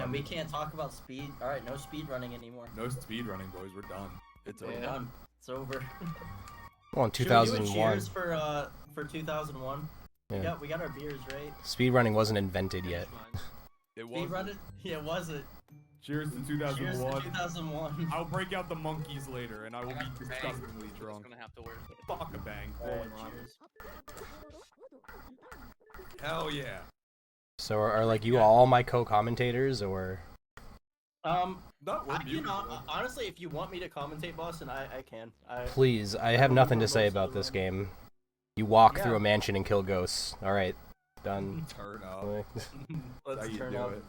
And we can't talk about speed. All right, no speed running anymore. No speed running, boys. We're done. It's over. We're done. It's over. Well, in Should we do a 2001. cheers for 2001? Yeah. We got our beers, right? Speedrunning wasn't invented yet. It Speed was. running? Yeah, was it? Cheers to Cheers 2001. to 2001. I'll break out the monkeys later, and I will be disgustingly drunk. Gonna have to wear. Fuck a bang. Cheers. Hell yeah. So are like you all my co-commentators, or? No, we're I can, muted. honestly, if you want me to commentate, Boston, I can. Please, I have nothing to say about this game. You walk Yeah. through a mansion and kill ghosts. Alright, done. Turn up. Let's That's how you turn do up. it.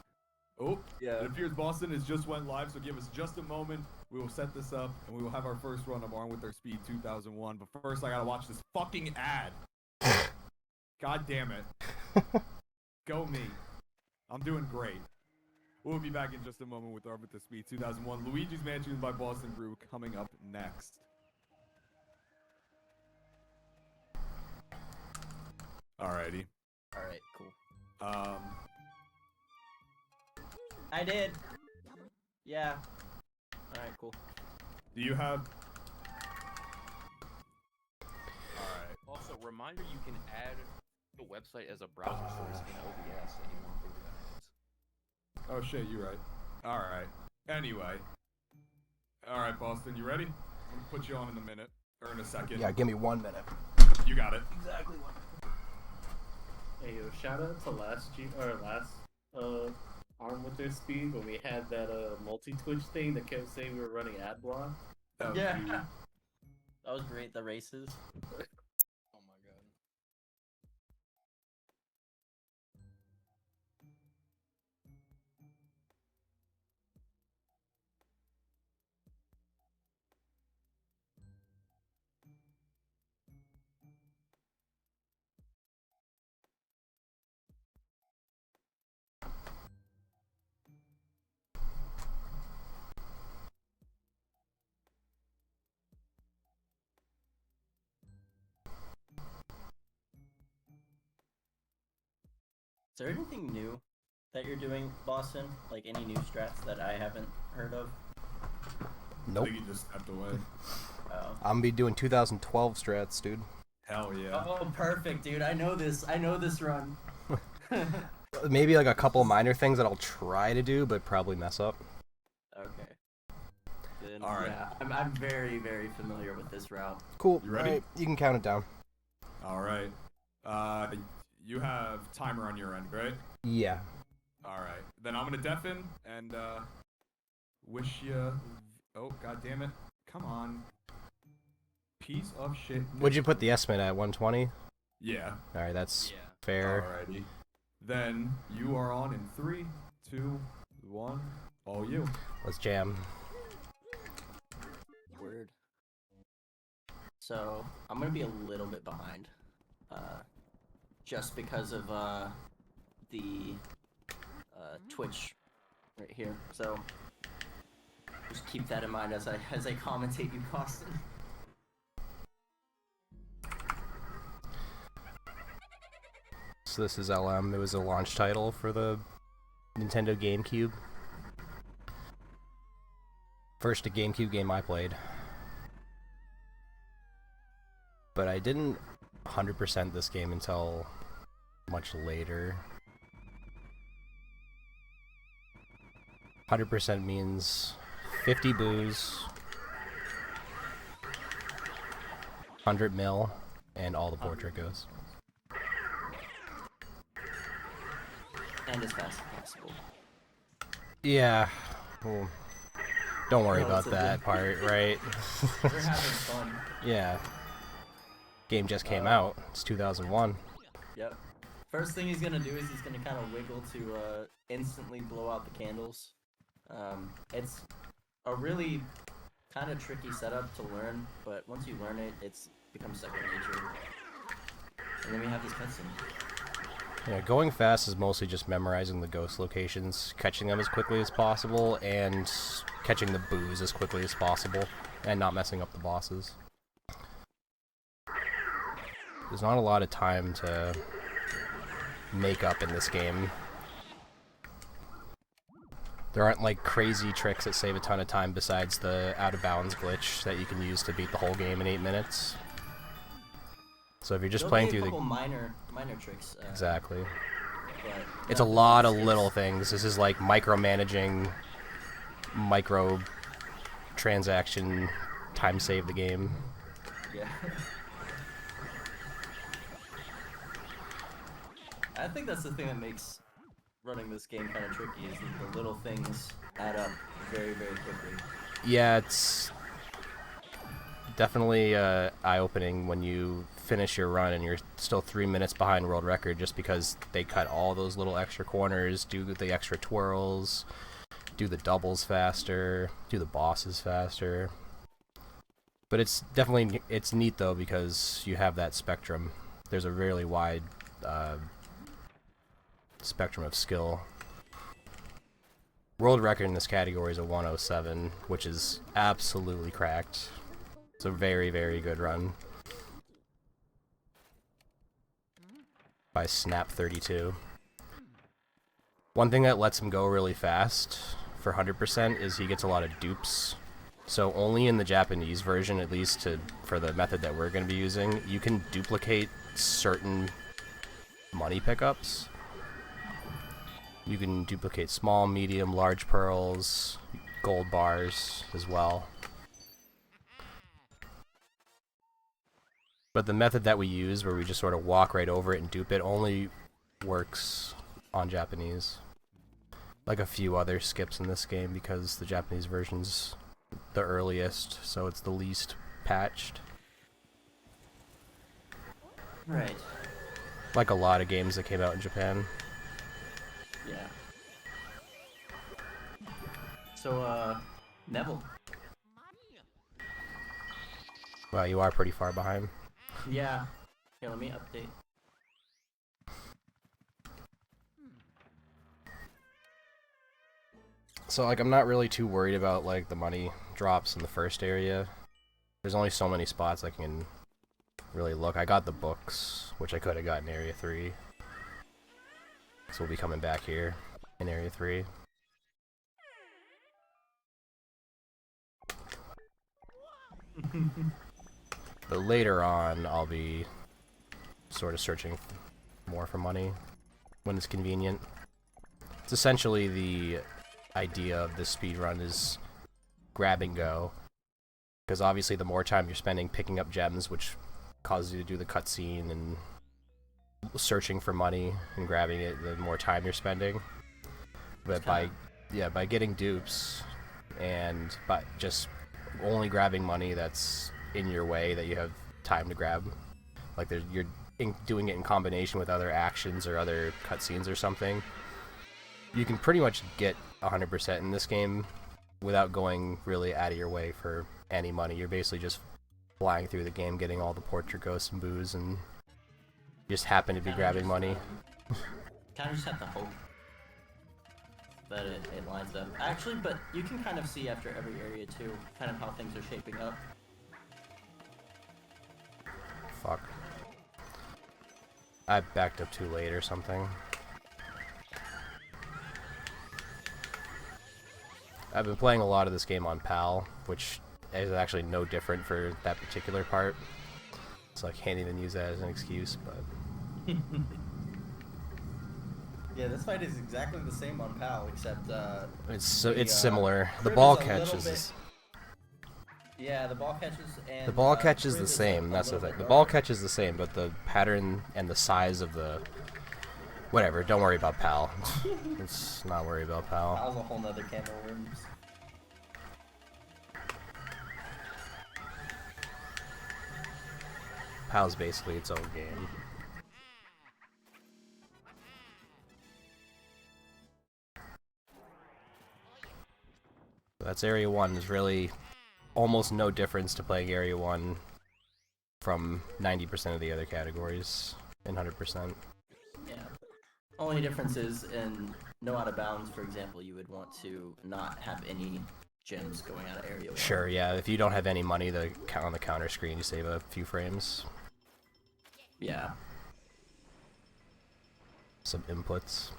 Oh, Yeah. it appears Boston has just went live, so give us just a moment. We will set this up, and we will have our first run of Armed with Their Speed 2001. But first, I gotta watch this fucking ad. God damn it. Go me. I'm doing great. We'll be back in just a moment with Armed with Their Speed 2001. Luigi's Mansion by Boston Brew coming up next. Alrighty. Alright, cool. I did. Yeah. Alright, cool. Do you have... Alright. Also, reminder: you can add the website as a browser source in OBS, and you won't do that. Oh shit, you're right. Alright. Anyway. Alright, Boston, you ready? I'm gonna put you on in a minute. Or in a second. Yeah, give me 1 minute. You got it. Exactly one. Hey yo, shout out to last Armed with Their Speed when we had that multi-twitch thing that kept saying we were running ad block. That was Yeah. you. That was great, the races. Oh my god. Is there anything new that you're doing, Boston? Like any new strats that I haven't heard of? I Nope. think you just stepped away. Oh. I'm gonna be doing 2012 strats, dude. Hell yeah. Oh, perfect, dude. I know this run. Maybe like a couple minor things that I'll try to do, but probably mess up. Okay. Then, All right. Yeah, I'm very, very familiar with this route. Cool. You ready? Alright, you can count it down. Alright. You have timer on your end, right? Yeah. Alright. Then I'm gonna deafen and wish you... Oh, god damn it. Come on. Piece of shit. Would you put the estimate at 120? Yeah. Alright, that's Yeah. fair. Alrighty. Then you are on in 3, 2, 1. All you. Let's jam. Word. So I'm gonna be a little bit behind, just because of the Twitch right here. So just keep that in mind as I commentate you, Boston. So this is LM. It was a launch title for the Nintendo GameCube. First GameCube game I played. But I didn't 100% this game until much later. 100% means 50 booze, 100 mil, and all the portrait goes. And as fast as possible. Yeah. Well, don't worry about Relatively. that part, right? We're having fun. Yeah. Game just came out. It's 2001. Yep. First thing he's gonna do is he's gonna kind of wiggle to instantly blow out the candles. It's a really kind of tricky setup to learn, but once you learn it, it's becomes second nature. And then we have this cutscene. Yeah, going fast is mostly just memorizing the ghost locations, catching them as quickly as possible, and catching the booze as quickly as possible, and not messing up the bosses. There's not a lot of time to make up in this game. There aren't like crazy tricks that save a ton of time besides the out of bounds glitch that you can use to beat the whole game in 8 minutes. So if you're just There'll playing be a through couple minor tricks. Exactly. But It's a nothing lot of serious. little things. This is like micromanaging, micro transaction, time save the game. Yeah. I think that's the thing that makes running this game kind of tricky, is that the little things add up very, very quickly. Yeah, it's definitely eye-opening when you finish your run and you're still 3 minutes behind world record just because they cut all those little extra corners, do the extra twirls, do the doubles faster, do the bosses faster. But it's definitely, it's neat though because you have that spectrum. There's a really wide spectrum of skill. World record in this category is a 107, which is absolutely cracked. It's a very, very good run by Snap32. One thing that lets him go really fast for 100% is he gets a lot of dupes. So only in the Japanese version, at least for the method that we're going to be using, you can duplicate certain money pickups. You can duplicate small, medium, large pearls, gold bars as well. But the method that we use, where we just sort of walk right over it and dupe it, only works on Japanese. Like a few other skips in this game, because the Japanese version's the earliest, so it's the least patched. Right. Like a lot of games that came out in Japan. Yeah. So, Neville. Wow, you are pretty far behind. Yeah. Here, let me update. So, like, I'm not really too worried about, like, the money drops in the first area. There's only so many spots I can really look. I got the books, which I could have got in Area 3. So we'll be coming back here in Area 3. But later on, I'll be sort of searching more for money when it's convenient. It's essentially the idea of this speedrun is grab and go. Because obviously the more time you're spending picking up gems, which causes you to do the cutscene and searching for money and grabbing it, the more time you're spending. But by getting dupes and by just only grabbing money that's in your way that you have time to grab, like you're doing it in combination with other actions or other cutscenes or something, you can pretty much get 100% in this game without going really out of your way for any money. You're basically just flying through the game, getting all the portrait ghosts and boos, and you just happen to be grabbing money. Kind of just have to hope that it lines up. Actually, but you can kind of see after every area too, kind of how things are shaping up. Fuck. I backed up too late or something. I've been playing a lot of this game on PAL, which is actually no different for that particular part. So I can't even use that as an excuse, but... Yeah, this fight is exactly the same on PAL, except it's similar. The crib ball is a little catch bit- is... Yeah, the ball catches and The ball catch is crib the same, a that's the little thing. bit The ball darker. catch is the same, but the pattern and the size of the... Whatever, don't worry about PAL. Let's not worry about PAL. PAL's a whole nother can of worms. PAL's basically its own game. That's Area 1. There's really almost no difference to playing Area 1 from 90% of the other categories and 100%. Yeah. Only difference is in no out of bounds, for example, you would want to not have any gems going out of area 1. Sure, yeah, if you don't have any money on the counter screen, you save a few frames. Yeah. Some inputs.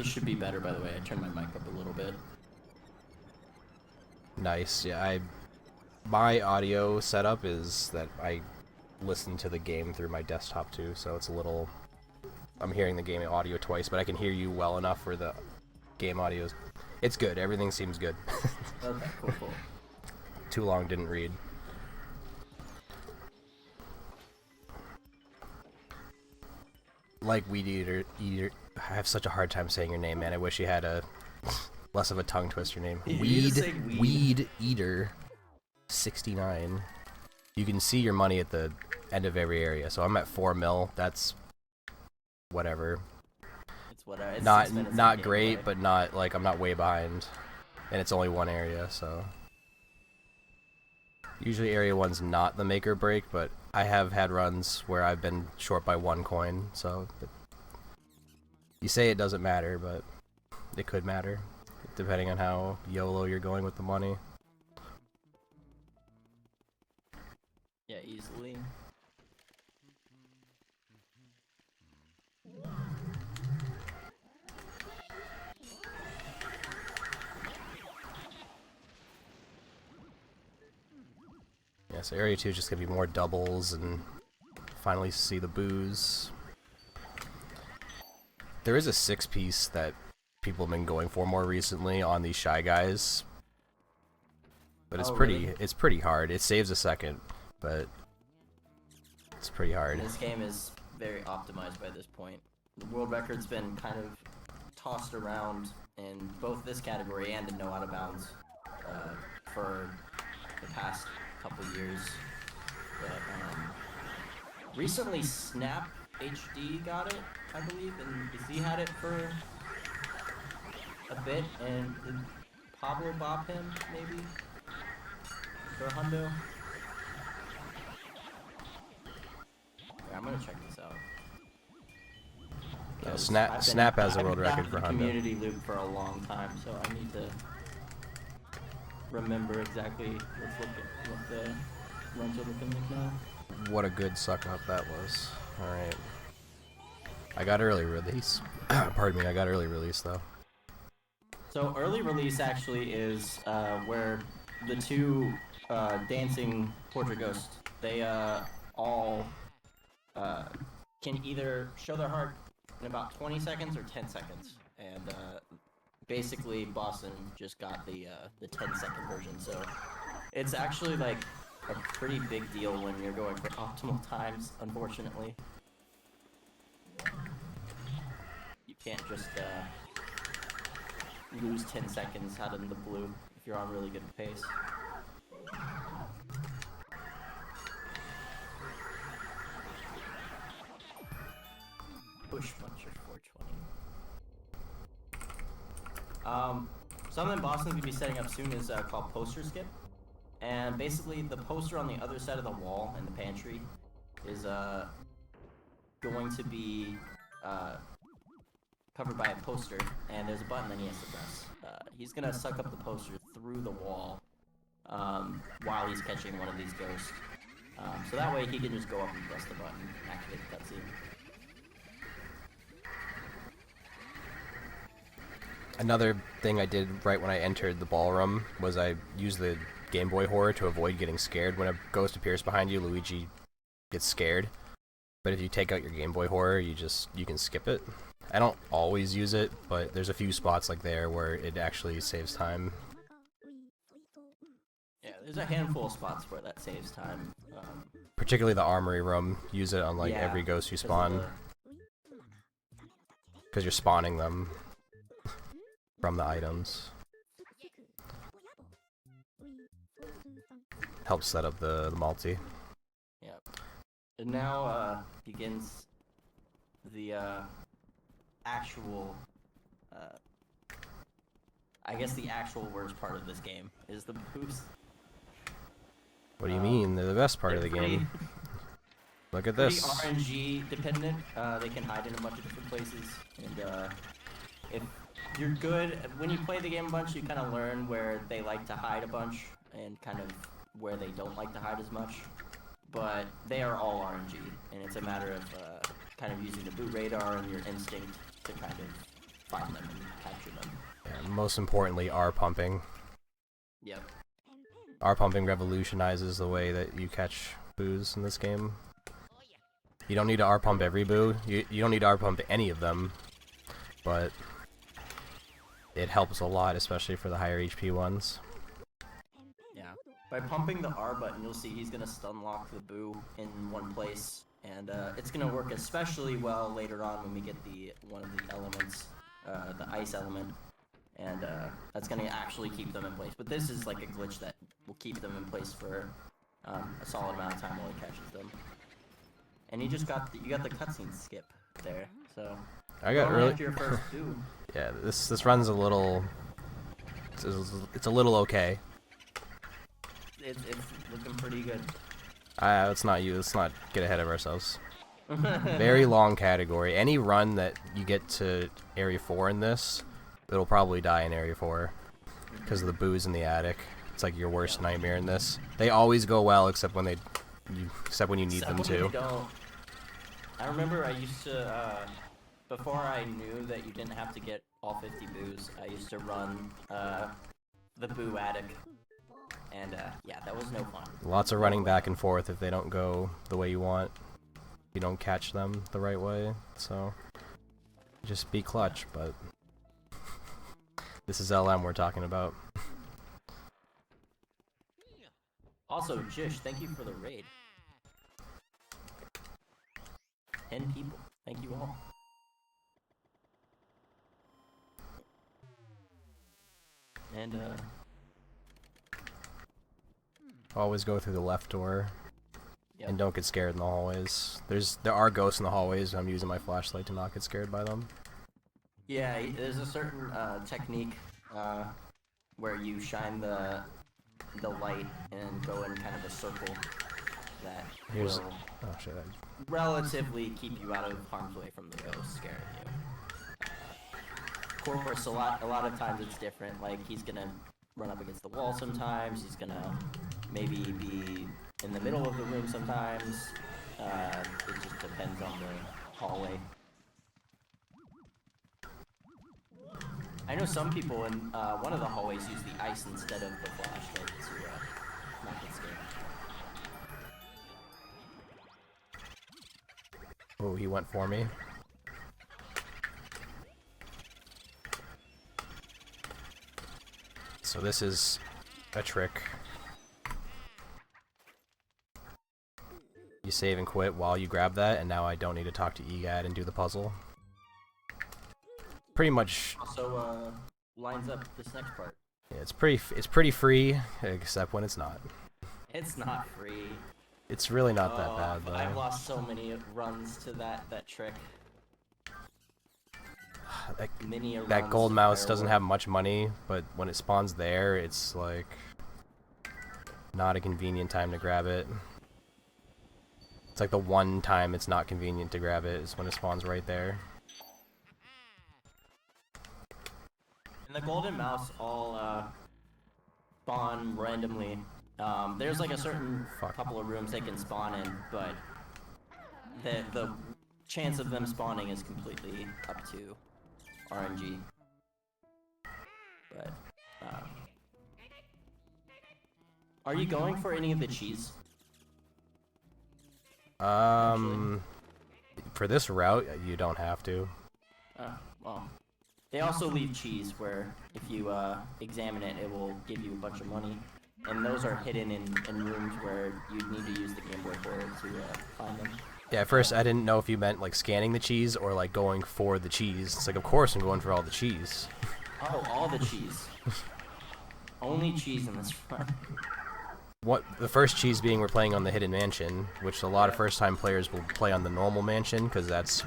It should be better, by the way. I turned my mic up a little bit. Nice. Yeah, my audio setup is that I listen to the game through my desktop too, so it's a little. I'm hearing the game audio twice, but I can hear you well enough for the game audio. It's good. Everything seems good. Okay, cool. Too long didn't read. Like Weed Eater. I have such a hard time saying your name, man. I wish you had a less of a tongue twister name. You just say Weed Eater 69. You can see your money at the end of every area. So I'm at 4 mil. That's whatever. It's whatever. It's 6 Not minutes not of gameplay. great, but not like I'm not way behind. And it's only one area, so usually area 1's not the make or break, but I have had runs where I've been short by 1 coin, so you say it doesn't matter, but it could matter depending on how YOLO you're going with the money. Yeah, easily. Yeah, so area 2 is just gonna be more doubles and finally see the booze. There is a 6-piece that people have been going for more recently on these Shy Guys. But it's Really? it's pretty hard. It saves a second, but it's pretty hard. This game is very optimized by this point. The world record's been kind of tossed around in both this category and in no out of bounds for the past couple years. But recently Snap HD got it, I believe, and Z had it for a bit, and did Pablo bop him maybe for a hundo. Yeah, I'm gonna check this out. Yeah, Because Snap- I've been- Snap has the I've world been record down for in the hundo. community loop for a long time, so I need to remember exactly what the runs are looking like now. What a good suck up that was. Alright. I got early release. Pardon me, I got early release though. So early release actually is where the two dancing portrait ghosts, they all can either show their heart in about 20 seconds or 10 seconds, and basically Boston just got the 10-second version. So it's actually like a pretty big deal when you're going for optimal times. Unfortunately, you can't just lose 10 seconds out in the blue if you're on really good pace. Push Muncher 420. Something Boston's gonna be setting up soon is called Poster Skip. And basically the poster on the other side of the wall in the pantry is going to be covered by a poster, and there's a button that he has to press. He's gonna suck up the poster through the wall while he's catching one of these ghosts. So that way he can just go up and press the button and activate the cutscene. Another thing I did right when I entered the ballroom was I used the Game Boy horror to avoid getting scared. When a ghost appears behind you, Luigi gets scared. But if you take out your Game Boy horror, you can skip it. I don't always use it, but there's a few spots like there where it actually saves time. Yeah, there's a handful of spots where that saves time. Particularly the armory room. Use it on like Yeah, every ghost you 'cause of spawn, because you're spawning them from the items. Helps set up the multi. Yeah. And now begins the actual, I guess the actual worst part of this game is the boost. What do you mean? They're the best part of the game. Look at Pretty this. RNG dependent. They can hide in a bunch of different places, and if you're good when you play the game a bunch, you kind of learn where they like to hide a bunch and kind of where they don't like to hide as much. But they are all RNG, and it's a matter of kind of using the boot radar and your instinct to kind of find them and capture them. Yeah, most importantly, R pumping. Yep. R pumping revolutionizes the way that you catch boos in this game. You don't need to R pump every boo. You don't need to R pump any of them, but it helps a lot, especially for the higher HP ones. Yeah. By pumping the R button, you'll see he's gonna stun lock the boo in one place, and it's gonna work especially well later on when we get one of the elements, the ice element, and that's gonna actually keep them in place. But this is like a glitch that will keep them in place for a solid amount of time while he catches them. And you got the cutscene skip there, so I got going really after your first boo. yeah. This runs a little. It's a little okay. It's looking pretty good. Let's not get ahead of ourselves. Very long category. Any run that you get to Area 4 in this, it'll probably die in Area 4 because of the boos in the attic. It's like your worst nightmare in this. They always go well except when you need Except them when to. you don't. I remember I used to, before I knew that you didn't have to get all 50 boos, I used to run the boo attic. And yeah, that was no fun. Lots of running back and forth if they don't go the way you want. You don't catch them the right way, so just be clutch, but this is LM we're talking about. Also, Jish, thank you for the raid. 10 people. Thank you all. And Always go through the left door. yep. And don't get scared in the hallways. There are ghosts in the hallways, and I'm using my flashlight to not get scared by them. Yeah, there's a certain technique where you shine the light and go in kind of a circle that Here's will oh shit. relatively keep you out of harm's way from the ghost scaring you. Of course, a lot of times it's different. Like he's gonna run up against the wall sometimes. He's gonna maybe be in the middle of the room sometimes. It just depends on the hallway. I know some people in one of the hallways use the ice instead of the flashlight to not get scared. Oh, he went for me. So this is a trick. You save and quit while you grab that, and now I don't need to talk to EGAD and do the puzzle. Pretty much. Also, lines up this next part. Yeah, it's pretty free, except when it's not. It's not free. It's really not that bad though. I've lost so many runs to that trick. That gold mouse doesn't have much money, but when it spawns there, it's like not a convenient time to grab it. It's like the one time it's not convenient to grab it is when it spawns right there. And the golden mouse all spawn randomly. There's like a certain couple of rooms they can spawn in, but the chance of them spawning is completely up to RNG. But are you going for any of the cheese? For this route, you don't have to. Well, they also leave cheese where if you examine it, it will give you a bunch of money. And those are hidden in rooms where you'd need to use the Game Boy Forward to find them. Yeah, at first I didn't know if you meant like scanning the cheese or like going for the cheese. It's like, of course I'm going for all the cheese. Oh, all the cheese. Only cheese in this run. What the first cheese being we're playing on the Hidden Mansion, which a lot of first-time players will play on the normal mansion because that's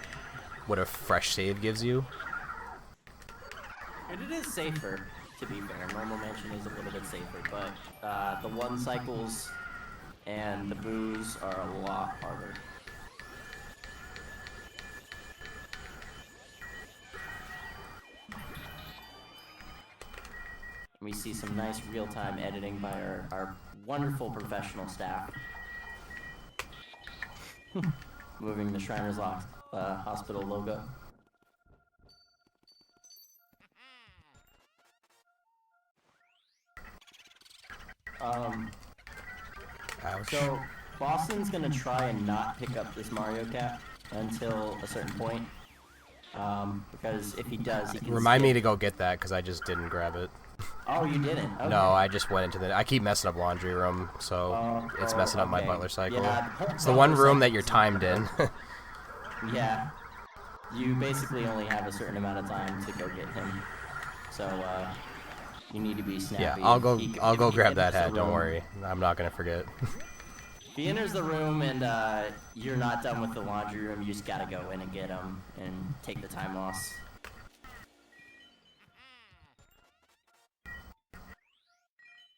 what a fresh save gives you. And it is safer, to be fair. Normal mansion is a little bit safer, but the one cycles and the boos are a lot harder. We see some nice real-time editing by our wonderful professional staff. Moving the Shriners Hospital logo. Ouch. So Boston's gonna try and not pick up this Mario cap until a certain point. Because if he does, he can Remind me skip. to go get that, because I just didn't grab it. Oh, you didn't? Okay. No, I just went into the... I keep messing up laundry room, so it's messing up my okay. butler cycle. Yeah, It's the one butler room that you're cycle's timed in. Yeah. You basically only have a certain amount of time to go get him. So, you need to be snappy. Yeah, I'll go If he grab that enters the hat, don't room- worry. I'm not gonna forget. If he enters the room and you're not done with the laundry room, you just gotta go in and get him and take the time loss.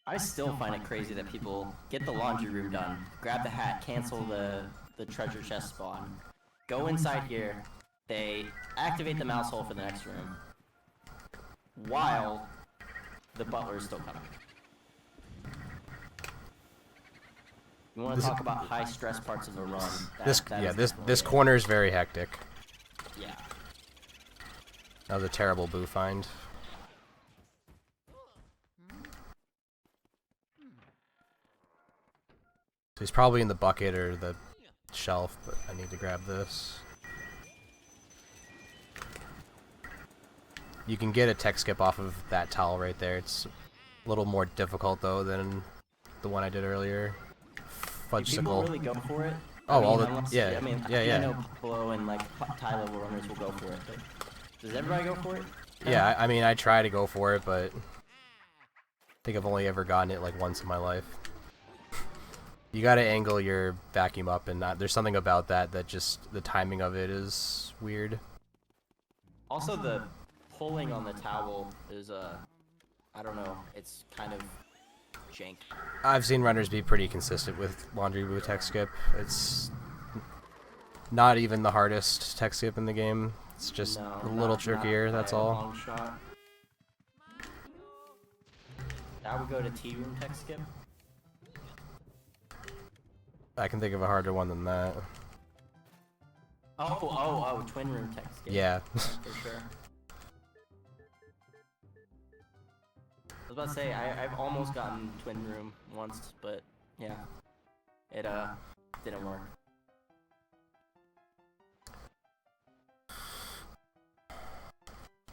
I still find it crazy that people get the laundry room done, grab the hat, cancel the treasure chest spawn, go inside here, they activate the mouse hole for the next room, while the butler is still coming. You want to talk about high stress parts of a run? This that yeah, is this definitely it. corner is very hectic. Yeah. That was a terrible boo find. So he's probably in the bucket or the shelf, but I need to grab this. You can get a tech skip off of that towel right there. It's a little more difficult though than the one I did earlier. Do people Fudgesicle. really go for it? Oh, I all mean, the- unless- yeah, I mean, yeah. I know Pablo and like high level runners will go for it, but does everybody go for it? Yeah, I mean, I try to go for it, but I think I've only ever gotten it like once in my life. You gotta angle your vacuum up, and there's something about that just the timing of it is weird. Also, the pulling on the towel is I don't know, it's kind of jank. I've seen runners be pretty consistent with laundry boo tech skip. It's not even the hardest tech skip in the game. It's just No, a little not trickier, by that's a all. long shot. Now we go to Tea Room tech skip. I can think of a harder one than that. Oh, Twin Room tech skip. Yeah. For sure. I was about to say, I've almost gotten Twin Room once, but yeah, it didn't work.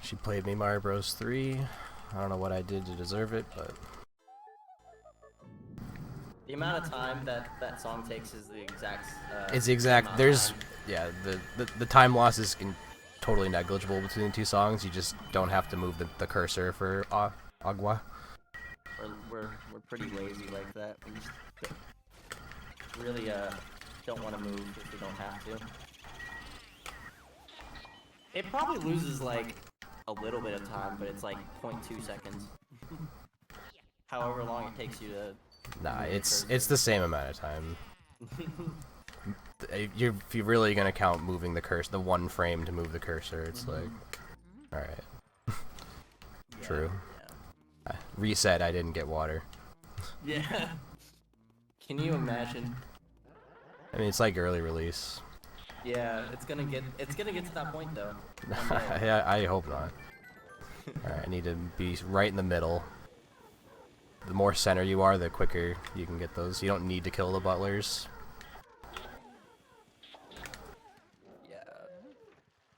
She played me Mario Bros. 3. I don't know what I did to deserve it, but The amount of time that song takes is the exact. it's the exact. amount of There's time. yeah, the time loss is totally negligible between the two songs. You just don't have to move the cursor for Agua. We're pretty lazy like that. We just really don't want to move if we don't have to. It probably loses like a little bit of time, but it's like 0.2 seconds. However long it takes you to. Nah, move the it's cursor. the same amount of time. If you're really gonna count moving the cursor, the one frame to move the cursor, it's like, all right. Yeah, True. Reset. I didn't get water. Yeah. Can you imagine? I mean, it's like early release. Yeah, it's gonna get to that point though. One day. I hope not. Alright, I need to be right in the middle. The more center you are, the quicker you can get those. You don't need to kill the butlers. Yeah.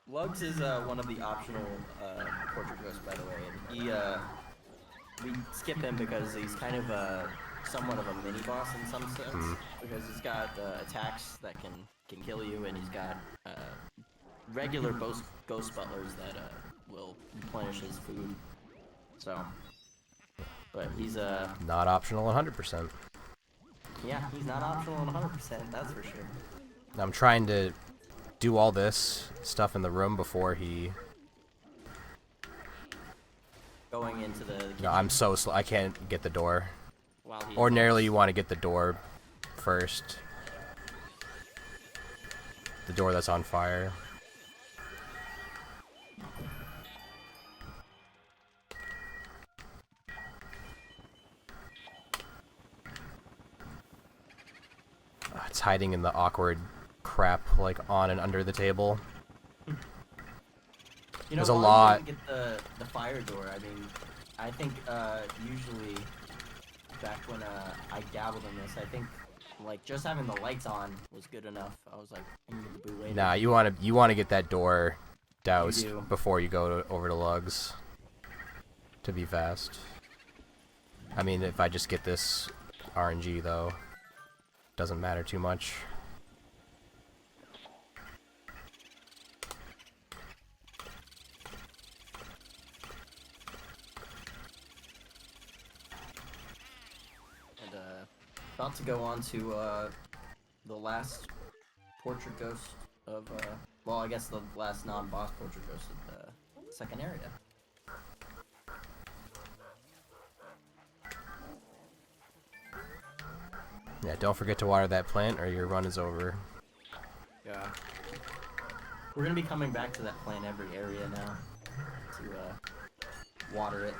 Lugs is one of the optional portrait ghosts, by the way. And we skip him because he's kind of somewhat of a mini boss in some sense, because he's got attacks that can kill you, and he's got regular ghost butlers that will replenish his food. So, but he's Not optional 100%. yeah, he's not optional 100%. That's for sure. I'm trying to do all this stuff in the room before he... Going into the kitchen No, I'm so slow. I can't get the door. while he Ordinarily, you want to get the door first. The door that's on fire. It's hiding in the awkward crap, like on and under the table. You know, There's a why lot. you get the fire door. I mean, I think usually back when I dabbled in this. I think like just having the lights on was good enough. I was like, I need the boot later. Nah, you wanna get that door doused do. before you go over to lugs to be fast. I mean, if I just get this RNG though, doesn't matter too much. And about to go on to the last portrait ghost of well, I guess the last non-boss portrait ghost of the second area. Yeah, don't forget to water that plant or your run is over. Yeah. We're gonna be coming back to that plant every area now to water it.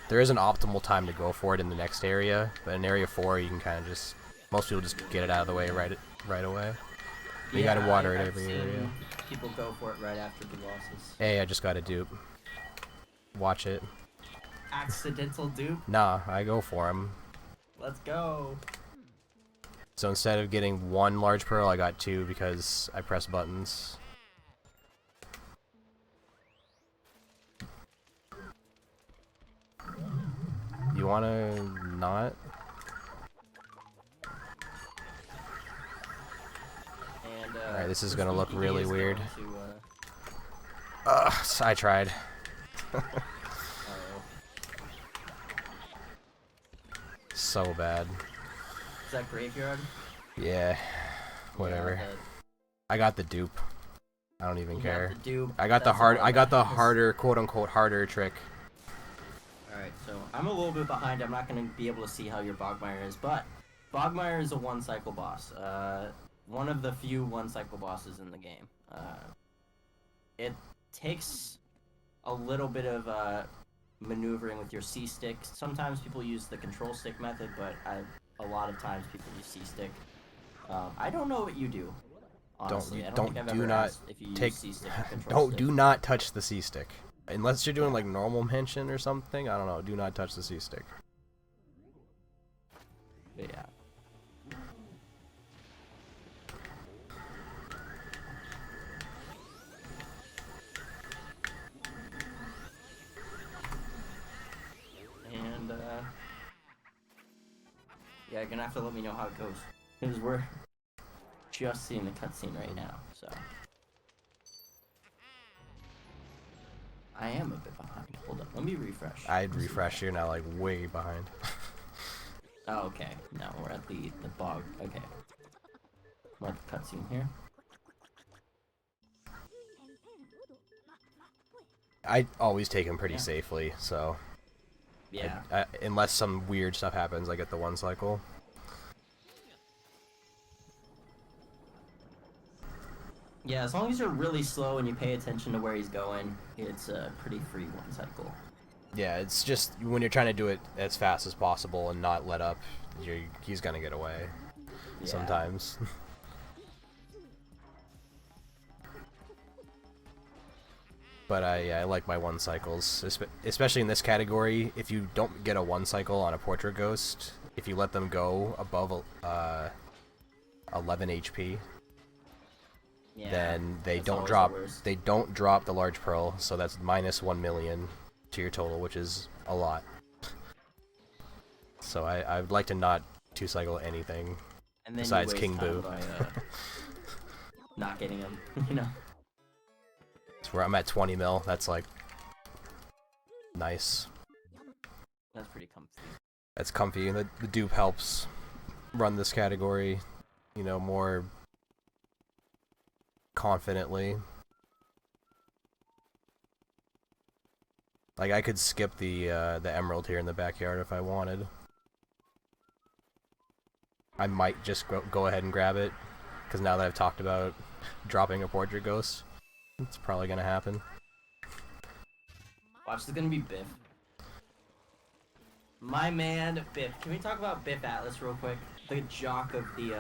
There is an optimal time to go for it in the next area, but in area 4 you can kind of just, most people just get it out of the way right away. You gotta water it I've every seen area. People go for it right after the bosses. Hey, I just got a dupe. Watch it. Accidental dupe. Nah, I go for him. Let's go. So instead of getting 1 large pearl, I got 2 because I pressed buttons. You wanna not? And Alright, this is the gonna look spooky really is going weird. To, I tried. uh-oh. So bad. Is that graveyard? Yeah. Whatever. Yeah, I got the dupe. I don't even you care. got the dupe. I got the That's hard. all I got the that matters. harder, quote unquote, harder trick. Alright, so I'm a little bit behind. I'm not going to be able to see how your Bogmire is, but Bogmire is a one-cycle boss. One of the few one-cycle bosses in the game. It takes a little bit of maneuvering with your C-stick. Sometimes people use the control stick method, but a lot of times people use C-stick. I don't know what you do. Honestly, I don't think I've do ever not asked if you take. use C-stick or control stick. Do not touch the C stick unless you're doing like normal mention or something. I don't know. Do not touch the C stick. But yeah. And yeah, you're gonna have to let me know how it goes, because we're just seeing the cutscene right now. So I am a bit behind. Hold up, let me refresh. I'd refresh. You're now like way behind. Oh, okay. No, we're at the bog. Okay. We're at the cutscene here. I always take him pretty Yeah. safely, so Yeah. unless some weird stuff happens, I get the 1 cycle. Yeah, as long as you're really slow and you pay attention to where he's going, it's a pretty free 1 cycle. Yeah, it's just when you're trying to do it as fast as possible and not let up, he's gonna get away Yeah. sometimes. But I like my 1 cycles, especially in this category. If you don't get a 1 cycle on a portrait ghost, if you let them go above 11 HP, Yeah, then they that's don't always drop. the worst. They don't drop the large pearl, so that's minus 1 million to your total, which is a lot. So I would like to not 2 cycle anything And then besides you waste King time Boo. by, not getting him, you know. It's where I'm at 20 mil. That's like nice. That's pretty comfy. That's comfy, and the dupe helps run this category, you know, more confidently. Like I could skip the emerald here in the backyard if I wanted. I might just go ahead and grab it, because now that I've talked about dropping a portrait ghost, it's probably gonna happen. Watch, this is gonna be Biff. My man, Biff. Can we talk about Biff Atlas real quick? The jock of the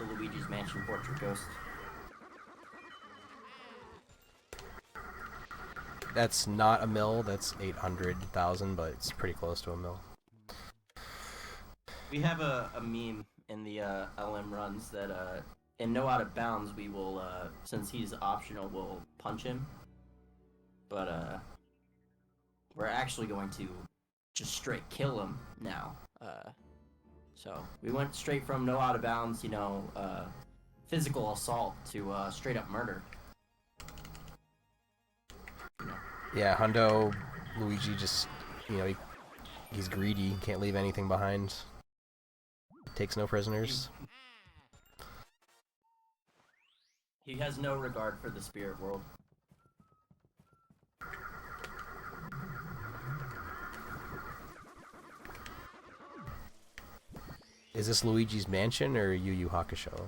Luigi's Mansion portrait ghost. That's not a mil, that's 800,000, but it's pretty close to a mil. We have a meme in the LM runs that in no out of bounds we will since he's optional we'll punch him, but we're actually going to just straight kill him now. So we went straight from no out of bounds, you know, physical assault to straight up murder. Yeah, Hundo, Luigi just, you know, he's greedy, can't leave anything behind. Takes no prisoners. He has no regard for the spirit world. Is this Luigi's Mansion or Yu Yu Hakusho?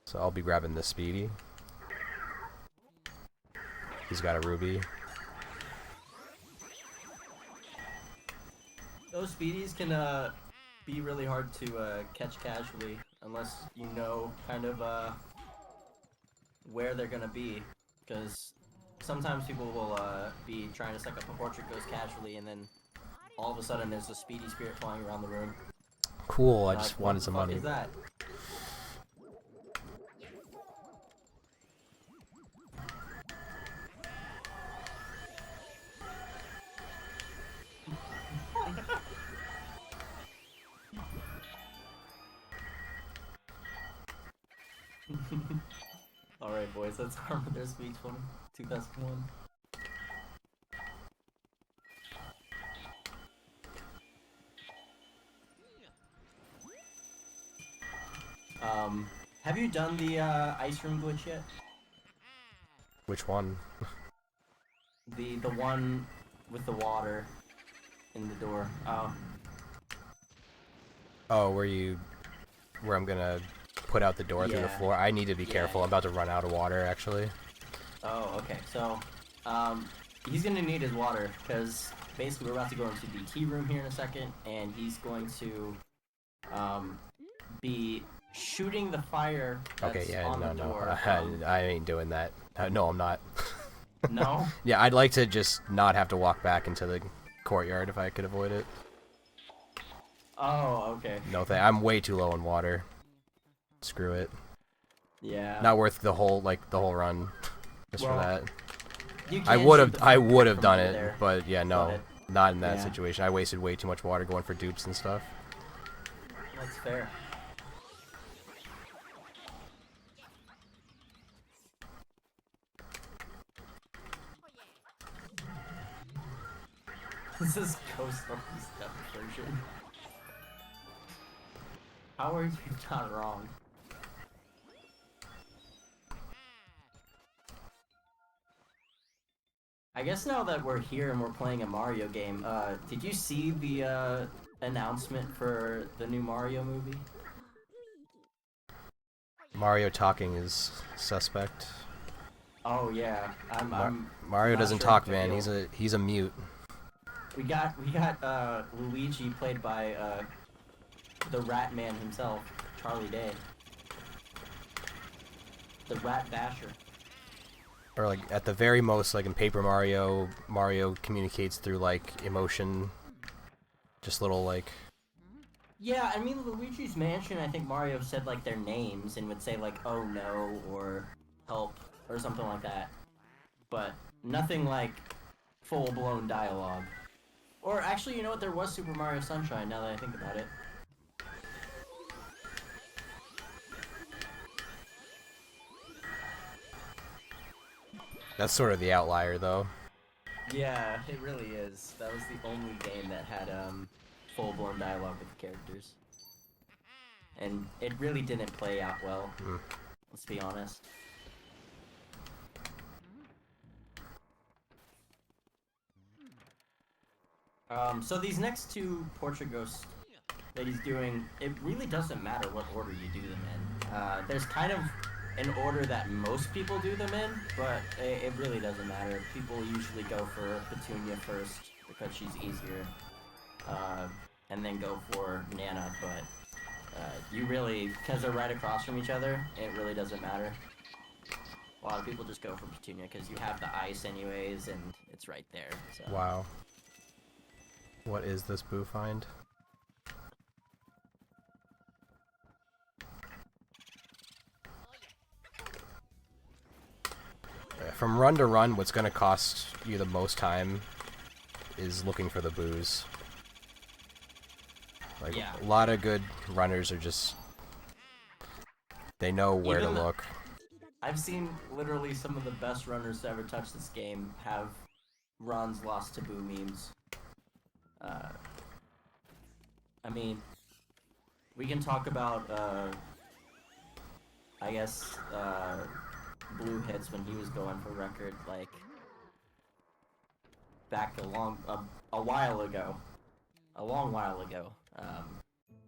So I'll be grabbing the Speedy. He's got a Ruby. Those speedies can be really hard to catch casually unless you know kind of where they're gonna be, because sometimes people will be trying to suck up a portrait ghost casually and then all of a sudden there's a speedy spirit flying around the room. Cool, I Like, just what wanted the some fuck money. Is that? Alright boys, let's armor their speed 2001. Have you done the ice room glitch yet? Which one? The one with the water in the door. Oh. Oh, where I'm gonna put out the door through the Yeah. floor? I need to be Yeah. careful. I'm about to run out of water, actually. Oh, okay. So, he's gonna need his water because basically we're about to go into the tea room here in a second, and he's going to be shooting the fire that's Okay, yeah, on no, the no, door. I ain't doing that. No, I'm not. No? Yeah, I'd like to just not have to walk back into the courtyard if I could avoid it. Oh, okay. No, I'm way too low in water. Screw it. Yeah. Not worth the whole run just Well, for that. You I can would shoot have the I fire would have from done over it, there, but yeah, no, but- not in that yeah. situation. I wasted way too much water going for dupes and stuff. That's fair. This is Ghost Story's dub version. How are you not wrong? I guess now that we're here and we're playing a Mario game, did you see the announcement for the new Mario movie? Mario talking is suspect. Oh yeah, I'm Mario not doesn't sure talk, how to man. feel. He's a mute. We got Luigi played by the Rat Man himself, Charlie Day. The Rat Basher. Or like at the very most, like in Paper Mario, Mario communicates through like emotion. Just little like. Yeah, I mean Luigi's Mansion, I think Mario said like their names and would say like oh no or help or something like that. But nothing like full blown dialogue. Or actually, you know what, there was Super Mario Sunshine now that I think about it. That's sort of the outlier, though. Yeah, it really is. That was the only game that had full-blown dialogue with the characters. And it really didn't play out well. Let's be honest. So these next two portrait ghosts that he's doing, it really doesn't matter what order you do them in. There's kind of an order that most people do them in, but it really doesn't matter. People usually go for Petunia first because she's easier, and then go for Nana, but you really, because they're right across from each other, it really doesn't matter. a lot of people just go for Petunia because you have the ice anyways, and it's right there. So. Wow. What is this boo find? From run to run, what's going to cost you the most time is looking for the boos. Like, Yeah. a lot of good runners are just... They know where Even to the- look. I've seen literally some of the best runners to ever touch this game have runs lost to boo memes. I mean, we can talk about, I guess, Blue Hits when he was going for record, like, back a while ago. A long while ago.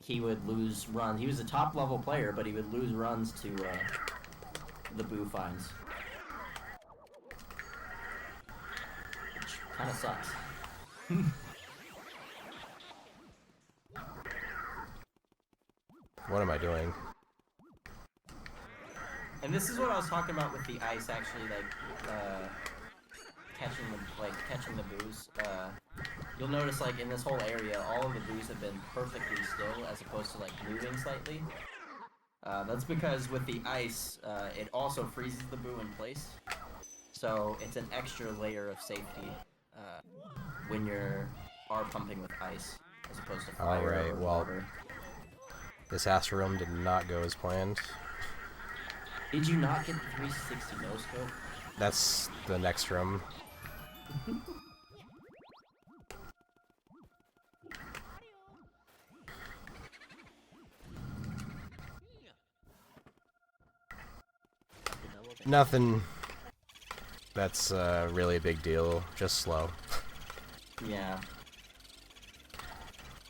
He would lose runs. He was a top level player, but he would lose runs to, the boo finds. Which kinda sucks. What am I doing? And this is what I was talking about with the ice, actually, like, catching the boos. You'll notice, like, in this whole area, all of the boos have been perfectly still, as opposed to, like, moving slightly. That's because with the ice, it also freezes the boo in place. So it's an extra layer of safety, when you're pumping with ice, as opposed to fire Alright, or well, water. this Astro Realm did not go as planned. Did you not get the 360 no-scope? That's the next room. Nothing that's really a big deal, just slow. Yeah.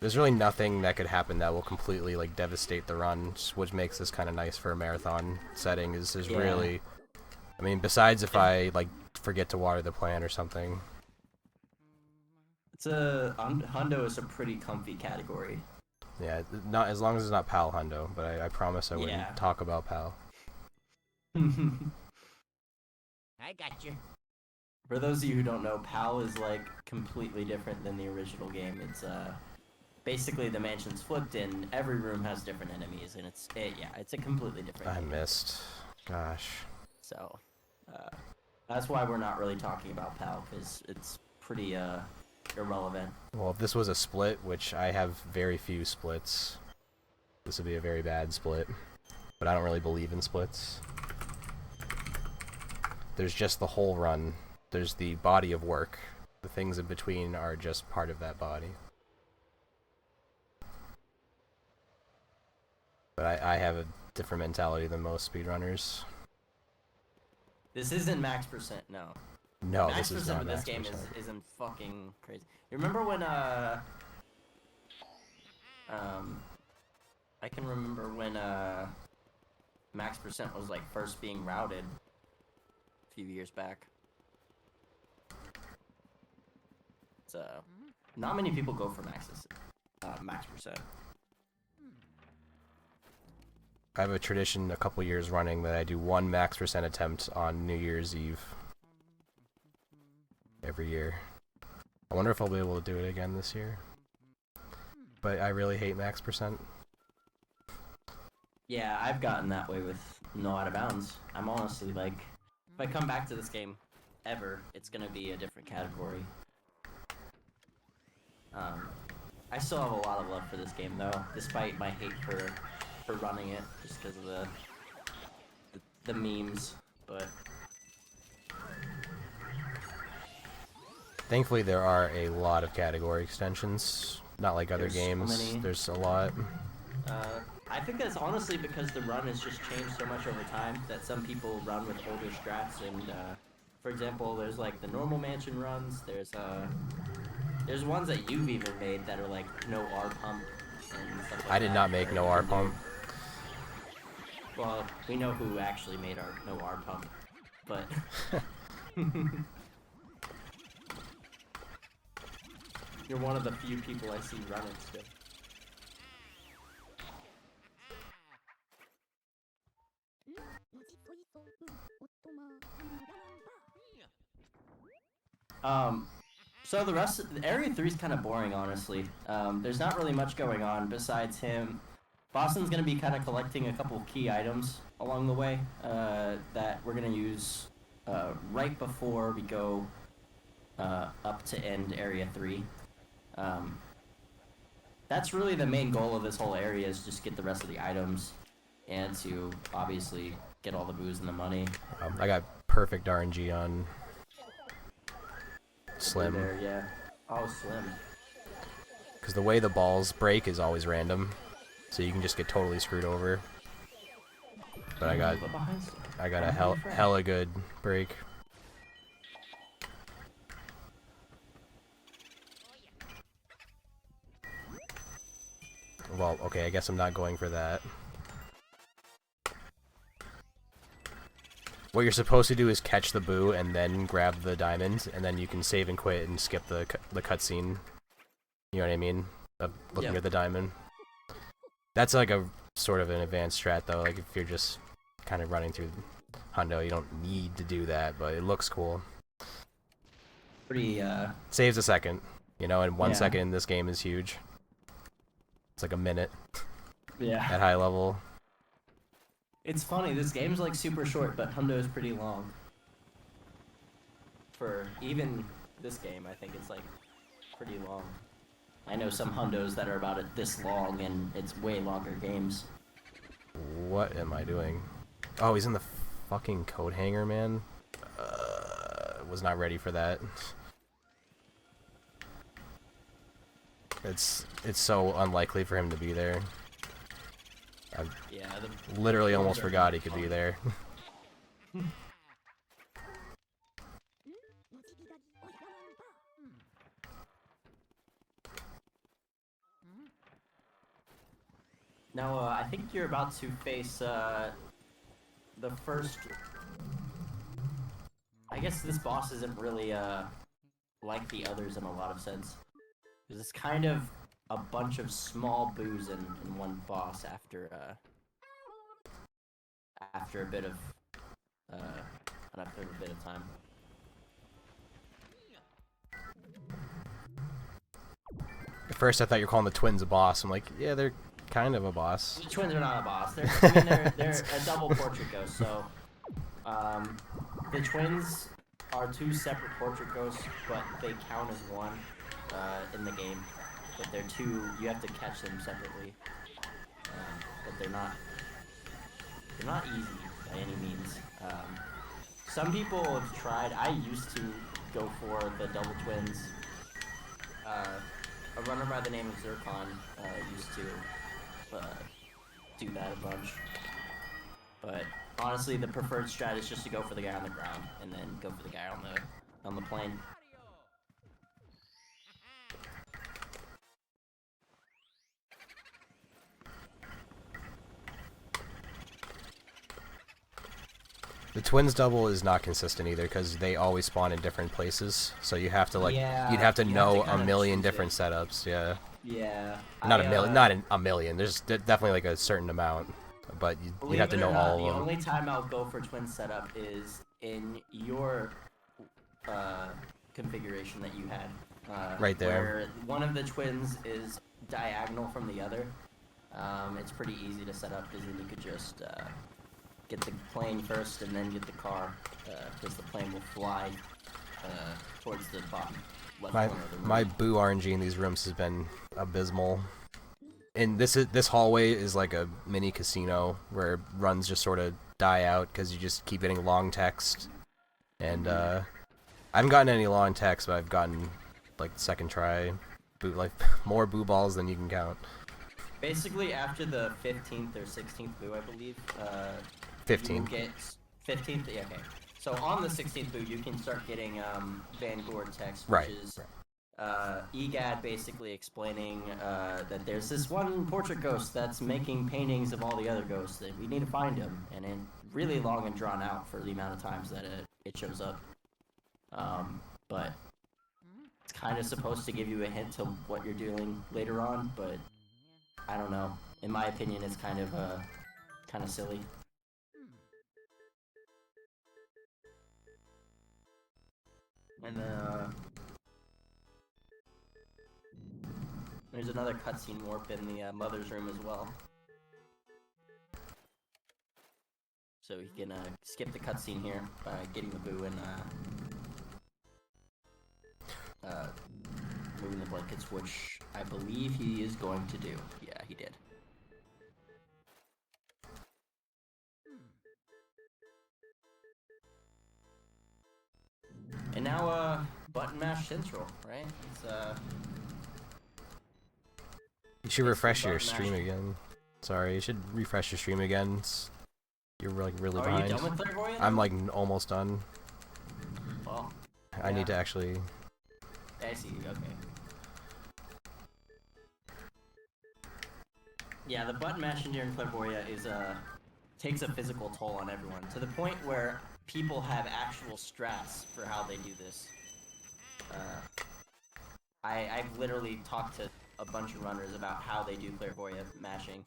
There's really nothing that could happen that will completely like devastate the run, which makes this kind of nice for a marathon setting. Is Yeah. really, I mean, besides if I like forget to water the plant or something. It's Hundo is a pretty comfy category. Yeah, not as long as it's not Pal Hundo, but I promise I wouldn't Yeah. talk about Pal. I got you. For those of you who don't know, PAL is like completely different than the original game. It's basically the mansion's flipped and every room has different enemies, and it's a completely different I game. missed. Gosh. So that's why we're not really talking about PAL, because it's pretty irrelevant. Well, if this was a split, which I have very few splits, this would be a very bad split. But I don't really believe in splits. There's just the whole run. There's the body of work. The things in between are just part of that body. But I have a different mentality than most speedrunners. This isn't max percent, no. No, Max this is percent not in this max game percent. isn't fucking crazy. You remember when I can remember when max percent was like first being routed a few years back. It's not many people go for max percent. I have a tradition a couple years running that I do one max percent attempt on New Year's Eve. Every year. I wonder if I'll be able to do it again this year. But I really hate max percent. Yeah, I've gotten that way with No Out of Bounds. I'm honestly like, if I come back to this game ever, it's gonna be a different category. I still have a lot of love for this game though, despite my hate for running it, just because of the memes. But Thankfully, there are a lot of category extensions. Not like other There's so games. many. There's a lot. I think that's honestly because the run has just changed so much over time that some people run with older strats. And for example, there's like the normal mansion runs. There's ones that you've even made that are like no R pump and stuff like I did that, not make that no you R can do. pump. Well, we know who actually made our no R pump, but you're one of the few people I see run it still. So the rest of Area 3 is kind of boring, honestly. There's not really much going on besides him. Boston's gonna be kind of collecting a couple of key items along the way that we're gonna use right before we go up to end Area 3. That's really the main goal of this whole area, is just get the rest of the items and to obviously get all the booze and the money. I got perfect RNG on Slim. There, yeah. Oh, Slim. Because the way the balls break is always random, so you can just get totally screwed over. But I got a hella good break. Well, okay, I guess I'm not going for that. What you're supposed to do is catch the boo and then grab the diamond, and then you can save and quit and skip the cutscene. You know what I mean? Of looking at the diamond. That's like a sort of an advanced strat, though. Like if you're just kind of running through Hundo, you don't need to do that, but it looks cool. Pretty. Saves a second, you know, and 1 Yeah. second in this game is huge. It's like a minute Yeah. at high level. It's funny, this game's like super short, but Hundo is pretty long. For even this game, I think it's like pretty long. I know some Hundos that are about this long, and it's way longer games. What am I doing? Oh, he's in the fucking coat hanger, man. Was not ready for that. It's so unlikely for him to be there. Yeah, Literally almost forgot he could be there. Now, I think you're about to face the first. I guess this boss isn't really like the others in a lot of sense. It's kind of a bunch of small boos in one boss after a bit of time. At first, I thought you were calling the twins a boss. I'm like, yeah, they're kind of a boss. The twins are not a boss. They're a double portrait ghost. So, the twins are two separate portrait ghosts, but they count as one in the game. But they're two. You have to catch them separately. But they're not easy by any means. Some people have tried. I used to go for the double twins. A runner by the name of Zircon used to do that a bunch. But honestly, the preferred strat is just to go for the guy on the ground and then go for the guy on the plane. The twins double is not consistent either because they always spawn in different places. So you have to like Yeah, you'd have to you know have to a kinda million choose it. different setups. Yeah, Yeah. not a million, not a million. There's definitely like a certain amount, but you'd have to know all The of them. only time I'll go for twin setup is in your configuration that you had. Right there. Where one of the twins is diagonal from the other. It's pretty easy to set up because then you could just get the plane first and then get the car, because the plane will fly towards the bottom left corner of the room. My boo RNG in these rooms has been abysmal. And this hallway is like a mini casino where runs just sort of die out because you just keep getting long text. And I haven't gotten any long text, but I've gotten like second try like more boo balls than you can count. Basically, after the 15th or 16th boo, I believe. 15th. You get 15th. Yeah, okay. So on the 16th boo, you can start getting Vanguard text, which Right. is EGAD basically explaining that there's this one portrait ghost that's making paintings of all the other ghosts that we need to find him, and it's really long and drawn out for the amount of times that it shows up. But it's kind of supposed to give you a hint to what you're doing later on, but I don't know. In my opinion, it's kind of silly. And there's another cutscene warp in the mother's room as well. So he can skip the cutscene here by getting the boo and moving the blankets, which I believe he is going to do. Yeah, he did. And now, button mash central, right? It's You should refresh your button stream mash. again. Sorry, you should refresh your stream again. You're like really Are behind. you done with Clairvoyant? I'm like almost done. Well, I need to yeah. actually. I see. Okay. Yeah, the button mashing during Clairvoyant is takes a physical toll on everyone to the point where people have actual strats for how they do this. I've literally talked to a bunch of runners about how they do Clairvoyant mashing.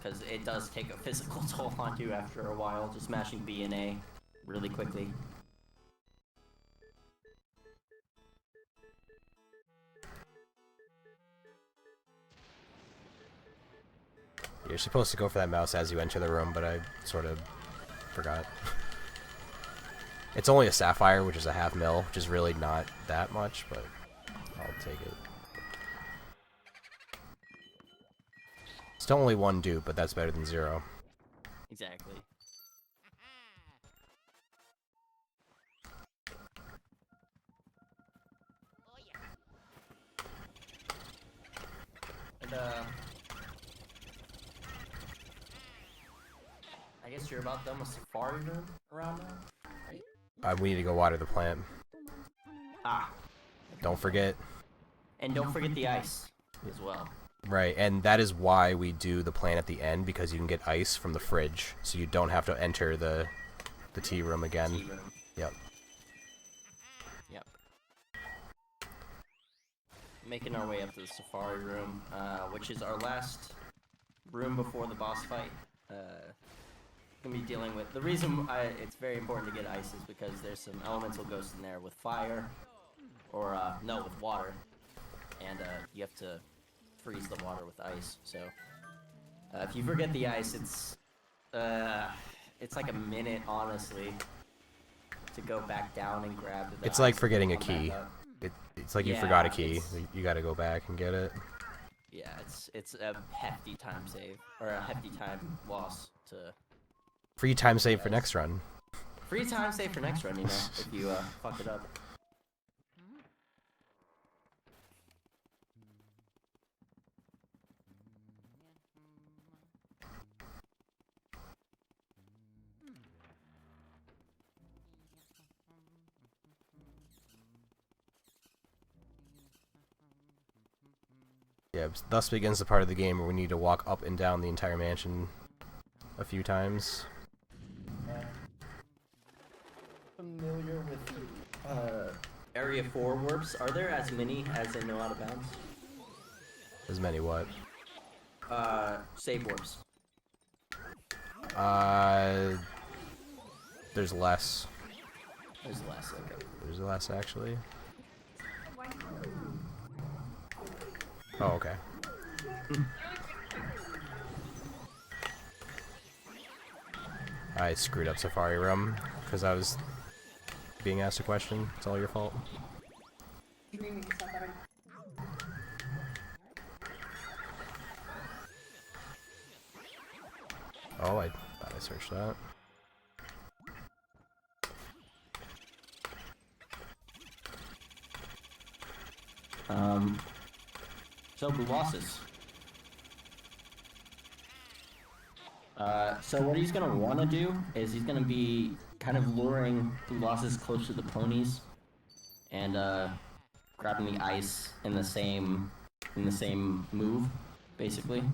Because it does take a physical toll on you after a while, just mashing B and A really quickly. You're supposed to go for that mouse as you enter the room, but I sort of forgot. It's only a sapphire, which is a half mil, which is really not that much, but I'll take it. Still only one dupe, but that's better than 0. Exactly. Oh yeah. And I guess you're about done with Safari Room around now, right? We need to go water the plant. Ah, Don't forget. and don't forget the ice as well. Right, and that is why we do the plant at the end, because you can get ice from the fridge, so you don't have to enter the tea room again. Tea room. Yep. Yep. Making our way up to the Safari Room, which is our last room before the boss fight. Gonna be dealing with the reason it's very important to get ice is because there's some elemental ghosts in there with fire, or no, with water, and you have to freeze the water with ice. So if you forget the ice, it's like a minute, honestly, to go back down and grab the It's ice like and forgetting a come back key. up. It's like you forgot a Yeah, key. it's- You gotta go back and get it. Yeah, it's a hefty time save, or a hefty time loss to Free time save for next run. free time save for next run, you know, if you fuck it up. Yeah, thus begins the part of the game where we need to walk up and down the entire mansion a few times. Familiar with the Area 4 warps? Are there as many as in No Out of Bounds? As many what? Save warps. There's less. There's less, okay. There's less, actually. Oh, okay. I screwed up Safari Room because I was being asked a question. It's all your fault. Oh, I thought I searched that. So blue losses. So what he's gonna want to do is he's gonna be kind of luring blue losses close to the ponies, and grabbing the ice in the same move, basically. And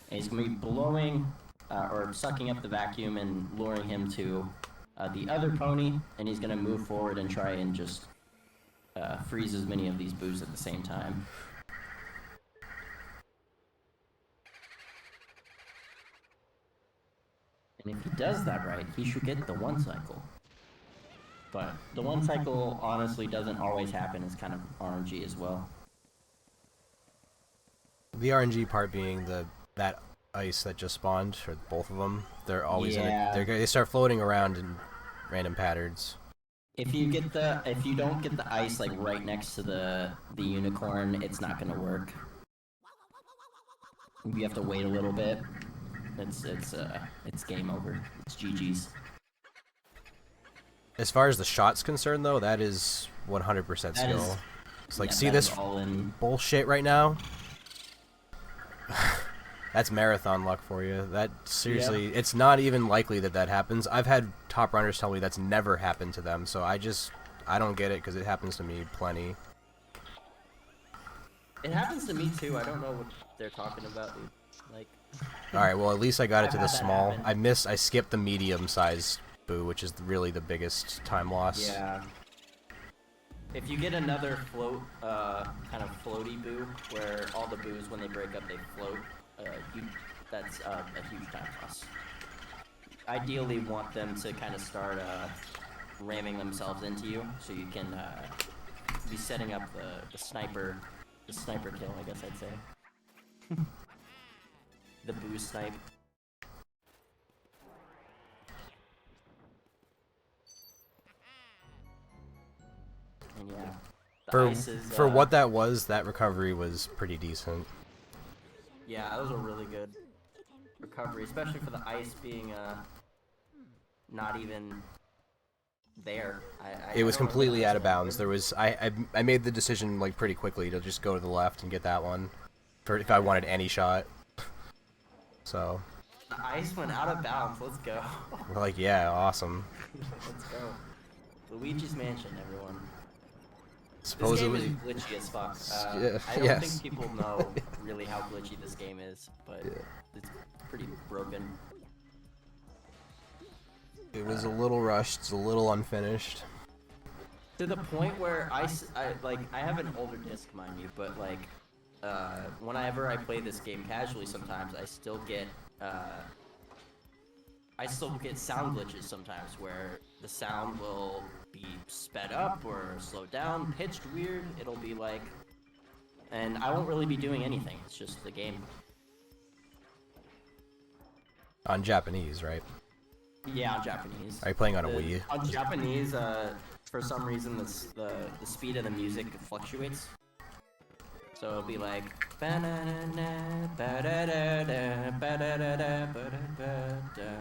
he's gonna be blowing or sucking up the vacuum and luring him to the other pony, and he's gonna move forward and try and just freeze as many of these boos at the same time. And if he does that right, he should get the 1 cycle. But the one cycle honestly doesn't always happen. It's kind of RNG as well. The RNG part being that ice that just spawned, or both of them. They're always they start floating around in random patterns. If you don't get the ice like right next to the unicorn, it's not gonna work. You have to wait a little bit. It's game over. It's GG's. As far as the shot's concerned, though, that is 100% skill. It's like, see this bullshit right now? That's marathon luck for you. That, seriously, it's not even likely that happens. I've had top runners tell me that's never happened to them, so I don't get it, because it happens to me plenty. It happens to me too. I don't know what they're talking about, dude. Like. Alright, well, at least I got it to the small. I skipped the medium-sized boo, which is really the biggest time loss. Yeah. If you get another float, kind of floaty boo, where all the boos, when they break up, they float, that's a huge time loss. Ideally, want them to kind of start ramming themselves into you, so you can be setting up the sniper kill, I guess I'd say. The boo snipe. And yeah. For what that was, that recovery was pretty decent. Yeah, that was a really good recovery, especially for the ice being not even there. It was completely out of bounds. There was I made the decision like pretty quickly to just go to the left and get that one, for if I wanted any shot. So. The ice went out of bounds. Let's go. We're like, yeah, awesome. Let's go. Luigi's Mansion, everyone. Supposedly. This game is glitchy as fuck. Yeah, I don't think people know really how glitchy this game is, but it's pretty broken. It was a little rushed. It's a little unfinished. To the point where I have an older disc, mind you, but like, whenever I play this game casually, sometimes I still get sound glitches sometimes where the sound will be sped up or slowed down, pitched weird. It'll be like, and I won't really be doing anything. It's just the game. On Japanese, right? Yeah, on Japanese. Are you playing on a Wii? On Japanese, for some reason, the speed of the music fluctuates. So it'll be like, and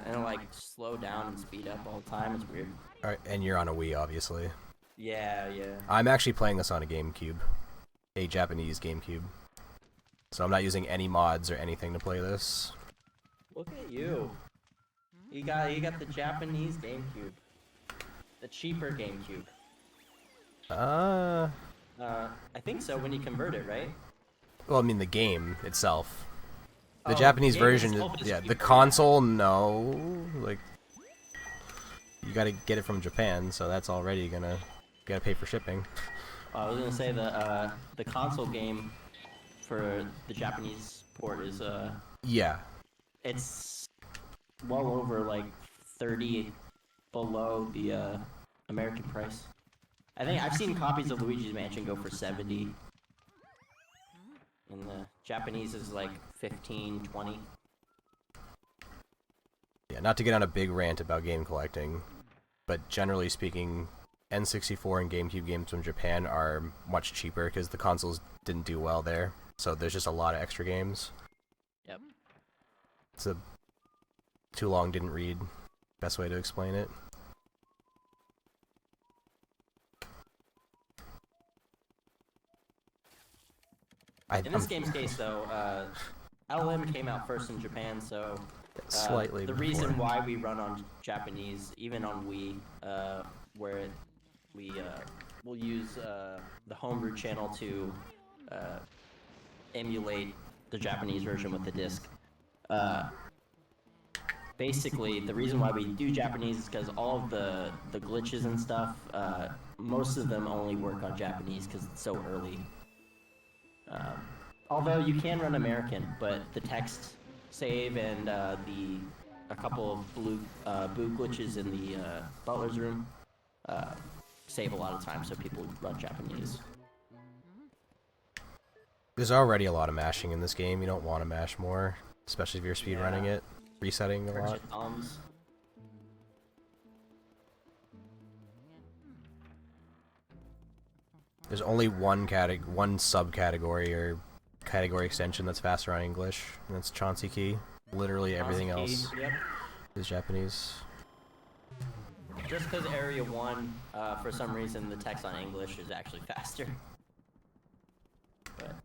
it'll like slow down and speed up all the time. It's weird. Alright, and you're on a Wii, obviously. Yeah. I'm actually playing this on a GameCube, a Japanese GameCube. So I'm not using any mods or anything to play this. Look at you. You got the Japanese GameCube, the cheaper GameCube. I think so when you convert it, right? Well, I mean the game itself. The Oh, Japanese the game version, itself is yeah. The cheaper. console, no. Like, you gotta get it from Japan, so that's already gotta pay for shipping. I was gonna say the console game for the Japanese port is Yeah. it's well over like 30 below the American price. I think I've seen copies of Luigi's Mansion go for 70. And the Japanese is like 15, 20. Yeah, not to get on a big rant about game collecting, but generally speaking, N64 and GameCube games from Japan are much cheaper because the consoles didn't do well there. So there's just a lot of extra games. Yep. It's a too long didn't read. Best way to explain it. In this game's case, though, LM came out first in Japan, so slightly the before. reason why we run on Japanese, even on Wii, where we'll use the homebrew channel to emulate the Japanese version with the disc. Basically, the reason why we do Japanese is because all of the glitches and stuff, most of them only work on Japanese because it's so early. Although you can run American, but the text save and a couple of boo glitches in the butler's room save a lot of time so people run Japanese. There's already a lot of mashing in this game. You don't want to mash more, especially if you're speedrunning it, resetting a lot. Purchase bombs. There's only one subcategory or category extension that's faster on English, and that's Chauncey Key. Literally everything else Yep. is Japanese. Just because Area 1, for some reason, the text on English is actually faster. But,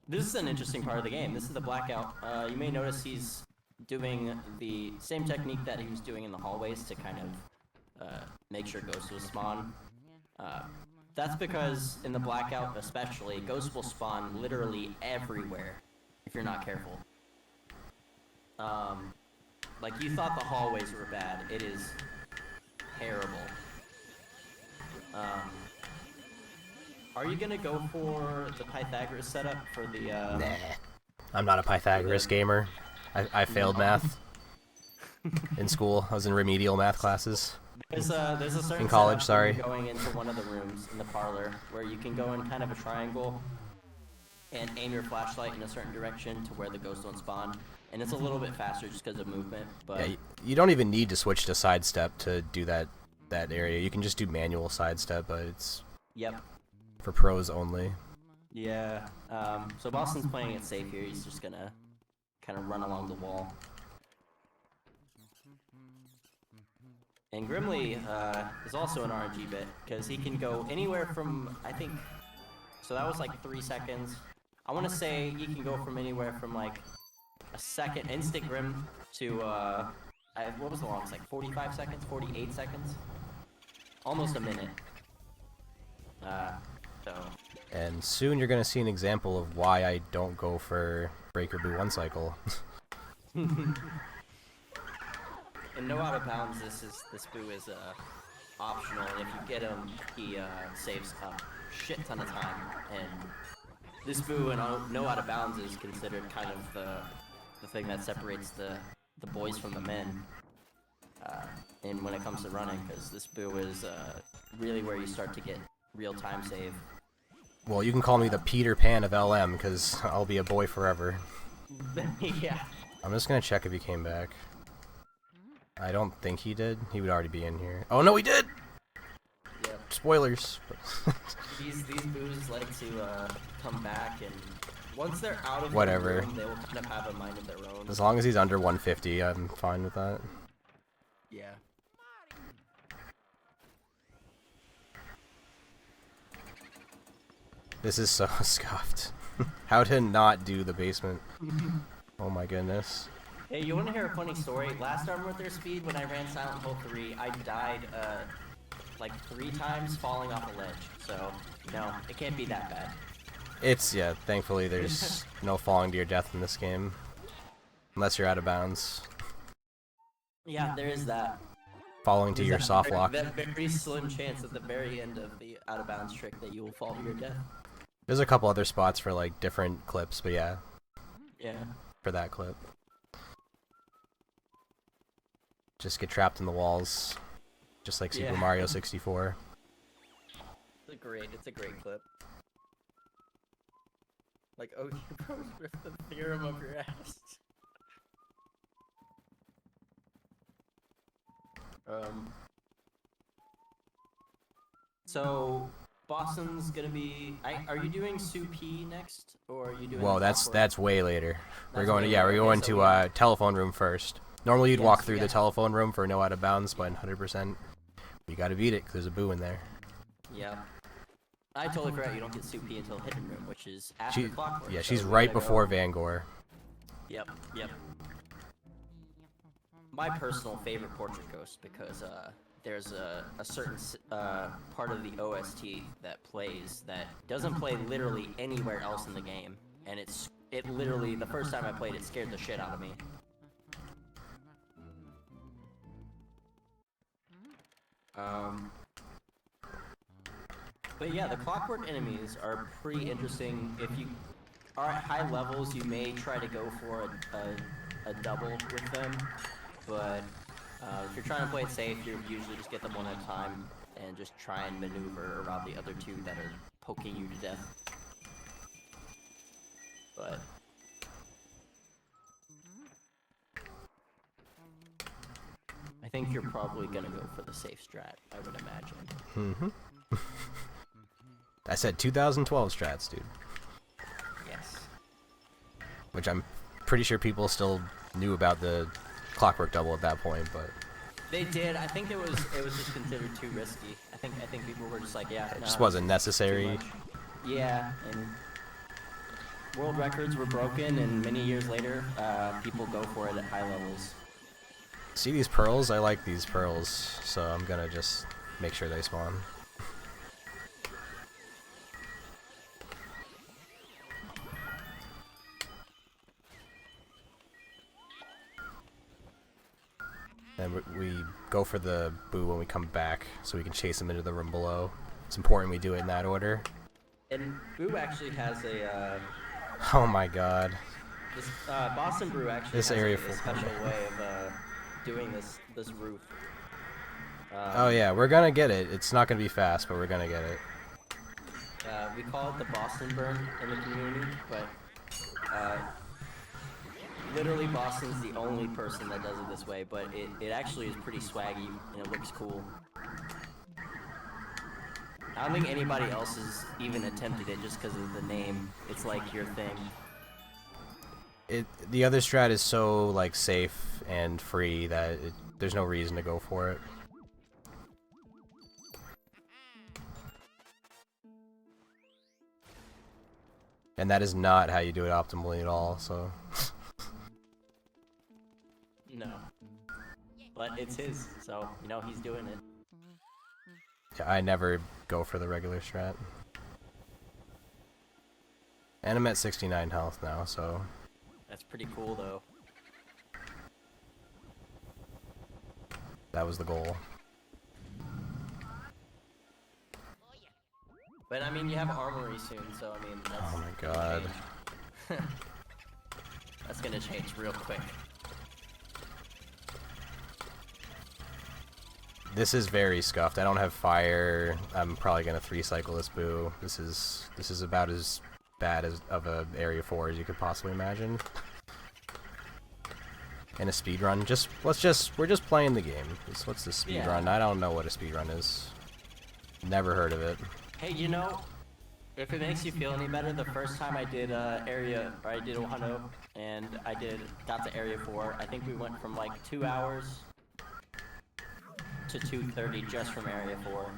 this is an interesting part of the game. This is the blackout. You may notice he's doing the same technique that he was doing in the hallways to kind of make sure ghosts will spawn. That's because in the blackout especially, ghosts will spawn literally everywhere if you're not careful. Like, you thought the hallways were bad. It is terrible. Are you gonna go for the Pythagoras setup for the, Nah. I'm not a Pythagoras gamer. I failed math in school. I was in remedial math classes. There's a certain In college, setup where sorry. you're going into one of the rooms in the parlor where you can go in kind of a triangle and aim your flashlight in a certain direction to where the ghosts don't spawn. And it's a little bit faster just because of movement, but... Yeah, you don't even need to switch to sidestep to do that area. You can just do manual sidestep, but it's Yep. for pros only. Yeah. So Boston's playing it safe here. He's just gonna kind of run along the wall. And Grimly is also an RNG bit, because he can go anywhere from, I think, so that was like 3 seconds. I want to say he can go from anywhere from like a second, instant Grim, to, what was the longest, like 45 seconds, 48 seconds? Almost a minute. So... And soon you're gonna see an example of why I don't go for Breaker Boo 1 cycle. In No Out of Bounds, this boo is optional, and if you get him, he saves a shit ton of time. And this boo in No Out of Bounds is considered kind of the thing that separates the boys from the men. And when it comes to running, because this boo is really where you start to get real time save. Well, you can call me the Peter Pan of LM, because I'll be a boy forever. Yeah. I'm just gonna check if he came back. I don't think he did. He would already be in here. Oh no, he did! Yep. Spoilers. These boos like to come back, and once they're out of Whatever. the room, they will kind of have a mind of their own. As long as he's under 150, I'm fine with that. Yeah. This is so scuffed. How to not do the basement. Oh my goodness. Hey, you want to hear a funny story? Last Arm with Their Speed, when I ran Silent Hill 3, I died, like 3 times falling off a ledge. So, no, it can't be that bad. It's, yeah, thankfully there's no falling to your death in this game. Unless you're out of bounds. Yeah, there is that. Falling to There's your that soft very- lock. That very slim chance at the very end of the out of bounds trick that you will fall to your death. There's a couple other spots for like different clips, but yeah, Yeah. for that clip. Just get trapped in the walls. Just like Super Yeah. Mario 64. It's a great clip. Like, oh, you probably ripped the theorem up your ass. So Boston's gonna be. Are you doing Sue P next, or are you doing? Whoa, the that's Clockwork? way later. We're That's going to way yeah, later. we're going Okay, so to we- telephone room first. Normally you'd Yes, walk through yeah. the telephone room for no out of bounds, but in 100%, you gotta beat it because there's a boo in there. Yeah. I totally forgot you don't get Sue P until Hidden Room, which is after She, Clockwork. yeah, so she's we right gotta before go- Van Gore. Yep. My personal favorite portrait ghost, because there's a certain part of the OST that plays that doesn't play literally anywhere else in the game, and it literally, the first time I played it, scared the shit out of me. But yeah, the Clockwork enemies are pretty interesting. If you are at high levels, you may try to go for a double with them, but If you're trying to play it safe, you usually just get them one at a time and just try and maneuver around the other two that are poking you to death. But I think you're probably gonna go for the safe strat, I would imagine. I said 2012 strats, dude. Yes. Which I'm pretty sure people still knew about the Clockwork Double at that point, but They did. I think it was just considered too risky. I think people were just like, yeah, it no, just wasn't too necessary. much. Yeah, and world records were broken, and many years later, people go for it at high levels. See these pearls? I like these pearls, so I'm gonna just make sure they spawn. And we go for the boo when we come back, so we can chase him into the room below. It's important we do it in that order. And Boo actually has a Oh my god. this Boston Brew actually This has area a full special way of doing this roof. Oh yeah, we're gonna get it. It's not gonna be fast, but we're gonna get it. We call it the Boston Burn in the community, but literally Boston's the only person that does it this way, but it actually is pretty swaggy and it looks cool. I don't think anybody else has even attempted it just because of the name. It's like your thing. The other strat is so like safe and free that there's no reason to go for it. And that is not how you do it optimally at all, so No. But it's his, so, you know, he's doing it. yeah, I never go for the regular strat. And I'm at 69 health now, so That's pretty cool, though. that was the goal. But, I mean, you have armory soon, so, I mean, that's... Oh my god. That's gonna change real quick. This is very scuffed. I don't have fire. I'm probably gonna 3-cycle this boo. This is about as bad as of a area 4 as you could possibly imagine. In a speed run, we're just playing the game. What's the speed Yeah. run? I don't know what a speed run is. Never heard of it. Hey, you know, if it makes you feel any better, the first time I did I did Ohano, and got to area 4, I think we went from like 2 hours to 2:30 just from area 4.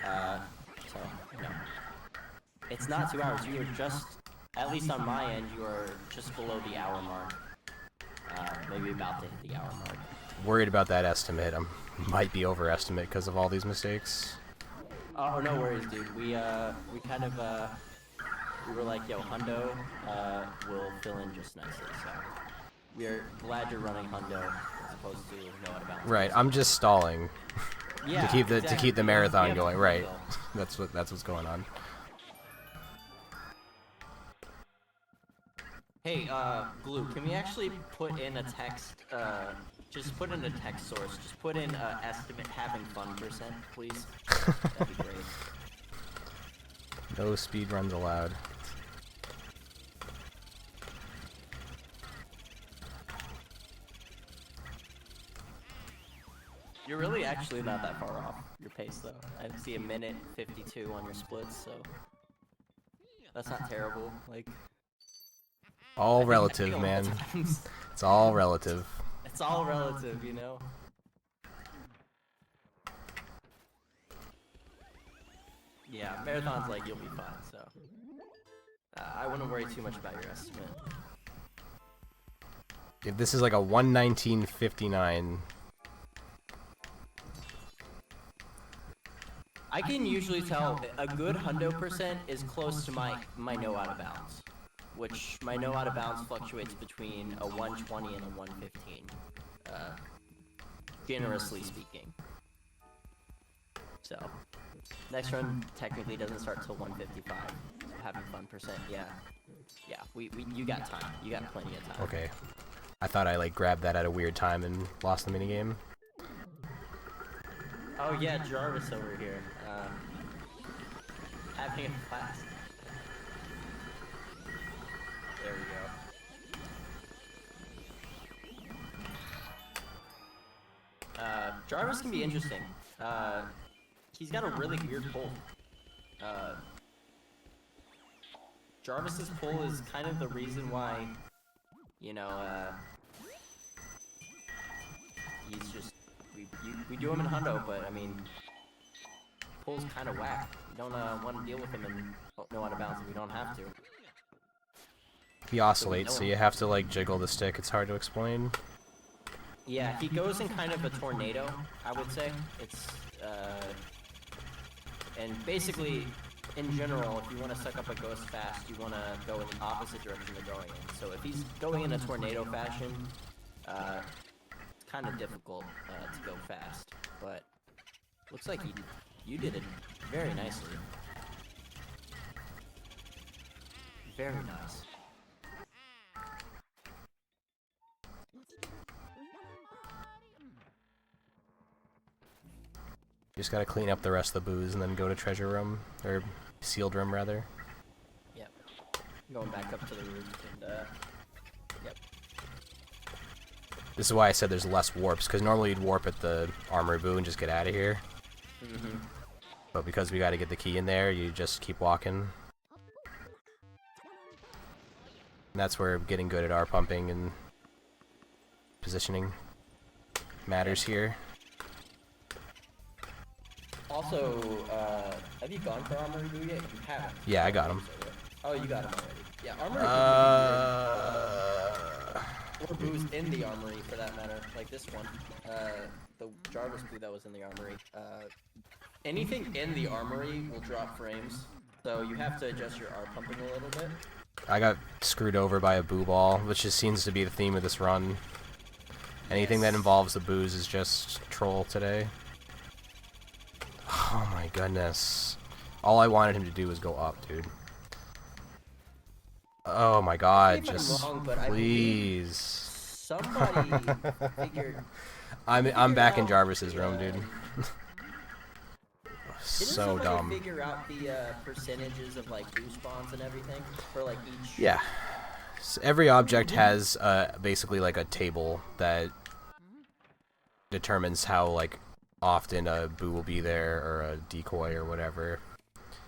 So, you know, it's not 2 hours. You were just, at least on my end, you are just below the hour mark. Maybe about to hit the hour mark. Worried about that estimate. I might be overestimate because of all these mistakes. Oh, no worries, dude. We kind of, we were like, yo, Hundo, will fill in just nicely, so. We're glad you're running Hundo as opposed to no out of bounds. Right, I'm just stalling Yeah, to keep the exactly. marathon Yeah, going. yeah. Right, that's what's going on. Hey, Glue, can we actually put in a text, just put in a text source, just put in, estimate having fun %, please? That'd be great. No speed runs allowed. You're really actually not that far off your pace, though. I see a minute 52 on your splits, so that's not terrible. Like, All I think relative, a lot man. of times It's all relative. it's all relative, you know. Yeah, marathon's like you'll be fine. So I wouldn't worry too much about your estimate. If this is like a 119.59, I can usually tell a good hundo % is close to my no out of bounds, which my no out of bounds fluctuates between a 120 and a 115, generously speaking. So next run technically doesn't start till 155. So having fun %, yeah, you got time. You got plenty of time. okay. I thought I like grabbed that at a weird time and lost the minigame. Oh yeah, Jarvis over here. Having a blast. There we go. Jarvis can be interesting. He's got a really weird pull. Jarvis's pull is kind of the reason why, you know, he's just, we do him in Hundo, but I mean, pull's kind of whack. We don't want to deal with him and know how to bounce him. We don't have to. He oscillates, so you have to like jiggle the stick. It's hard to explain. Yeah, he goes in kind of a tornado, I would say. It's, and basically, in general, if you want to suck up a ghost fast, you want to go in the opposite direction they're going in. So if he's going in a tornado fashion, it's kind of difficult to go fast. But looks like you did it very nicely. Very nice. Just gotta clean up the rest of the booze and then go to treasure room, or sealed room rather. Yep. Going back up to the roof and yep. This is why I said there's less warps, because normally you'd warp at the armory boo and just get out of here. Mm-hmm. But because we gotta get the key in there, you just keep walking. And that's where getting good at R pumping and positioning matters here. Also, have you gone for Armory Boo yet? You haven't. Yeah, I got him. Oh, you got him already. Yeah, Armory Boo. Or Boo's in the Armory, for that matter. Like this one. The Jarvis Boo that was in the Armory. Anything in the Armory will drop frames, so you have to adjust your R pumping a little bit. I got screwed over by a boo ball, which just seems to be the theme of this run. Anything that involves the boos is just troll today. Oh my goodness. All I wanted him to do was go up, dude. Oh my god, just wrong, but please. Somebody figured... I'm back in Jarvis's room, dude. So Didn't dumb. somebody figure out the percentages of like boo spawns and everything for like each? Yeah. So every object has basically like a table that determines how like often a boo will be there or a decoy or whatever.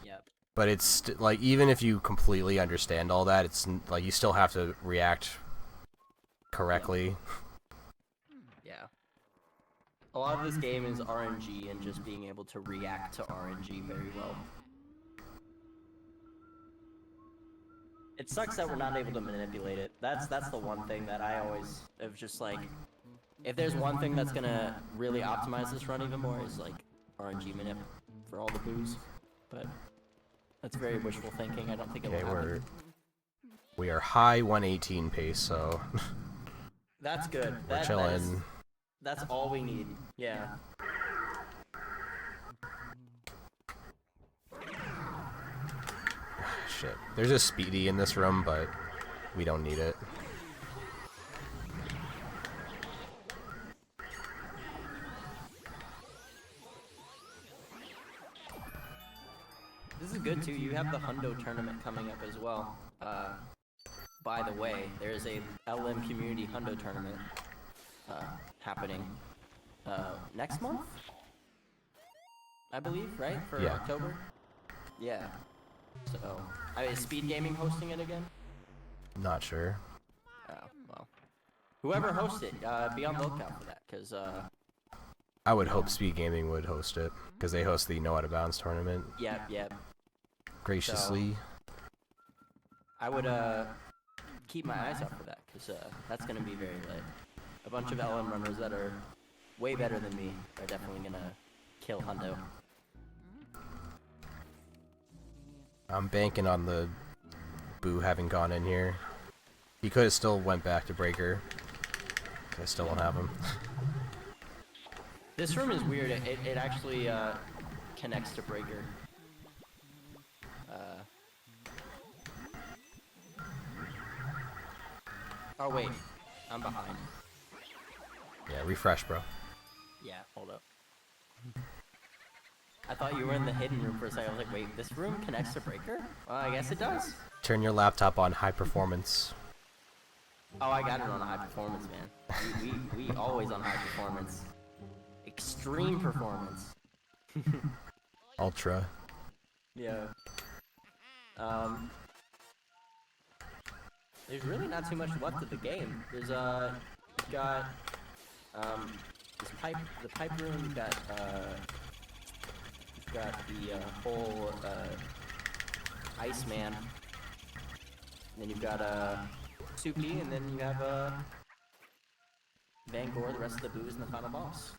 Yep. But it's like even if you completely understand all that, it's like you still have to react correctly. Yeah. A lot of this game is RNG and just being able to react to RNG very well. It sucks that we're not able to manipulate it. That's the one thing that I always have just like, if there's one thing that's gonna really optimize this run even more is like RNG manip for all the boos. But that's very wishful thinking. I don't think it will happen. We are high 118 pace, so That's good. we're chilling. That's all we need. Yeah. Shit. There's a speedy in this room, but we don't need it. This is good too. You have the Hundo tournament coming up as well. By the way, there's a LM Community Hundo tournament happening next month, I believe, right? For Yeah. October. Yeah. So, is Speed Gaming hosting it again? Not sure. Oh well. Whoever hosts it, be on the lookout for that, cause I would hope Speed Gaming would host it, because they host the No Out of Bounds tournament yep. graciously. I would keep my eyes out for that, cause that's gonna be very lit. A bunch of LM runners that are way better than me are definitely gonna kill Hundo. I'm banking on the Boo having gone in here. He could have still went back to Breaker. I still don't have him. This room is weird. It actually connects to Breaker. Oh wait, I'm behind. Yeah, refresh, bro. Yeah, hold up. I thought you were in the hidden room for a second. I was like, wait, this room connects to breaker? Well, I guess it does. Turn your laptop on high performance. Oh, I got it on high performance, man. We always on high performance. Extreme performance. Ultra. Yeah. There's really not too much left of the game. There's you've got this the pipe room. You've got the whole Iceman. And then you've got Suki, and then you have Van Gore, the rest of the booze, and the final boss.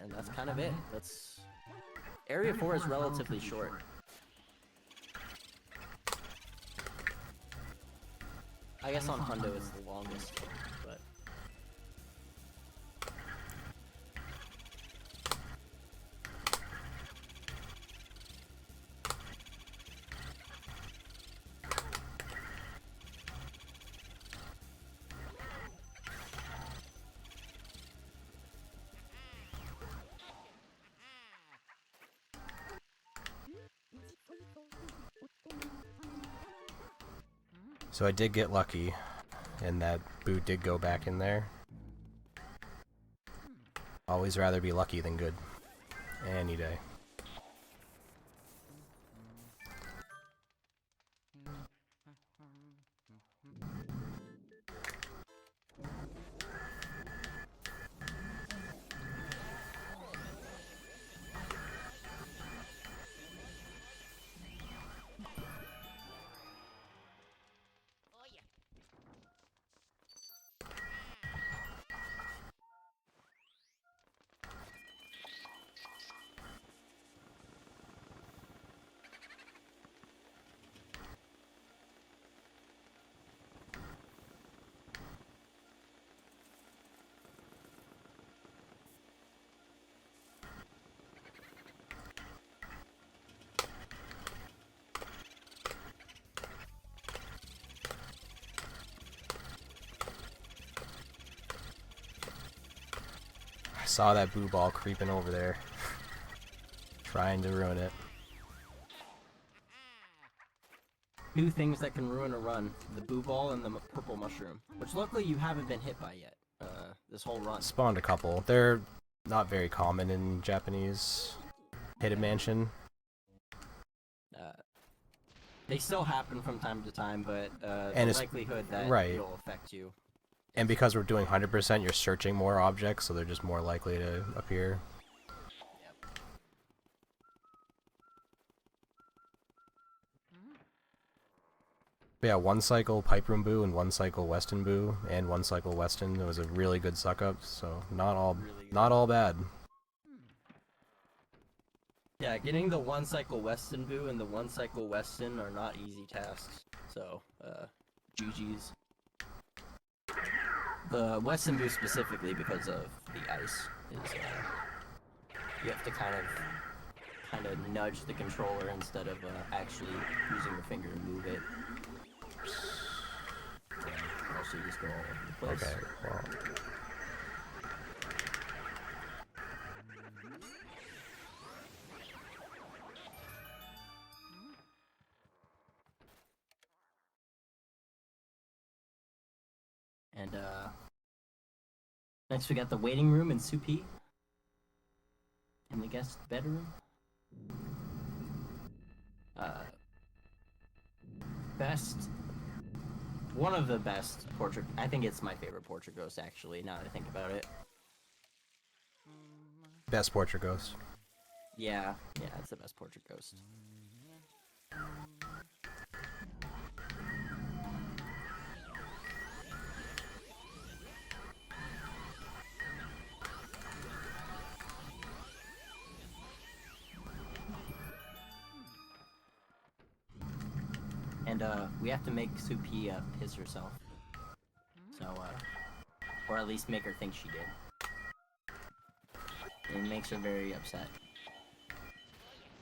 And that's kind of it. That's Area 4 is relatively short. I guess on Hundo it's the longest, but So I did get lucky, and that boot did go back in there. Always rather be lucky than good. Any day. Oh yeah. I saw that boo ball creeping over there. Trying to ruin it. two things that can ruin a run: the boo ball and the purple mushroom, which luckily you haven't been hit by yet. This whole run. Spawned a couple. They're not very common in Japanese Hidden Mansion. They still happen from time to time, but And the it's- likelihood that right. it'll affect you. And because we're doing 100%, you're searching more objects, so they're just more likely to appear. But yeah, one cycle Pipe Room Boo and one cycle Weston Boo and one cycle Weston. It was a really good suck up, so not all bad. Yeah, getting the one cycle Weston Boo and the one cycle Weston are not easy tasks. So, GG's. The Weston Boo specifically, because of the ice, is you have to kind of nudge the controller instead of actually using your finger to move it. Also, you just go all over the place. Okay, well. And next we got the waiting room in Supi. In the guest bedroom. One of the best portrait. I think it's my favorite portrait ghost, actually, now that I think about it. Best portrait ghost. Yeah, it's the best portrait ghost. And we have to make Supi piss herself. So, or at least make her think she did. And it makes her very upset.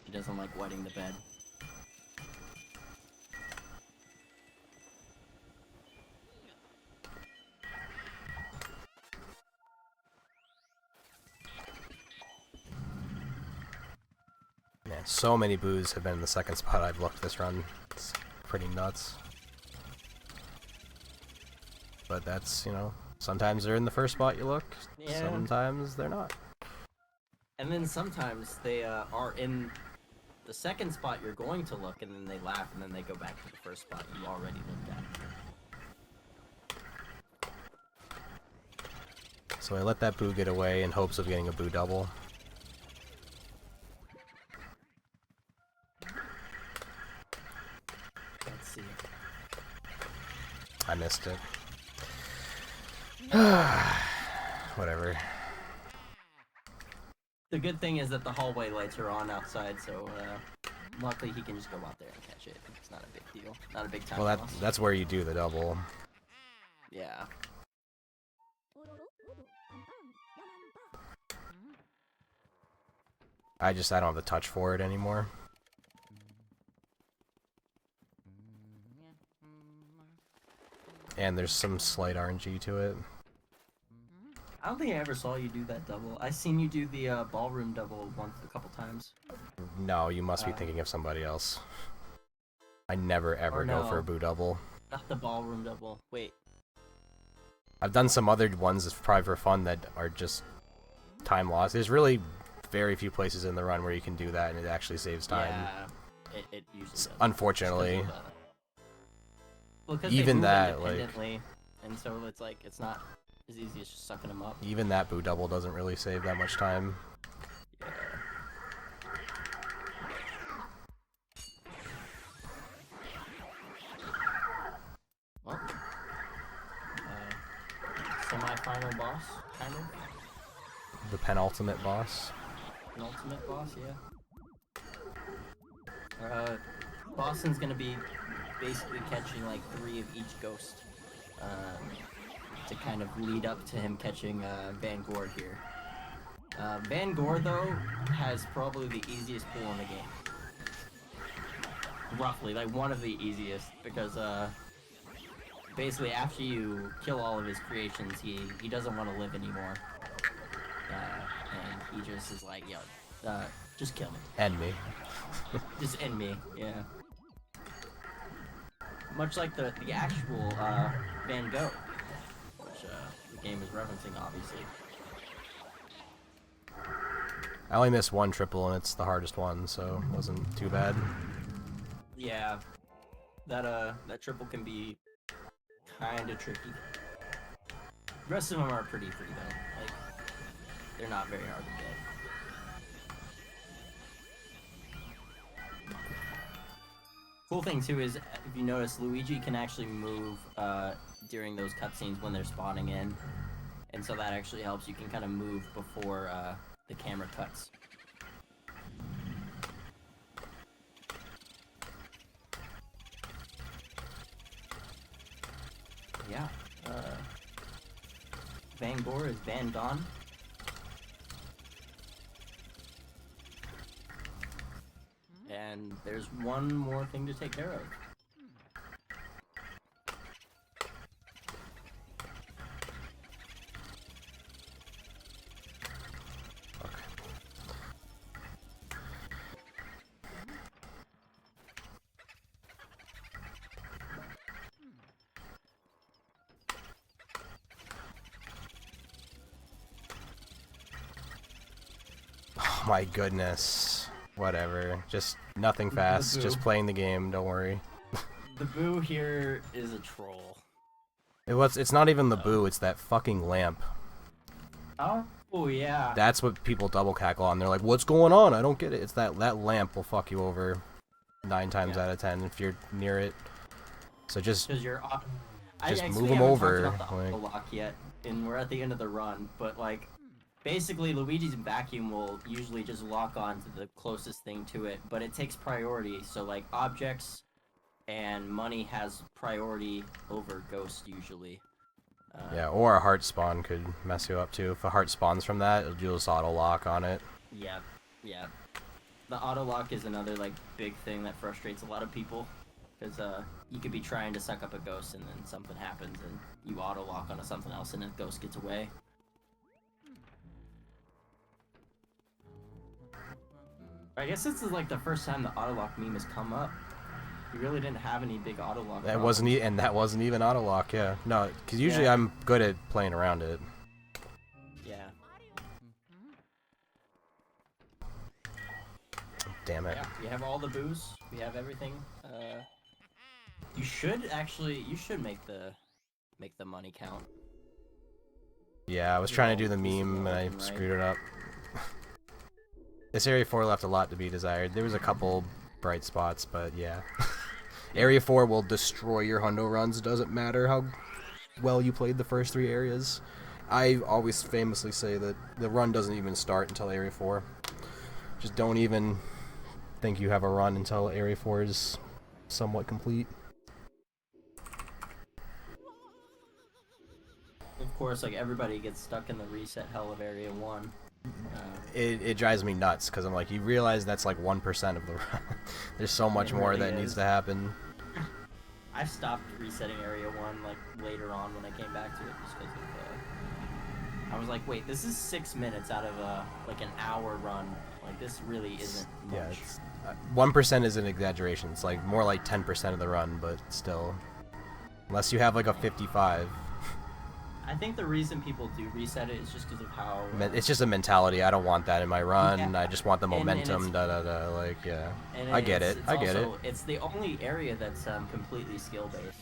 She doesn't like wetting the bed. So many boos have been in the second spot I've looked this run. It's pretty nuts. But that's, you know, sometimes they're in the first spot you look, Yeah. sometimes they're not. And then sometimes they are in the second spot you're going to look, and then they laugh, and then they go back to the first spot you already looked at. So I let that boo get away in hopes of getting a boo double. Let's see. I missed it. Whatever. The good thing is that the hallway lights are on outside, so luckily he can just go out there and catch it. It's not a big deal. Not a big time Well, loss. that's where you do the double. Yeah. I don't have the touch for it anymore. And there's some slight RNG to it. I don't think I ever saw you do that double. I seen you do the ballroom double a couple times. No, you must be thinking of somebody else. I never ever Or go for no. a boo double. Not the ballroom double. Wait. I've done some other ones that's probably for fun that are just time loss. There's really very few places in the run where you can do that and it actually saves time. Yeah. It usually does. Unfortunately. Just 'cause of, well, 'cause Even they move that, like- independently, and so it's like it's not as easy as just sucking them up. Even that boo double doesn't really save that much time. Yeah. Well, semi-final boss, kind of. The penultimate boss. Penultimate boss, yeah. Boston's gonna be basically catching like 3 of each ghost, to kind of lead up to him catching Van Gore here. Van Gore though has probably the easiest pull in the game. Roughly, like one of the easiest, because basically after you kill all of his creations, he doesn't want to live anymore, and he just is like, yo, just kill me. End me. Just end me, yeah. Much like the actual Van Gogh, which the game is referencing, obviously. I only missed one triple and it's the hardest one, so it wasn't too bad. Yeah, that triple can be kind of tricky. The rest of them are pretty free though. Like, they're not very hard to get. Cool thing too is, if you notice, Luigi can actually move during those cutscenes when they're spawning in, and so that actually helps. You can kind of move before the camera cuts. Yeah. Van Gore is Van gone. And there's one more thing to take care of. Oh my goodness. Whatever. Just nothing fast. Just playing the game, don't worry. The boo here is a troll. It's not even the boo, it's that fucking lamp. Oh yeah. That's what people double cackle on. They're like, what's going on? I don't get it. It's that lamp will fuck you over 9 times out of 10 if you're near it. So just Because you're. Just I move actually 'em haven't over, talked about the like- auto-lock yet, and we're at the end of the run. But like, basically, Luigi's vacuum will usually just lock on to the closest thing to it, but it takes priority. So like, objects and money has priority over ghost usually. yeah, or a heart spawn could mess you up too. If a heart spawns from that, you'll just auto lock on it. Yeah, yeah. The auto lock is another like big thing that frustrates a lot of people, because you could be trying to suck up a ghost and then something happens and you auto lock onto something else and the ghost gets away. I guess this is like the first time the Autolock meme has come up. We really didn't have any big Autolock. That wasn't and that wasn't even Autolock, yeah. No, because usually Yeah. I'm good at playing around it. Yeah. Damn it. Yeah. We have all the booze. We have everything. You should make the money count. Yeah, I was trying to do the This is meme and I working, right? screwed it up. This Area 4 left a lot to be desired. There was a couple bright spots, but yeah. Area 4 will destroy your hundo runs. Doesn't matter how well you played the first 3 areas. I always famously say that the run doesn't even start until Area 4. Just don't even think you have a run until Area 4 is somewhat complete. Of course, like everybody gets stuck in the reset hell of Area 1. It drives me nuts because I'm like, you realize that's like 1% of the run. There's so much It more really that needs is. to happen. I stopped resetting Area 1 like later on when I came back to it just because of I was like, wait, this is 6 minutes out of like an hour run. Like this really isn't much. Yeah, it's 1% is an exaggeration. It's like more like 10% of the run, but still, unless you have like a 55. I think the reason people do reset it is just because of how. It's just a mentality. I don't want that in my run. Yeah. I just want the And momentum. it's- Da da da. Like yeah. and I get it's- it. it's I get it. also- It's the only area that's completely skill based.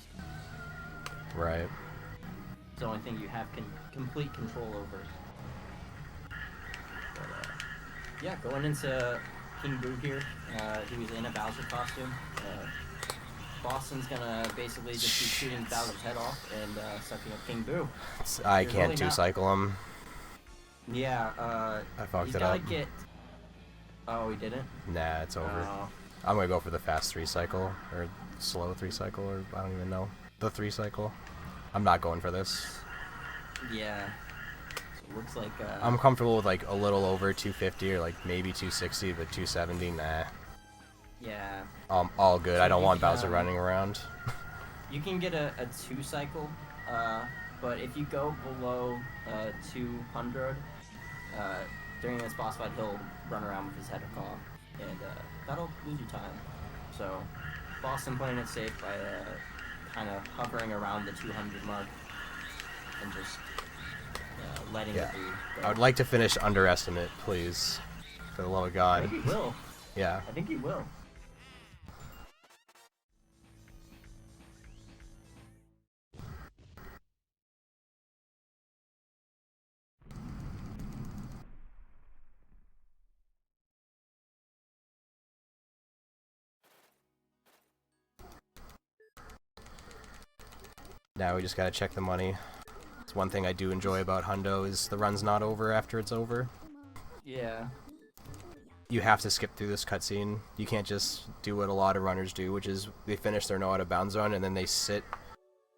Right. It's the only thing you have complete control over. But, yeah, going into King Boo here, he was in a Bowser costume. Boston's gonna basically just be shooting Bowser's head off and sucking up King Boo. I You're can't really not- two-cycle him. Yeah, I fucked he's it gotta up. get. Oh, he didn't. Nah, it's over. Oh. I'm gonna go for the fast 3-cycle or slow 3-cycle, or I don't even know the 3-cycle. I'm not going for this. Yeah. So it looks like. I'm comfortable with like a little over 250 or like maybe 260, but 270, nah. Yeah. All good. So I don't you want can, Bowser running around. You can get a 2-cycle, but if you go below 200, during this boss fight, he'll run around with his head off, and that'll lose you time. So, Boston playing it safe by kind of hovering around the 200 mark and just letting Yeah. it be. I would like to finish Underestimate, please. For the love of I God. think he will. Yeah. I think he will. Now we just gotta check the money. It's one thing I do enjoy about Hundo is the run's not over after it's over. Yeah. You have to skip through this cutscene. You can't just do what a lot of runners do, which is they finish their no out of bounds run and then they sit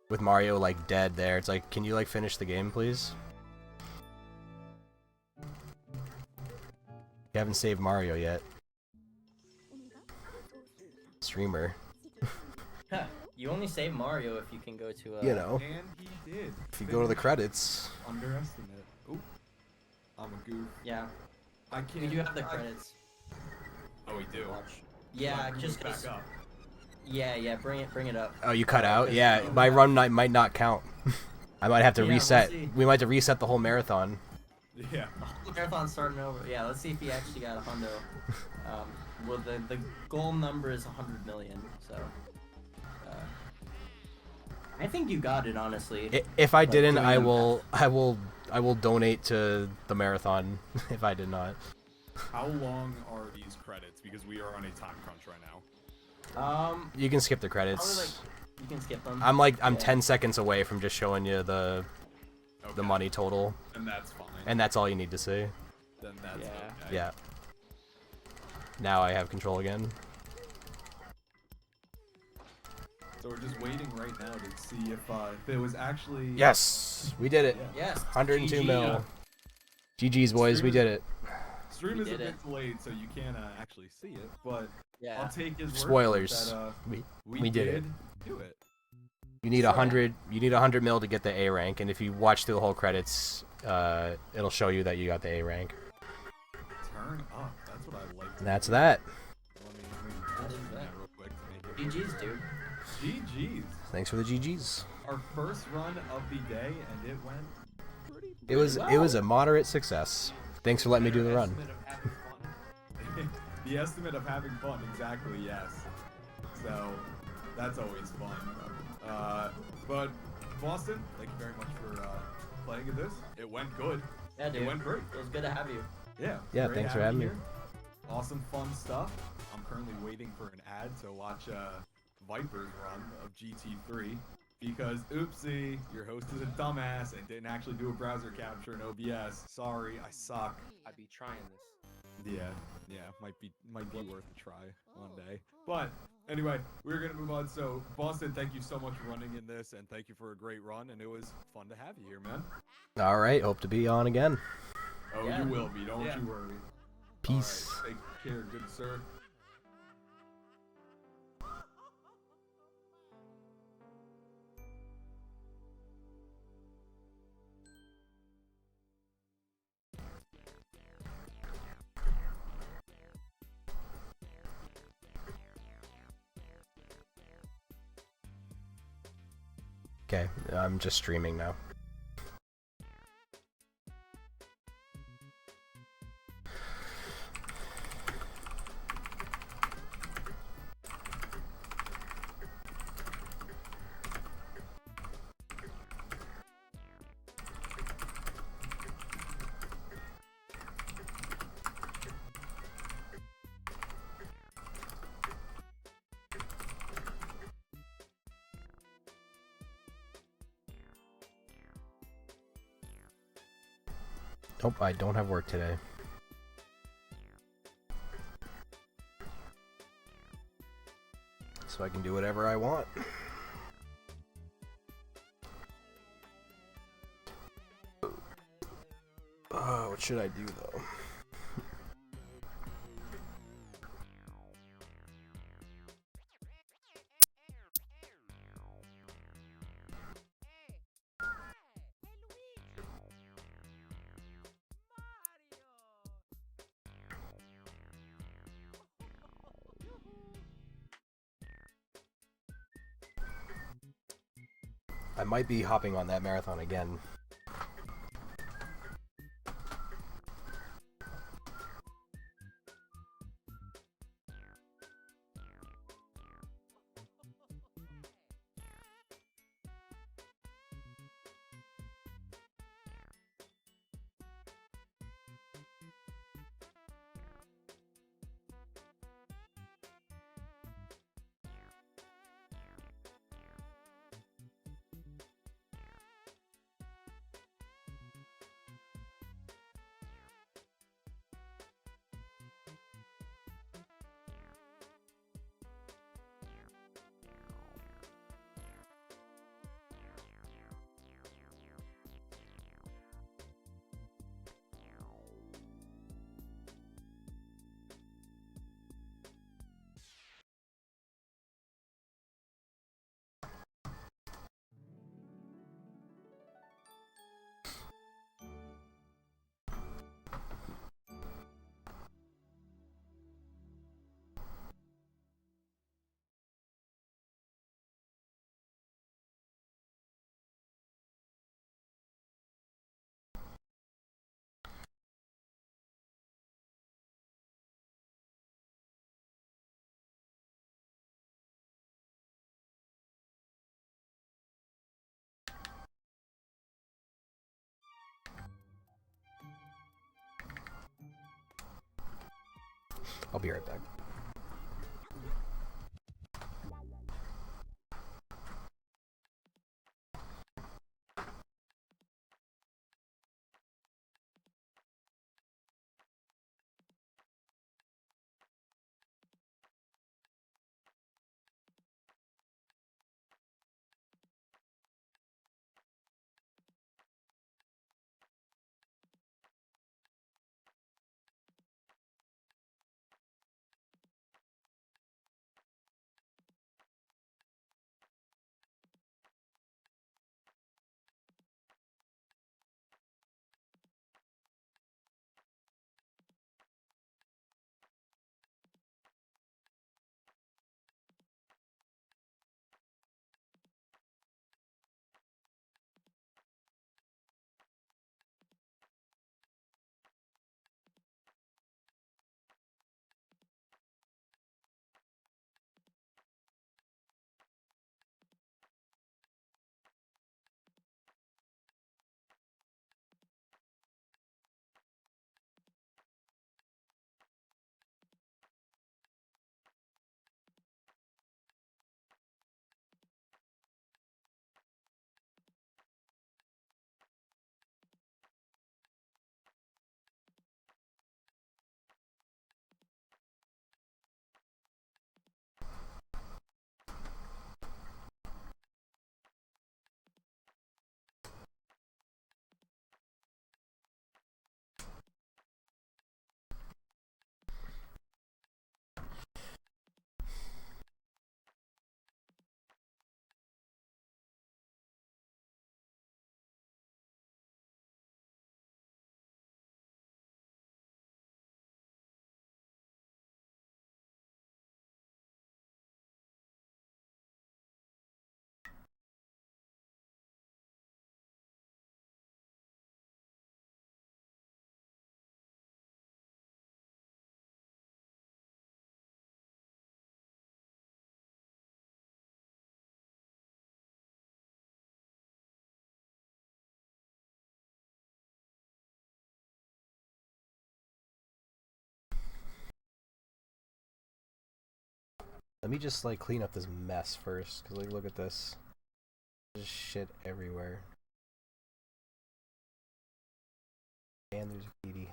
with Mario like dead there. It's like, can you like finish the game, please? You haven't saved Mario yet. Streamer. Huh. You only save Mario if you can go to a. You know, And he did. if you go to the credits. Underestimate. Oop. I'm a goof. Yeah. I can't. We do have the credits. Oh, we do. Watch. Yeah, Bring just it back 'cause- up. Yeah, bring it up. Oh, you cut out? Because- Yeah, my run might not count. I might have to Yeah, we'll reset. see. We might have to reset the whole marathon. Yeah. The whole marathon's starting over. Yeah, let's see if he actually got a hundo. Well, the goal number is 100 million, so. I think you got it, honestly. If I didn't, doing I the will donate to the marathon. If I did not. How long are these credits? Because we are on a time crunch right now. You can skip the Probably credits. like you can skip them. I'm Yeah. 10 seconds away from just showing you the Okay. money total, And that's fine. and that's all you need to see. then that's Yeah. okay. Yeah. Now I have control again. So we're just waiting right now to see if it was actually. Yes, we did it. Yeah. Yes. 102 GG. mil. GG's boys, we did it. Stream We is a did bit it. delayed, so you can't actually see it. But Yeah. I'll take his word for it Spoilers. that, We we did it. do it. You need So- 100. You need 100 mil to get the A rank, and if you watch through the whole credits, it'll show you that you got the A rank. Turn. turn up. That's what I like. And that's that. Let me That is that that. real quick to make it. GG's, dude. GG's. Thanks for the GGs. Our first run of the day, and it went pretty. It was a moderate success. Thanks for letting me do the run. Estimate of having fun. The estimate of having fun, exactly, yes. So, that's always fun. But, Boston, thank you very much for playing at this. It went good. Yeah, dude. It went great. It was good to have you. Yeah. Yeah, great thanks for having me. here. Awesome, fun stuff. I'm currently waiting for an ad to watch Viper's run of GT3 because, oopsie, your host is a dumbass and didn't actually do a browser capture in OBS. Sorry, I suck. I'd be trying this. Yeah, might be worth a try one day. But anyway, we're gonna move on. So Boston, thank you so much for running in this, and thank you for a great run. And it was fun to have you here, man. All right, hope to be on again. Oh, Yeah. you will be. Don't Yeah. you worry. Peace. All right, take care, good sir. Okay, I'm just streaming now. Nope, I don't have work today. So I can do whatever I want. What should I do though? I might be hopping on that marathon again. I'll be right back. Let me just like clean up this mess first, cause like look at this. There's shit everywhere. And there's a kitty.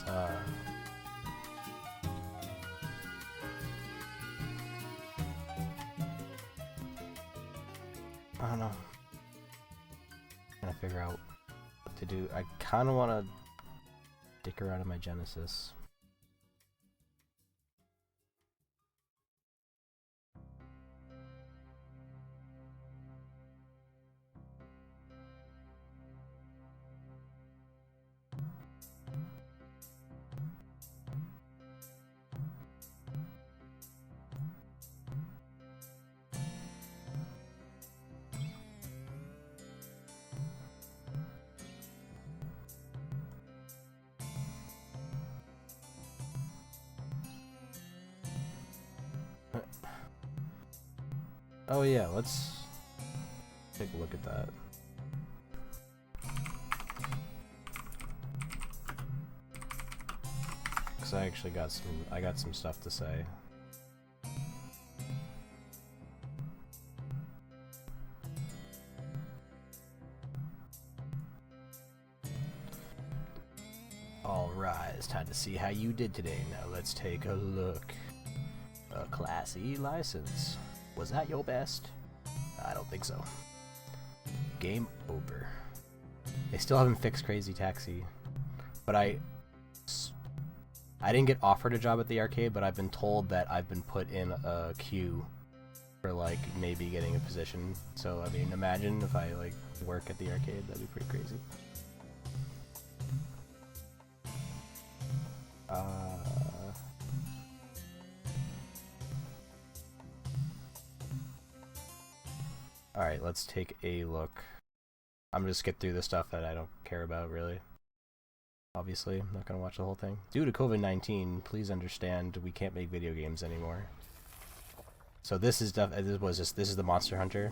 I don't know. Trying to figure out what to do. I kind of want to dick around in my Genesis. Oh yeah, let's take a look at that. Cause I actually got some stuff to say. All rise, time to see how you did today. Now let's take a look. A Class E license. Was that your best? I don't think so. Game over. They still haven't fixed Crazy Taxi, but I didn't get offered a job at the arcade, but I've been told that I've been put in a queue for like maybe getting a position. So I mean, imagine if I like work at the arcade, that'd be pretty crazy. Alright, let's take a look. I'm gonna skip through the stuff that I don't care about, really. Obviously, I'm not gonna watch the whole thing. Due to COVID-19, please understand we can't make video games anymore. So this is this is the Monster Hunter.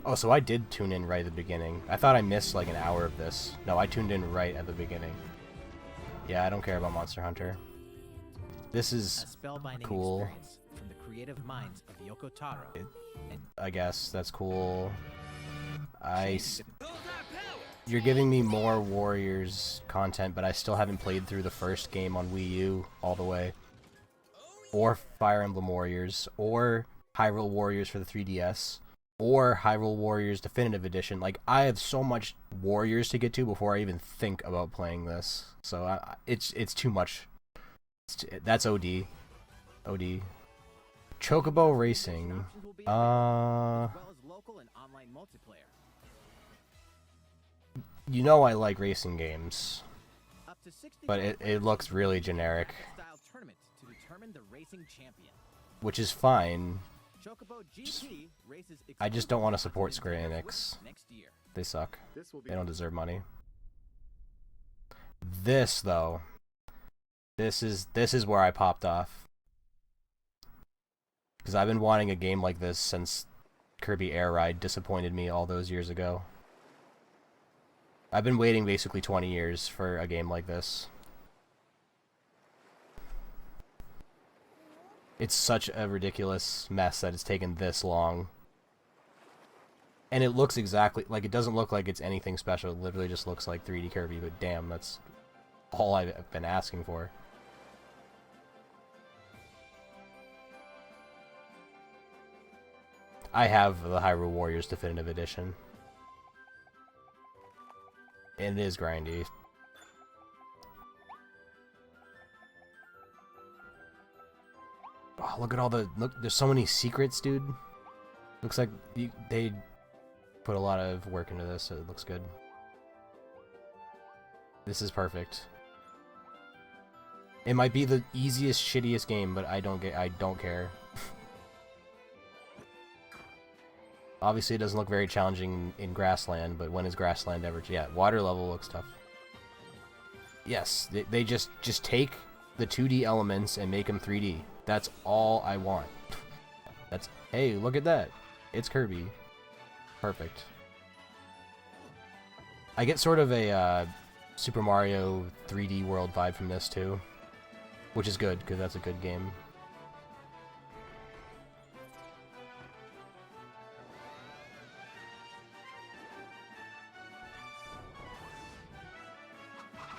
Oh, so I did tune in right at the beginning. I thought I missed like an hour of this. No, I tuned in right at the beginning. Yeah, I don't care about Monster Hunter. This is cool. From the creative minds of Yoko Taro. I guess that's cool. You're giving me more Warriors content, but I still haven't played through the first game on Wii U all the way. Or Fire Emblem Warriors, or Hyrule Warriors for the 3DS, or Hyrule Warriors Definitive Edition. Like, I have so much Warriors to get to before I even think about playing this. So it's too much. That's OD. OD. Chocobo Racing. You know I like racing games, but it looks really generic, which is fine. I just don't want to support Square Enix. They suck. They don't deserve money. This though, this is where I popped off. Because I've been wanting a game like this since Kirby Air Ride disappointed me all those years ago. I've been waiting basically 20 years for a game like this. It's such a ridiculous mess that it's taken this long. And it looks exactly like, it doesn't look like it's anything special. It literally just looks like 3D Kirby, but damn, that's all I've been asking for. I have the Hyrule Warriors Definitive Edition. And it is grindy. Oh, look at all the... Look, there's so many secrets, dude. Looks like they put a lot of work into this, so it looks good. This is perfect. It might be the easiest, shittiest game, but I don't care. Obviously, it doesn't look very challenging in Grassland, but when is Grassland ever... Yeah, water level looks tough. Yes, they just take the 2D elements and make them 3D. That's all I want. That's... Hey, look at that. It's Kirby. Perfect. I get sort of a Super Mario 3D World vibe from this, too. Which is good, because that's a good game.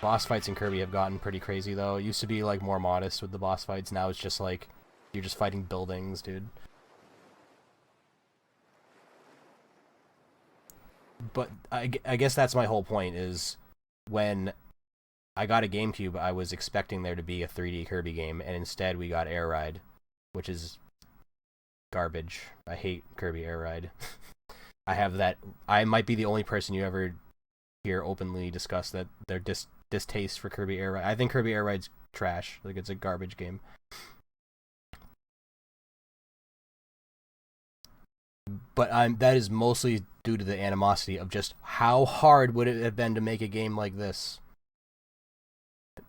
Boss fights in Kirby have gotten pretty crazy though. It used to be like more modest with the boss fights. Now it's just like you're just fighting buildings, dude. But I guess that's my whole point is when I got a GameCube, I was expecting there to be a 3D Kirby game, and instead we got Air Ride, which is garbage. I hate Kirby Air Ride. I have that. I might be the only person you ever hear openly discuss that their distaste for Kirby Air Ride. I think Kirby Air Ride's trash. Like, it's a garbage game. But that is mostly due to the animosity of just how hard would it have been to make a game like this.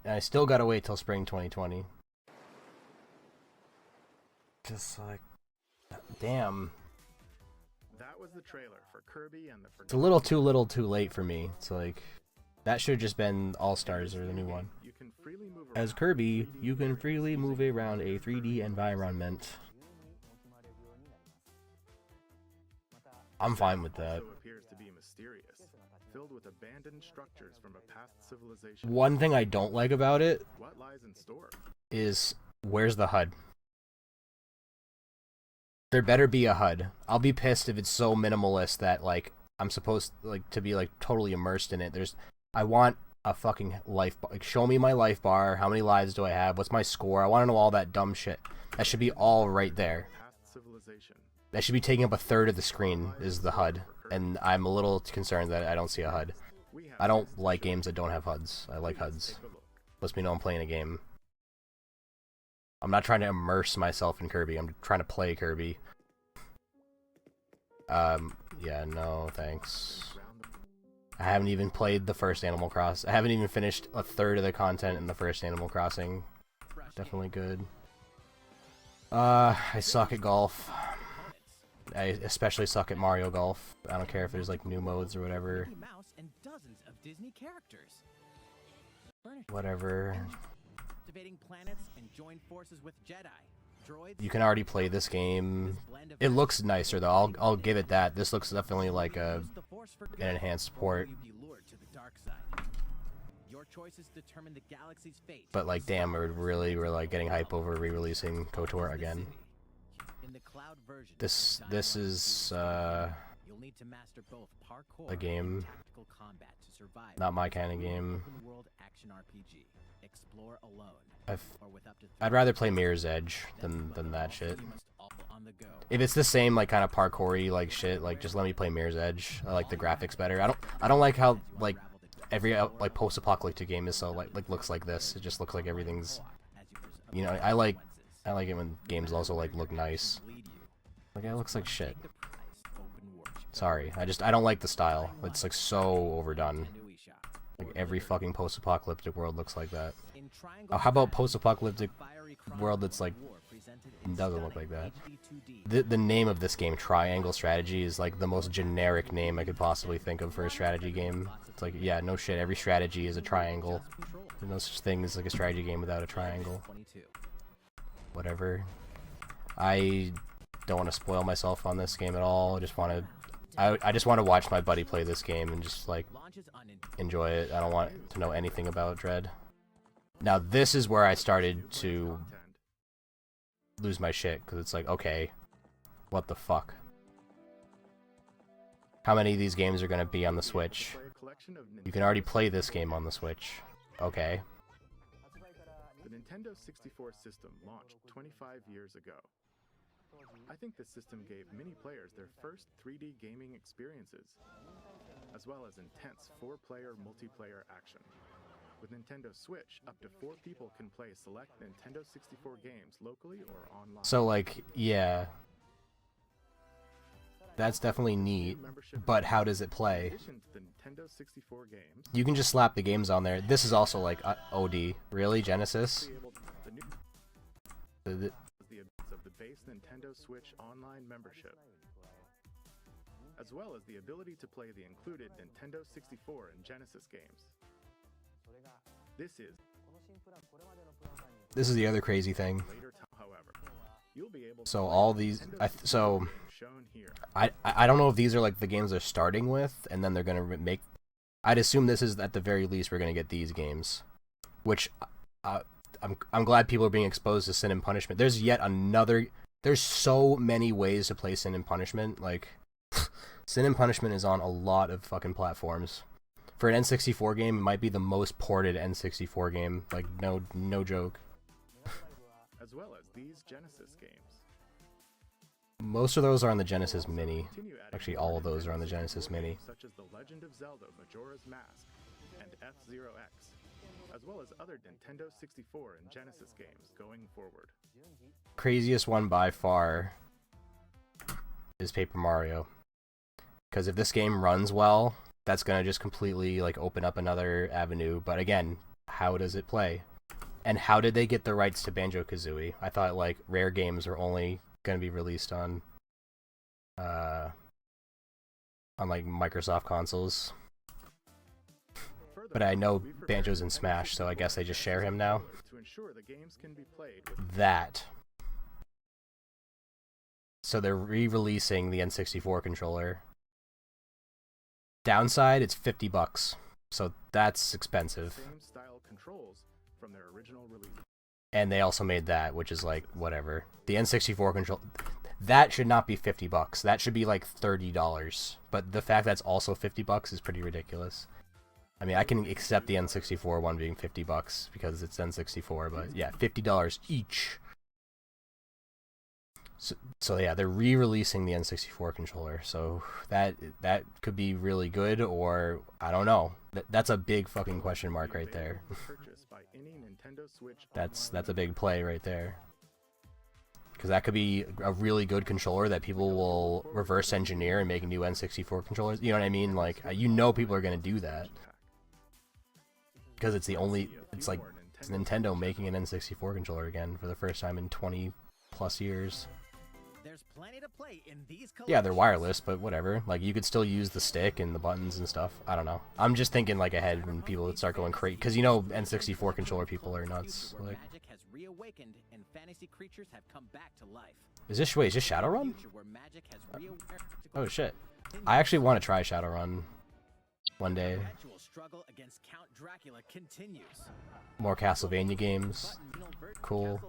And I still gotta wait till spring 2020. Just like, damn. That was the trailer for Kirby and the It's a little too late for me. It's like, that should have just been All-Stars or the new one. You can freely move As around Kirby, 3D you can freely using move around a 3D environment. I'm fine with that. also appears to be mysterious, filled with abandoned structures from a past civilization. One thing I don't like about it What lies in store? is, where's the HUD? There better be a HUD. I'll be pissed if it's so minimalist that, like, I'm supposed, like, to be, like, totally immersed in it. I want a fucking life bar. Like, show me my life bar. How many lives do I have? What's my score? I want to know all that dumb shit. That should be all right there. Past civilization. That should be taking up a third of the screen is the HUD. And I'm a little concerned that I don't see a HUD. We have I don't like games that don't have HUDs. I like Please HUDs. take a look. Lets me know I'm playing a game. I'm not trying to immerse myself in Kirby. I'm trying to play Kirby. Yeah, no, thanks. I haven't even played the first Animal Crossing. I haven't even finished a third of the content in the first Animal Crossing. Definitely good. I suck at golf. I especially suck at Mario Golf. I don't care if there's like new modes or whatever. Mickey Mouse and dozens of Disney characters. Whatever. Activating planets and join forces with Jedi, droids. You can already play this game. This blend of It looks nicer though. I'll give it that. This looks definitely like a use the Force for good, an enhanced or port. will you be lured to the dark side? Your choices determine the galaxy's fate. But like, damn, we're like getting hype over re-releasing KOTOR again. In the cloud version of This Design is you'll need to master both parkour a game. and tactical combat to survive. Not my kind of game. Open world action RPG. Explore alone or with up to I'd rather play Mirror's Edge than that shit. You must all on the go. If it's the same like kind of parkour-y like shit, like just let me play Mirror's Edge. I like the graphics better. I don't like how like every like post-apocalyptic game is so like looks like this. It just looks like everything's, you know. I like it when games also like look nice. Like it looks like shit. Sorry, I don't like the style. It's like so overdone. Like every fucking post-apocalyptic world looks like that. Oh, how about post-apocalyptic world that's like doesn't look like that? The name of this game, Triangle Strategy, is like the most generic name I could possibly think of for a strategy game. It's like, yeah, no shit. Every strategy is a triangle. There's no such thing as like a strategy game without a triangle. Whatever. I don't want to spoil myself on this game at all. I just want to watch my buddy play this game and just like enjoy it. I don't want to know anything about Dread. Now this is where I started to lose my shit, because it's like, okay, what the fuck? How many of these games are going to be on the Switch? You can already play this game on the Switch. Okay. The Nintendo 64 system launched 25 years ago. I think this system gave many players their first 3D gaming experiences, as well as intense 4-player multiplayer action. With Nintendo Switch, up to 4 people can play select Nintendo 64 games locally or online. So like, yeah. That's definitely neat, but how does it play? In addition to the Nintendo 64 games, You can just slap the games on there. This is also like OD. Really, Genesis? be able to the new The- the of the base Nintendo Switch online membership, as well as the ability to play the included Nintendo 64 and Genesis games. This is the other crazy thing. Later, however, you'll be able to So play all the these, Nintendo so shown here. I don't know if these are like the games they're starting with, and then they're gonna make I'd assume this is at the very least we're gonna get these games, which I'm glad people are being exposed to Sin and Punishment. There's yet another. There's so many ways to play Sin and Punishment. Like, Sin and Punishment is on a lot of fucking platforms. For an N64 game, it might be the most ported N64 game. Like, no joke. As well as these Genesis games. Most of those are on the Genesis Mini. Continue adding Actually, more all of those are on the Genesis Genesis Mini. games Such as The Legend of Zelda Majora's Mask and F-Zero X, as well as other Nintendo 64 and Genesis games going forward. Craziest one by far is Paper Mario. Because if this game runs well, that's gonna just completely like open up another avenue. But again, how does it play? And how did they get the rights to Banjo-Kazooie? I thought like Rare games were only gonna be released on like Microsoft consoles. But I know Banjo's in Smash, so I guess they just share him now. To ensure the games can be played with That. So they're re-releasing the N64 controller. Downside, it's $50, so that's expensive. same style controls from their original release. And they also made that, which is like whatever. The N64 control, that should not be $50. That should be like $30. But the fact that's also $50 is pretty ridiculous. I mean, I can accept the N64 one being $50 because it's N64, but yeah, $50 each. So yeah, they're re-releasing the N64 controller, so that could be really good, or I don't know. That's a big fucking question mark right there. That's a big play right there. Because that could be a really good controller that people will reverse engineer and make new N64 controllers. You know what I mean? Like, you know people are going to do that. Because it's like, it's Nintendo making an N64 controller again for the first time in 20 plus years. There's plenty to play in these Yeah, they're wireless, but whatever. Like, you could still use the stick and the buttons and stuff. I don't know. I'm just thinking, like, ahead when people would start going crazy. Because, you know, N64 controller people are nuts. Like, magic has reawakened and fantasy creatures have come back to life. is this Shadowrun? Oh, shit. I actually want to try Shadowrun one day. Perpetual struggle against Count Dracula continues. More Castlevania games. Cool.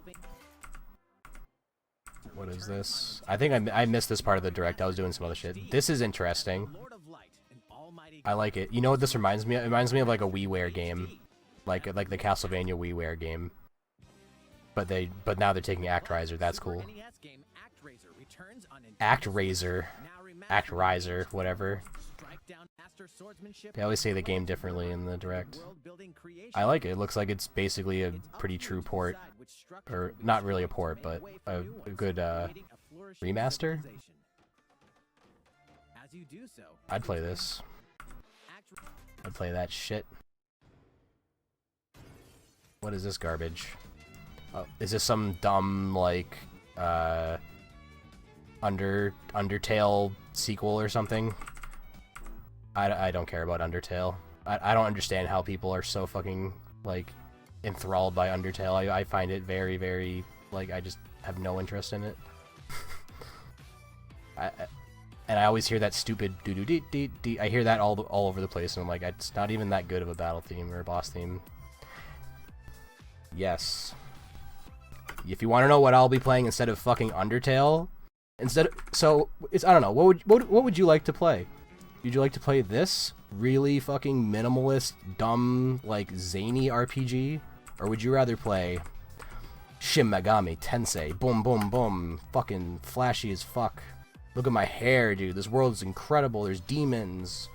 What is this? I think I missed this part of the direct. I was doing some other shit. This is interesting. I like it. You know what this reminds me of? It reminds me of like a WiiWare game. Like the Castlevania WiiWare game. But now they're taking ActRaiser. That's cool. ActRaiser. ActRaiser, whatever. They always say the game differently in the direct. I like it. It looks like it's basically a pretty true port. Or, not really a port, but a good remaster. I'd play this. I'd play that shit. What is this garbage? Oh, is this some dumb, like, Undertale sequel or something? I don't care about Undertale. I don't understand how people are so fucking, like, enthralled by Undertale. I find it very, very, like, I just have no interest in it. And I always hear that stupid doo-doo-dee-dee-dee. I hear that all over the place, and I'm like, it's not even that good of a battle theme or a boss theme. Yes. If you want to know what I'll be playing instead of fucking Undertale, so it's, I don't know, what would you like to play? Would you like to play this really fucking minimalist, dumb, like, zany RPG? Or would you rather play Shin Megami Tensei, boom, boom, boom, fucking flashy as fuck? Look at my hair, dude, this world is incredible, there's demons.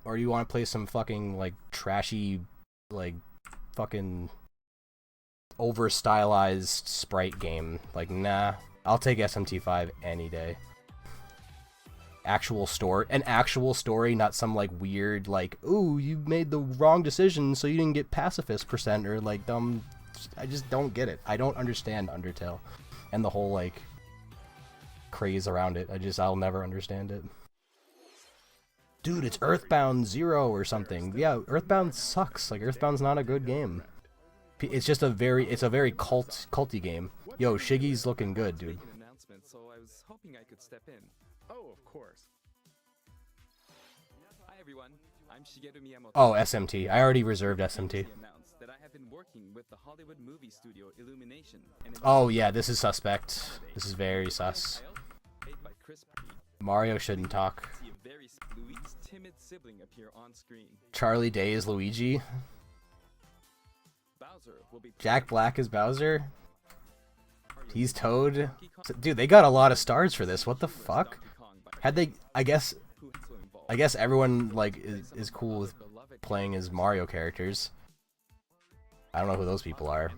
Or you want to play some fucking, like, trashy, like, fucking over-stylized sprite game? Like, nah, I'll take SMT5 any day. An actual story, not some like weird like, ooh, you made the wrong decision so you didn't get pacifist percent or like dumb. I just don't get it. I don't understand Undertale and the whole like craze around it. I'll never understand it. Dude, it's Earthbound 0 or something. Yeah, Earthbound sucks. Like, Earthbound's not a good game. It's just a very culty game. Yo, Shiggy's looking good, dude. So I was hoping I could step in. Oh, of course. Hi everyone. I'm Shigeru Miyamoto. Oh, SMT. I already reserved SMT. Announced that I have been working with the Hollywood movie studio Illumination. Oh yeah, this is suspect. This is very sus. Played by Chris Pratt. Mario shouldn't talk. See a very Luigi's timid sibling appear on screen. Charlie Day is Luigi. Bowser will be Jack Black is Bowser. He's Toad. Dude, they got a lot of stars for this. What the fuck? Had they? I guess everyone like is cool with playing as Mario characters. I don't know who those people are,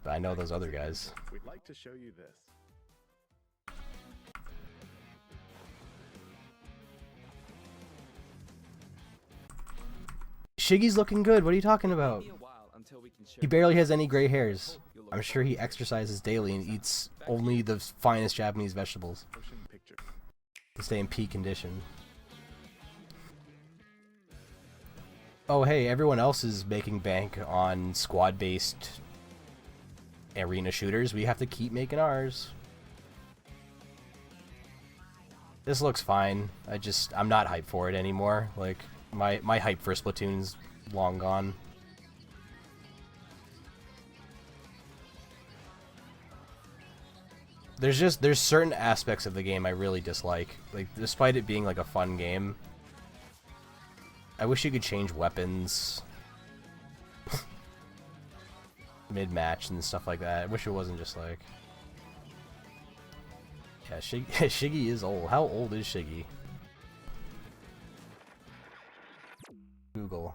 but I know those other guys. We'd like to show you this. Shiggy's looking good. What are you talking about? He barely has any gray hairs. I'm sure he exercises daily and eats only the finest Japanese vegetables to stay in peak condition. Oh hey, everyone else is making bank on squad-based arena shooters. We have to keep making ours. This looks fine. I'm not hyped for it anymore. Like, my hype for Splatoon's long gone. There's certain aspects of the game I really dislike. Like, despite it being like a fun game, I wish you could change weapons mid-match and stuff like that. I wish it wasn't just like... Yeah, Shiggy is old. How old is Shiggy? Google.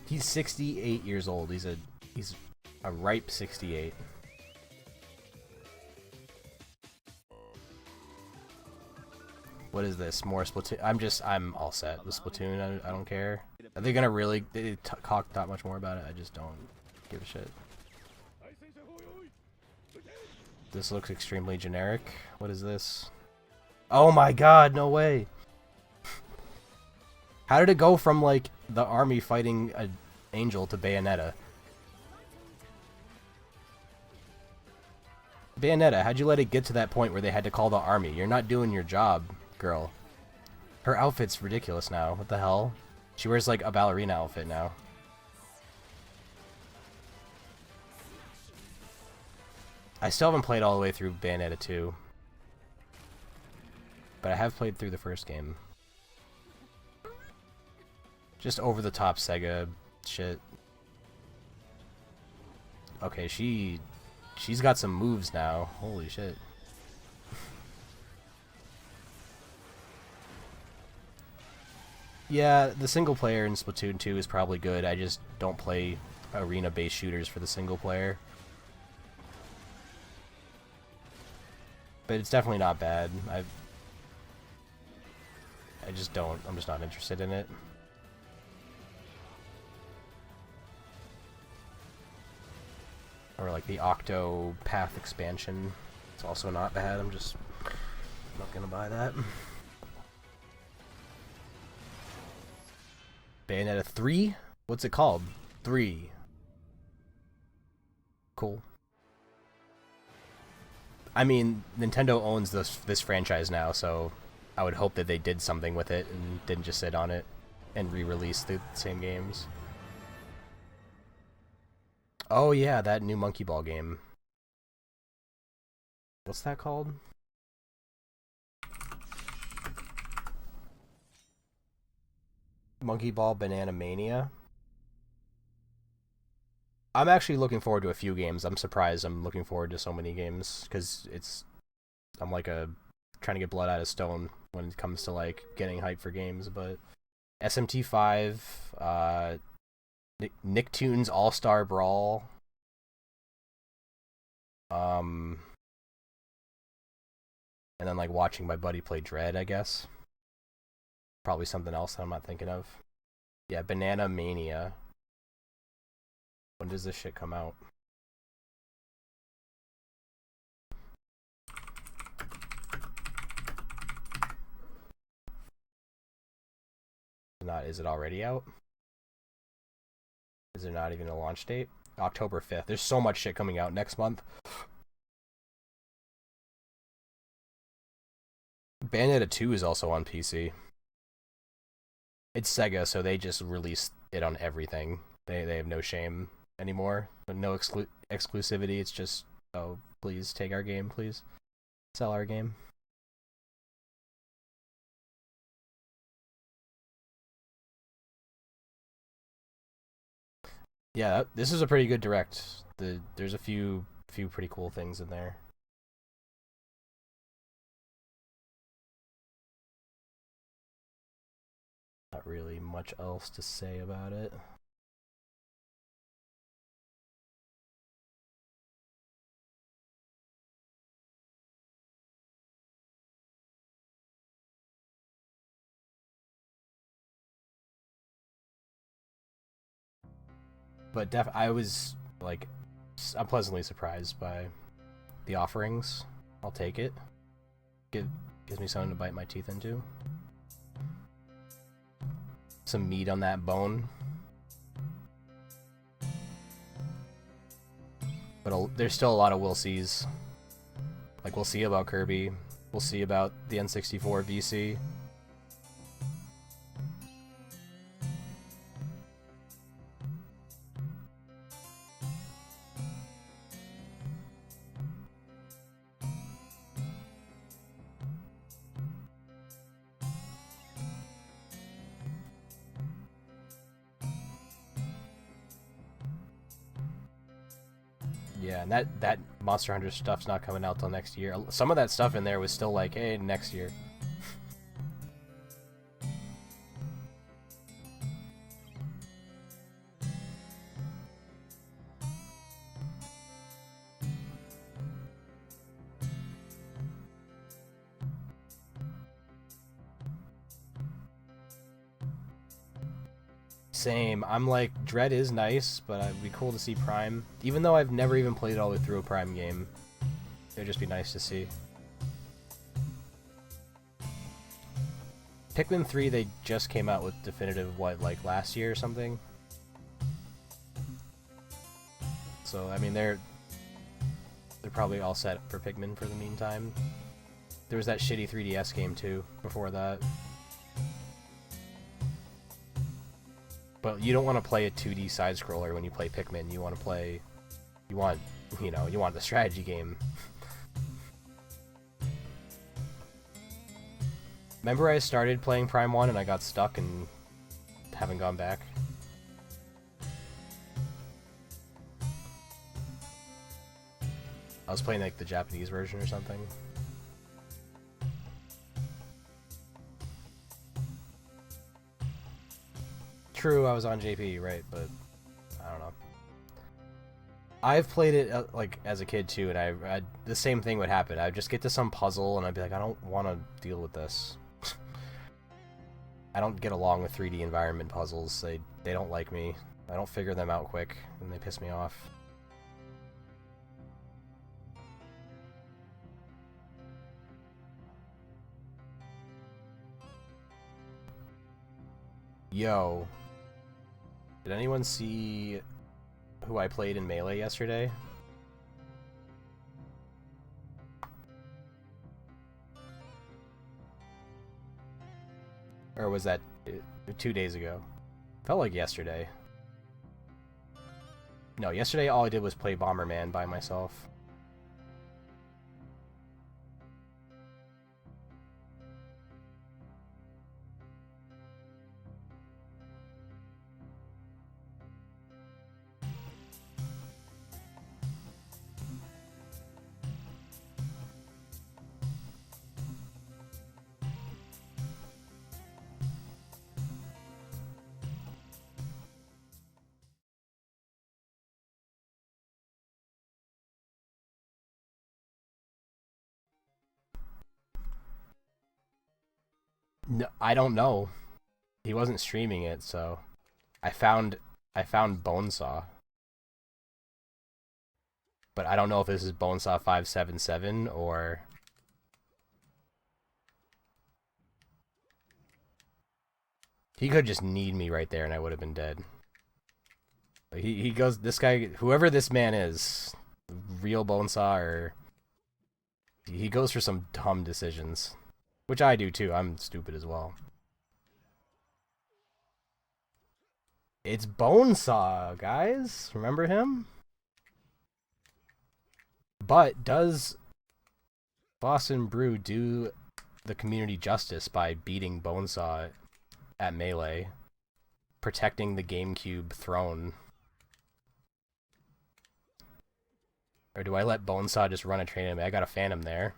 He's 68 years old. He's a ripe 68. What is this? More Splatoon? I'm all set with Splatoon. I don't care. Are they gonna really talk that much more about it? I just don't give a shit. This looks extremely generic. What is this? Oh my god, no way. How did it go from like the army fighting an angel to Bayonetta? Bayonetta, how'd you let it get to that point where they had to call the army? You're not doing your job, girl. Her outfit's ridiculous now. What the hell? She wears like a ballerina outfit now. I still haven't played all the way through Bayonetta 2. But I have played through the first game. Just over the top Sega shit. Okay, she's got some moves now. Holy shit. Yeah, the single player in Splatoon 2 is probably good. I just don't play arena-based shooters for the single player. But it's definitely not bad. I'm just not interested in it. Or like the Octo Path expansion. It's also not bad. I'm just not gonna buy that. Bayonetta 3? What's it called? 3. Cool. I mean, Nintendo owns this franchise now, so I would hope that they did something with it and didn't just sit on it and re-release the same games. Oh yeah, that new Monkey Ball game. What's that called? Monkey Ball Banana Mania. I'm actually looking forward to a few games. I'm surprised I'm looking forward to so many games, because I'm like trying to get blood out of stone when it comes to like getting hype for games. But SMT 5, Nicktoons All-Star Brawl, and then like watching my buddy play Dread, I guess. Probably something else that I'm not thinking of. Yeah, Banana Mania. When does this shit come out? Is it already out? Is there not even a launch date? October 5th. There's so much shit coming out next month. Bayonetta 2 is also on PC. It's Sega, so they just released it on everything. They have no shame anymore. No exclusivity. It's just, oh, please take our game, please. Sell our game. Yeah, this is a pretty good direct. There's a few pretty cool things in there. Not really much else to say about it. But I was like, I'm pleasantly surprised by the offerings. I'll take it. Gives me something to bite my teeth into. Some meat on that bone. But there's still a lot of we'll sees. Like, we'll see about Kirby. We'll see about the N64 VC. Yeah, and that Monster Hunter stuff's not coming out till next year. Some of that stuff in there was still like, hey, next year. Same. I'm like, Dread is nice, but it'd be cool to see Prime. Even though I've never even played all the way through a Prime game, it'd just be nice to see. Pikmin 3, they just came out with definitive, what, like last year or something? So, I mean, they're probably all set for Pikmin for the meantime. There was that shitty 3DS game, too, before that. But you don't want to play a 2D side-scroller when you play Pikmin. You want the strategy game. Remember I started playing Prime 1 and I got stuck and haven't gone back? I was playing like the Japanese version or something. True, I was on JP, right, but I don't know. I've played it like as a kid too, and I the same thing would happen. I'd just get to some puzzle and I'd be like, I don't want to deal with this. I don't get along with 3D environment puzzles. They don't like me. I don't figure them out quick, and they piss me off. Yo. Did anyone see who I played in Melee yesterday? Or was that 2 days ago? Felt like yesterday. No, yesterday all I did was play Bomberman by myself. No, I don't know. He wasn't streaming it, so I found Bonesaw. But I don't know if this is Bonesaw 577 or he could just need me right there and I would have been dead. He goes, this guy, whoever this man is, real Bonesaw, or he goes for some dumb decisions, which I do too. I'm stupid as well. It's Bonesaw, guys. Remember him? But does Boston Brew do the community justice by beating Bonesaw at Melee, protecting the GameCube throne? Or do I let Bonesaw just run a train at me? I got a Phantom there.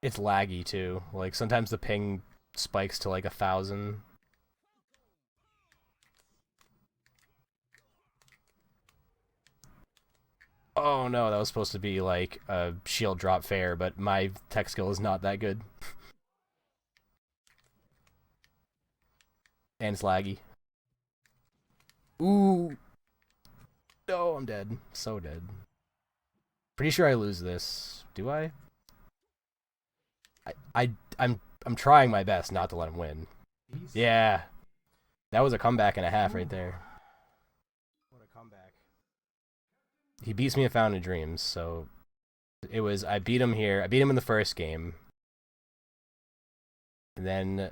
It's laggy too. Like sometimes the ping spikes to like 1,000. Oh no, that was supposed to be like a shield drop fair, but my tech skill is not that good. And it's laggy. Ooh. No, I'm dead. So dead. Pretty sure I lose this. Do I? I'm trying my best not to let him win. Yeah. That was a comeback and a half right there. What a comeback. He beats me at Fountain of Dreams, so it was, I beat him here. I beat him in the first game. And then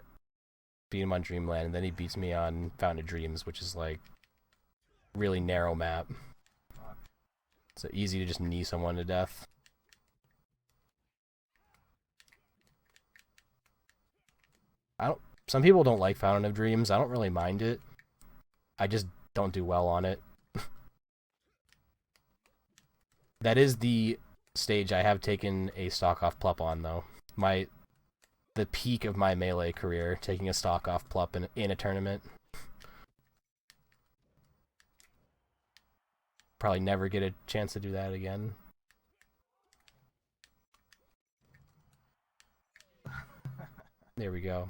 beat him on Dreamland, and then he beats me on Fountain of Dreams, which is like really narrow map. So easy to just knee someone to death. Some people don't like Fountain of Dreams. I don't really mind it. I just don't do well on it. That is the stage I have taken a stock off plup on, though. The peak of my Melee career, taking a stock off plup in a tournament. Probably never get a chance to do that again. There we go.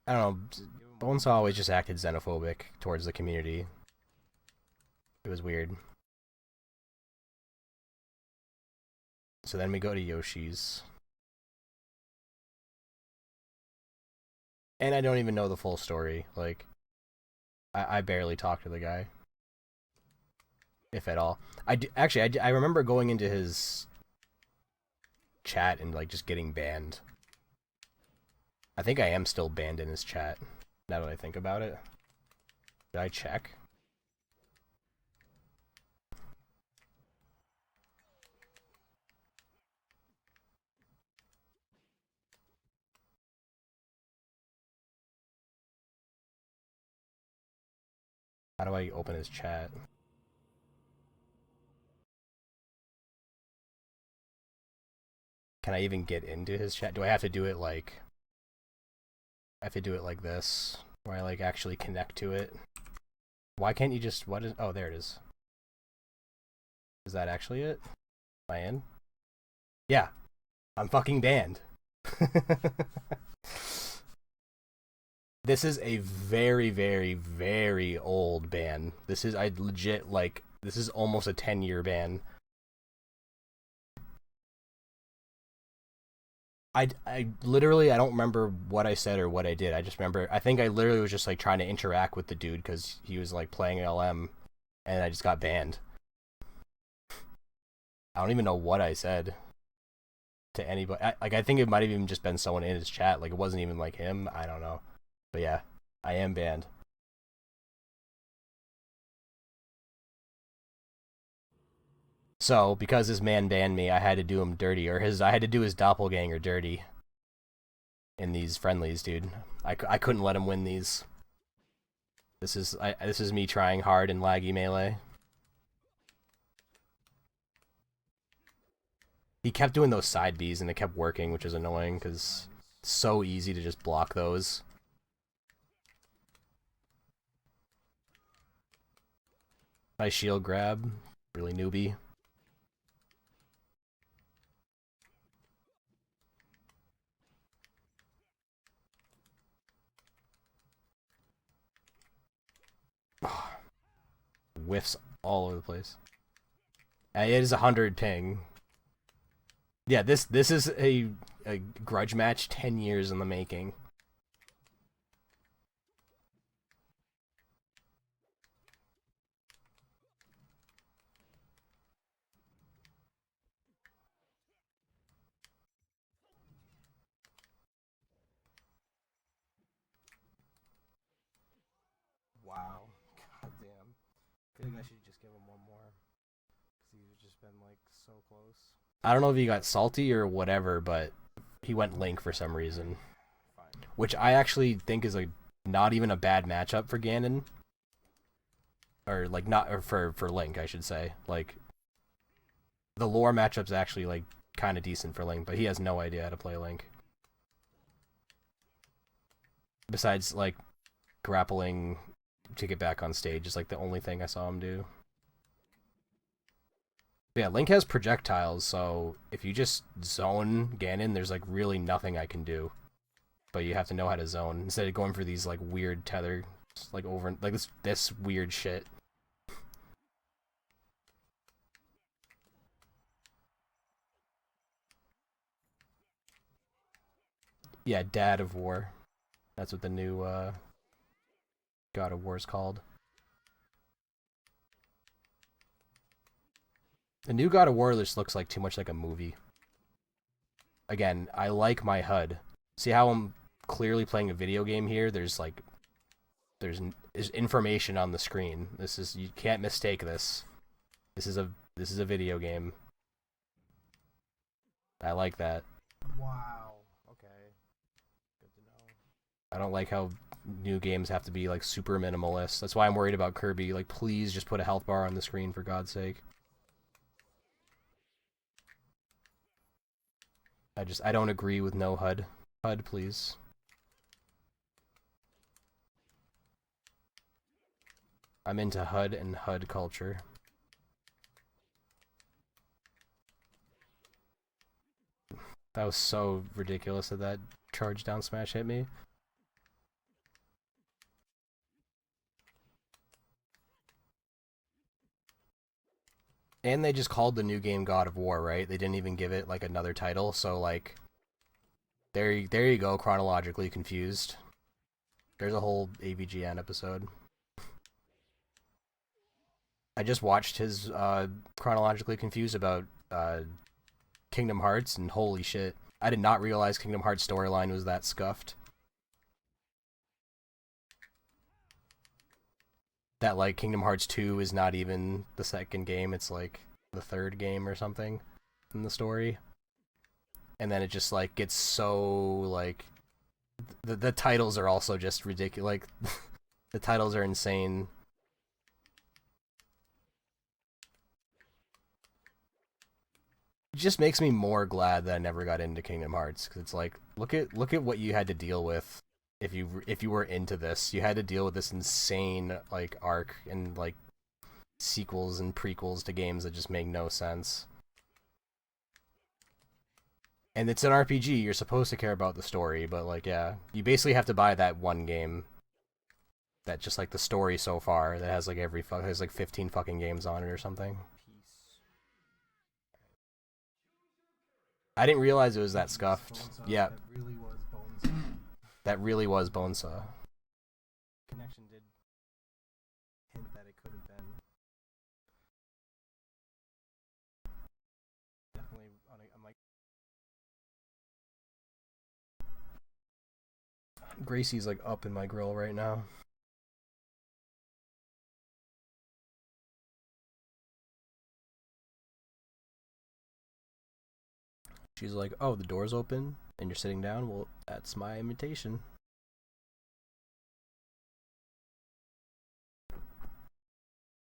I don't know, Bonesaw always just acted xenophobic towards the community. It was weird. So then we go to Yoshi's. And I don't even know the full story. Like, I barely talked to the guy. If at all. I remember going into his chat and like just getting banned. I think I am still banned in his chat, now that I think about it. Did I check? How do I open his chat? Can I even get into his chat? Do I have to do it like... I have to do it like this, where I like actually connect to it. Why can't you just, what is, oh, there it is. Is that actually it? Am I in? Yeah. I'm fucking banned. This is a very, very, very old ban. This is, I legit, like, this is almost a 10-year ban. I literally, I don't remember what I said or what I did. I just remember, I think I literally was just like trying to interact with the dude because he was like playing LM and I just got banned. I don't even know what I said to anybody. I think it might have even just been someone in his chat. Like it wasn't even like him. I don't know. But yeah, I am banned. So, because this man banned me, I had to do him dirty, or I had to do his doppelganger dirty in these friendlies, dude. I couldn't let him win these. This is me trying hard in laggy Melee. He kept doing those side Bs, and it kept working, which is annoying, because it's so easy to just block those. Nice shield grab. Really newbie. Whiffs all over the place. It is 100 ping. Yeah, this is a grudge match 10 years in the making. Wow. God damn. I think I should just give him one more. Because he's just been, like, so close. I don't know if he got salty or whatever, but he went Link for some reason. Fine. Which I actually think is, like, not even a bad matchup for Ganon. Or, like, not... Or for Link, I should say. Like, the lore matchup's actually, like, kind of decent for Link, but he has no idea how to play Link. Besides, like, grappling to get back on stage is like the only thing I saw him do. But yeah, Link has projectiles, so if you just zone Ganon, there's like really nothing I can do. But you have to know how to zone instead of going for these like weird tether, like over like this weird shit. Yeah, Dad of War. That's what the new God of War is called. The new God of War just looks like too much like a movie. Again, I like my HUD. See how I'm clearly playing a video game here? There's information on the screen. You can't mistake this. This is a video game. I like that. Wow. Okay. Good to know. I don't like how new games have to be like super minimalist. That's why I'm worried about Kirby. Like, please just put a health bar on the screen for God's sake. I don't agree with no HUD. HUD, please. I'm into HUD and HUD culture. That was so ridiculous that charge down smash hit me. And they just called the new game God of War, right? They didn't even give it, like, another title, so, like... There you go, chronologically confused. There's a whole AVGN episode. I just watched his, chronologically confused about, Kingdom Hearts, and holy shit. I did not realize Kingdom Hearts storyline was that scuffed. That, like, Kingdom Hearts 2 is not even the second game, it's, like, the third game or something in the story. And then it just, like, gets so, like... The titles are also just ridiculous. Like, the titles are insane. It just makes me more glad that I never got into Kingdom Hearts, because it's like, look at what you had to deal with. If you were into this, you had to deal with this insane, like, arc and, like, sequels and prequels to games that just make no sense. And it's an RPG, you're supposed to care about the story, but, like, yeah, you basically have to buy that one game. That just, like, the story so far, that has, like, has, like, 15 fucking games on it or something. I didn't realize it was that scuffed. Yeah. That really was Bonesaw. Connection did hint that it could have been. Definitely, I'm like... Gracie's like up in my grill right now. She's like, oh, the door's open and you're sitting down? Well, that's my invitation.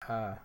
Ah.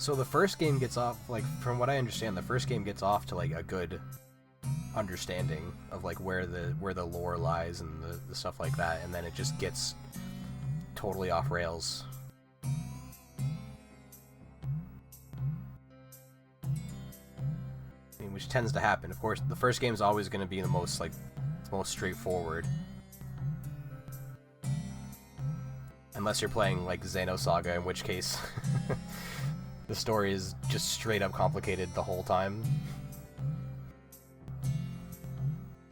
So the first game gets off, like, from what I understand, the first game gets off to like a good understanding of like where the lore lies and the stuff like that, and then it just gets totally off rails. I mean, which tends to happen. Of course, the first game is always going to be the most straightforward. Unless you're playing like Xenosaga, in which case the story is just straight up complicated the whole time.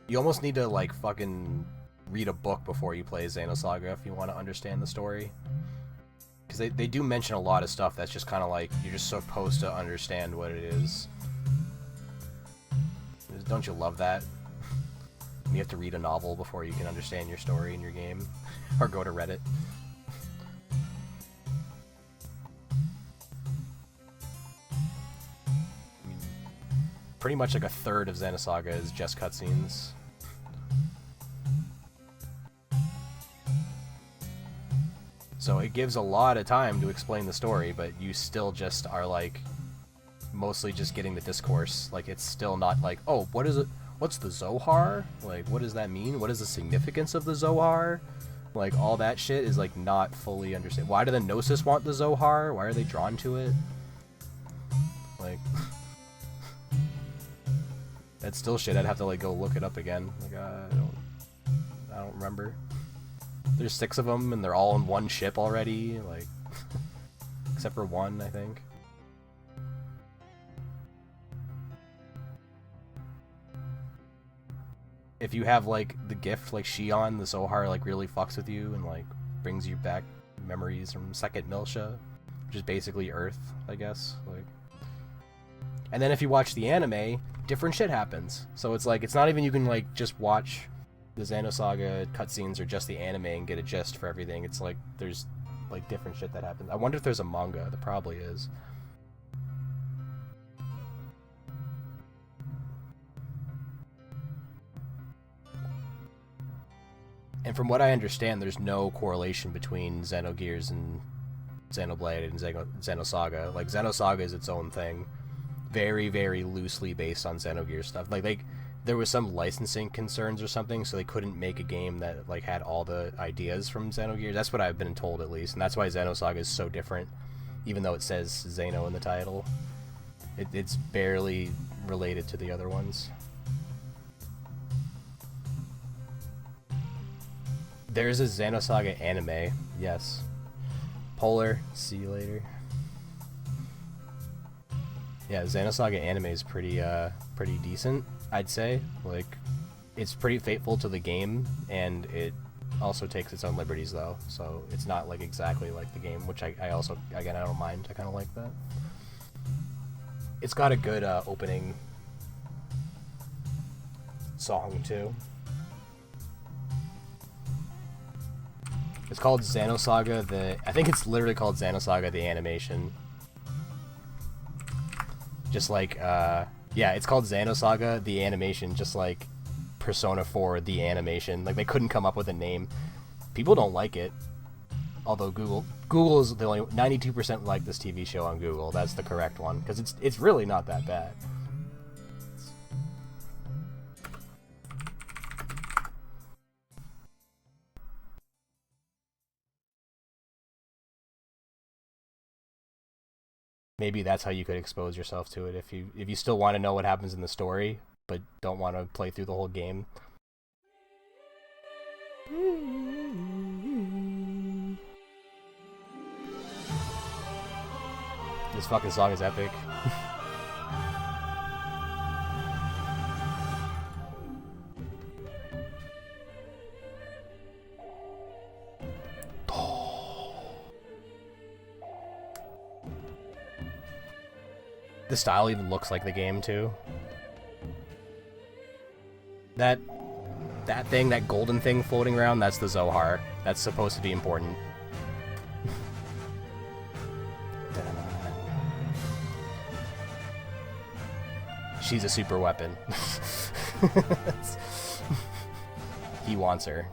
You almost need to like fucking read a book before you play Xenosaga if you want to understand the story. Because they do mention a lot of stuff that's just kind of like, you're just supposed to understand what it is. Don't you love that? You have to read a novel before you can understand your story in your game. Or go to Reddit. I mean, pretty much like a third of Xenosaga is just cutscenes. So it gives a lot of time to explain the story, but you still just are like mostly just getting the discourse. Like, it's still not like, oh, what is it? What's the Zohar? Like, what does that mean? What is the significance of the Zohar? Like, all that shit is like not fully understood. Why do the Gnosis want the Zohar? Why are they drawn to it? Like, that's still shit. I'd have to like go look it up again. Like, I don't remember. There's 6 of them, and they're all in one ship already, like, except for one, I think. If you have, like, the gift, like Shion, the Zohar, like, really fucks with you and, like, brings you back memories from Second Miltia, which is basically Earth, I guess, like. And then if you watch the anime, different shit happens. So it's like, it's not even you can, like, just watch the Xenosaga cutscenes or just the anime and get a gist for everything. It's like there's like different shit that happens. I wonder if there's a manga. There probably is. And from what I understand, there's no correlation between Xenogears and Xenoblade and Xenosaga. Like, Xenosaga is its own thing. Very, very loosely based on Xenogears stuff. Like, there was some licensing concerns or something, so they couldn't make a game that like had all the ideas from Xenogears. That's what I've been told, at least, and that's why Xenosaga is so different, even though it says Xeno in the title. It's barely related to the other ones. There's a Xenosaga anime, yes. Polar, see you later. Yeah, Xenosaga anime is pretty decent, I'd say. Like, it's pretty faithful to the game, and it also takes its own liberties, though. So it's not like exactly like the game, which I also, again, I don't mind. I kind of like that. It's got a good opening song too. It's called Xenosaga. I think it's literally called Xenosaga the Animation. Just like, yeah, it's called Xenosaga the Animation, just like Persona 4 the Animation. Like, they couldn't come up with a name. People don't like it. Although Google is the only 92% like this TV show on Google. That's the correct one, because it's really not that bad. Maybe that's how you could expose yourself to it if you still want to know what happens in the story, but don't want to play through the whole game. This fucking song is epic. The style even looks like the game too. That thing, that golden thing floating around, that's the Zohar. That's supposed to be important. She's a super weapon. He wants her.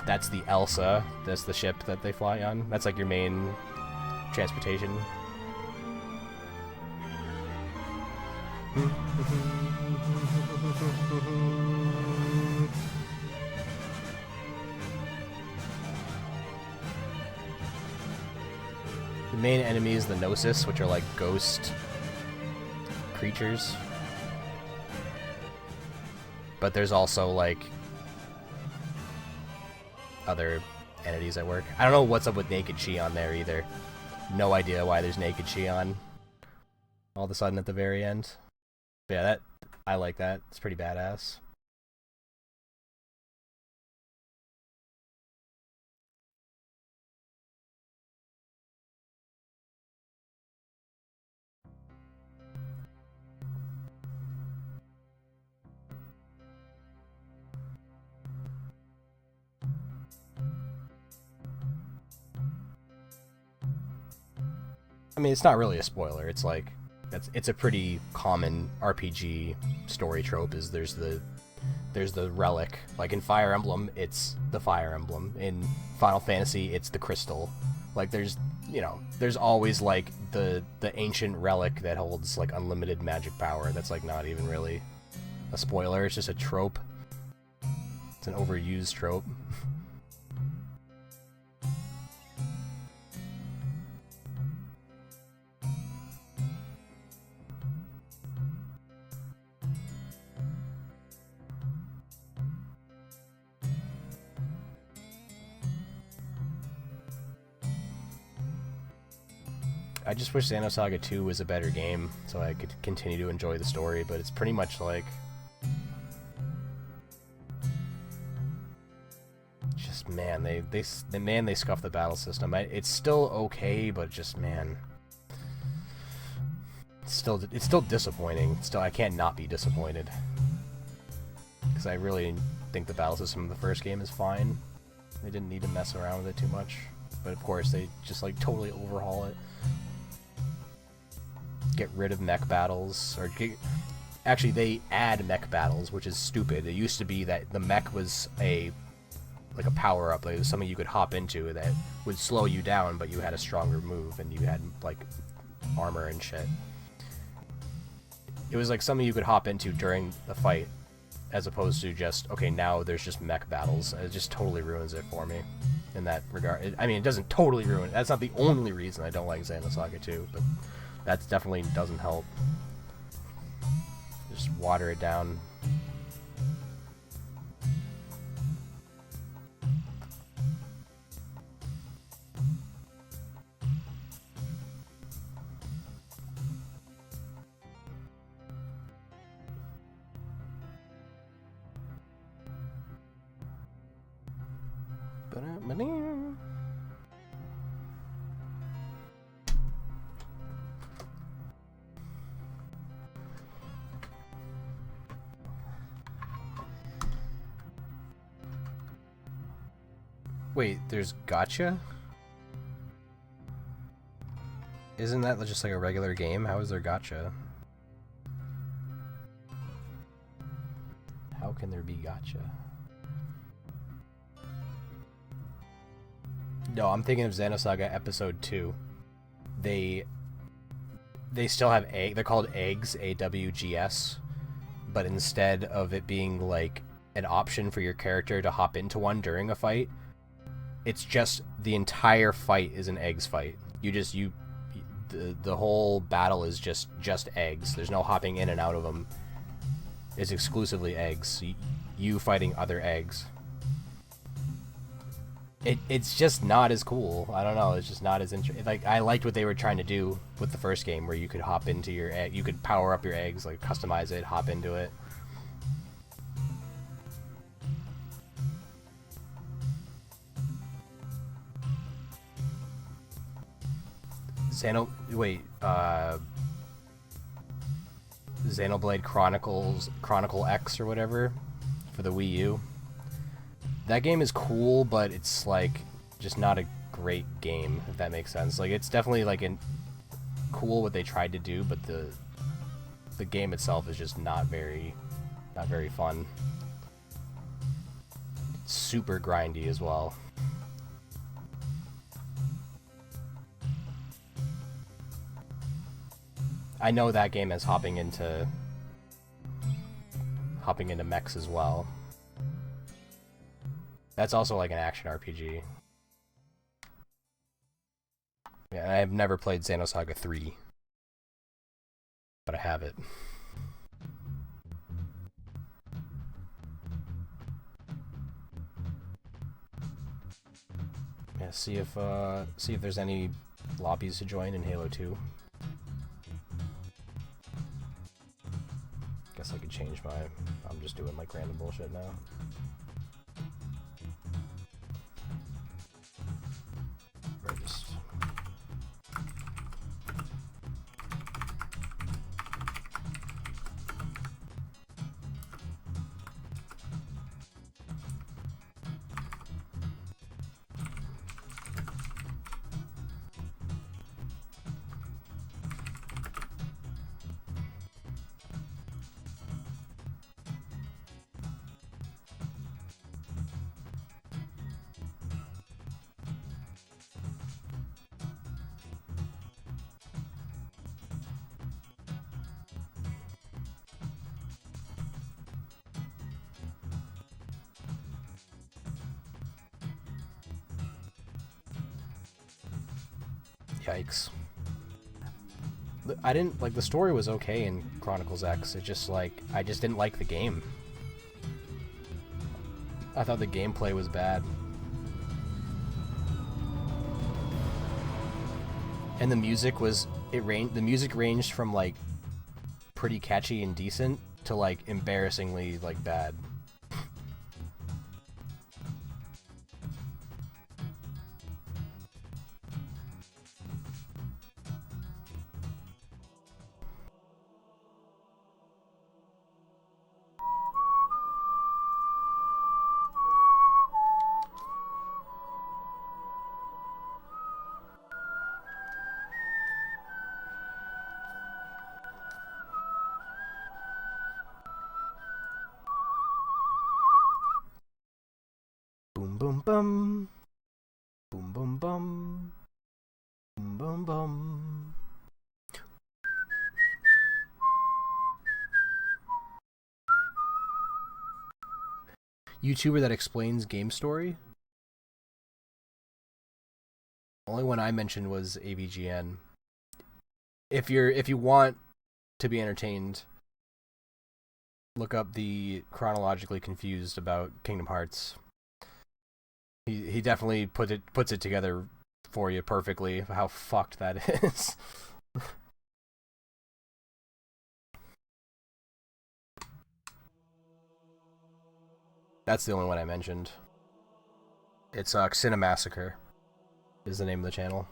That's the Elsa. That's the ship that they fly on. That's like your main transportation. The main enemy is the Gnosis, which are like ghost creatures. But there's also like other entities at work. I don't know what's up with Naked Shion there either. No idea why there's Naked Shion all of a sudden at the very end. But yeah, I like that. It's pretty badass. I mean, it's not really a spoiler. It's like it's a pretty common RPG story trope. Is there's the relic. Like in Fire Emblem, it's the Fire Emblem. In Final Fantasy, it's the crystal. Like there's always like the ancient relic that holds like unlimited magic power. That's like not even really a spoiler. It's just a trope. It's an overused trope. I just wish Xenosaga 2 was a better game, so I could continue to enjoy the story, but it's pretty much like... just, man, they scuffed the battle system. It's still okay, but just, man... It's still disappointing. I can't not be disappointed. Because I really think the battle system of the first game is fine. They didn't need to mess around with it too much. But of course, they just, like, totally overhaul it. Get rid of mech battles, or actually they add mech battles, which is stupid. It used to be that the mech was like a power-up, like it was something you could hop into that would slow you down, but you had a stronger move, and you had like armor and shit. It was like something you could hop into during the fight, as opposed to just, okay, now there's just mech battles. It just totally ruins it for me in that regard. I mean, it doesn't totally ruin it. That's not the only reason I don't like Xenosaga 2, but that definitely doesn't help. Just water it down. Wait, there's gacha? Isn't that just like a regular game? How is there gacha? How can there be gacha? No, I'm thinking of Xenosaga Episode 2. They still have egg. They're called eggs, AWGS, but instead of it being like an option for your character to hop into one during a fight, it's just the entire fight is an eggs fight. The whole battle is just eggs. There's no hopping in and out of them. It's exclusively eggs. You fighting other eggs. It's just not as cool. I don't know. It's just not as interesting. Like, I liked what they were trying to do with the first game, where you could hop into your egg. You could power up your eggs, like customize it, hop into it. Xenoblade Chronicle X or whatever for the Wii U. That game is cool, but it's like just not a great game, if that makes sense. Like, it's definitely like cool what they tried to do, but the game itself is just not very fun. super grindy as well. I know that game is hopping into mechs as well. That's also like an action RPG. Yeah, I have never played Xenosaga 3, but I have it. Yeah, see if there's any lobbies to join in Halo 2. Guess I could change my... I'm just doing like random bullshit now. Or just... Yikes. I didn't, like, the story was okay in Chronicles X, it just, like, I just didn't like the game. I thought the gameplay was bad. And the music was, the music ranged from, like, pretty catchy and decent to, like, embarrassingly, like, bad. Boom boom bum. Boom boom bum. Boom boom bum. YouTuber that explains game story? Only one I mentioned was AVGN. If you want to be entertained, look up the Chronologically Confused about Kingdom Hearts. He definitely puts it together for you perfectly, how fucked that is. That's the only one I mentioned. It's Cinemassacre is the name of the channel.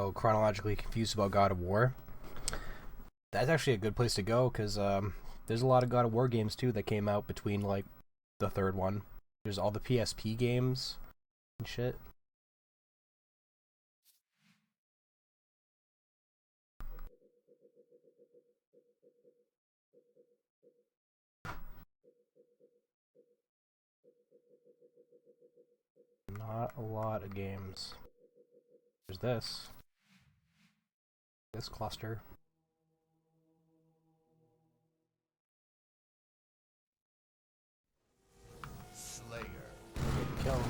so chronologically confused about God of War, that's actually a good place to go because there's a lot of God of War games too that came out between like the third one. There's all the PSP games and shit. Not a lot of games. There's this cluster. Slayer. Kill him.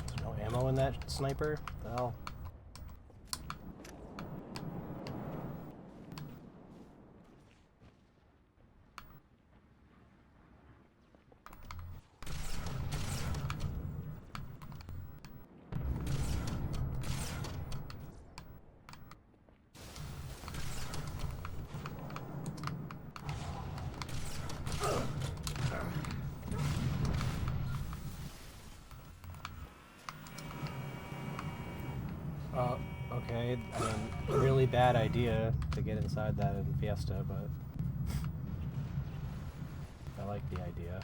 There's no ammo in that sniper? The hell? Okay, I mean, really bad idea to get inside that in Fiesta, but I like the idea.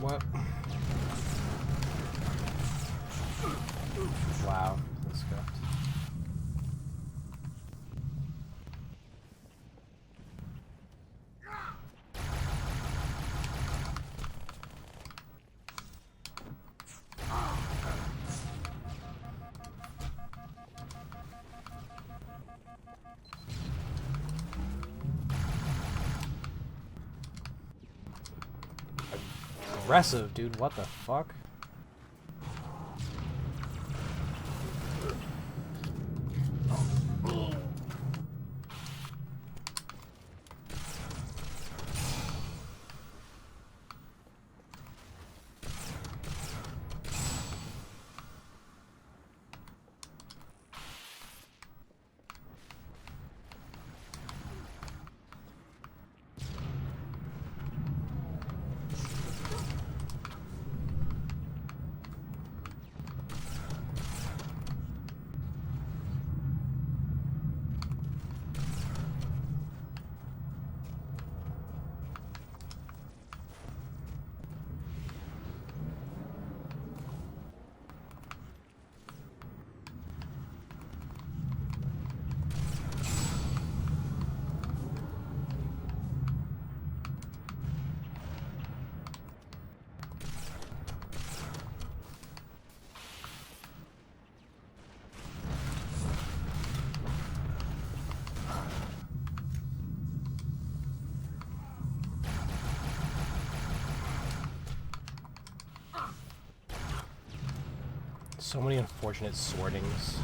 What? Wow, that's scuffed. Aggressive, dude. What the fuck? So many unfortunate sortings.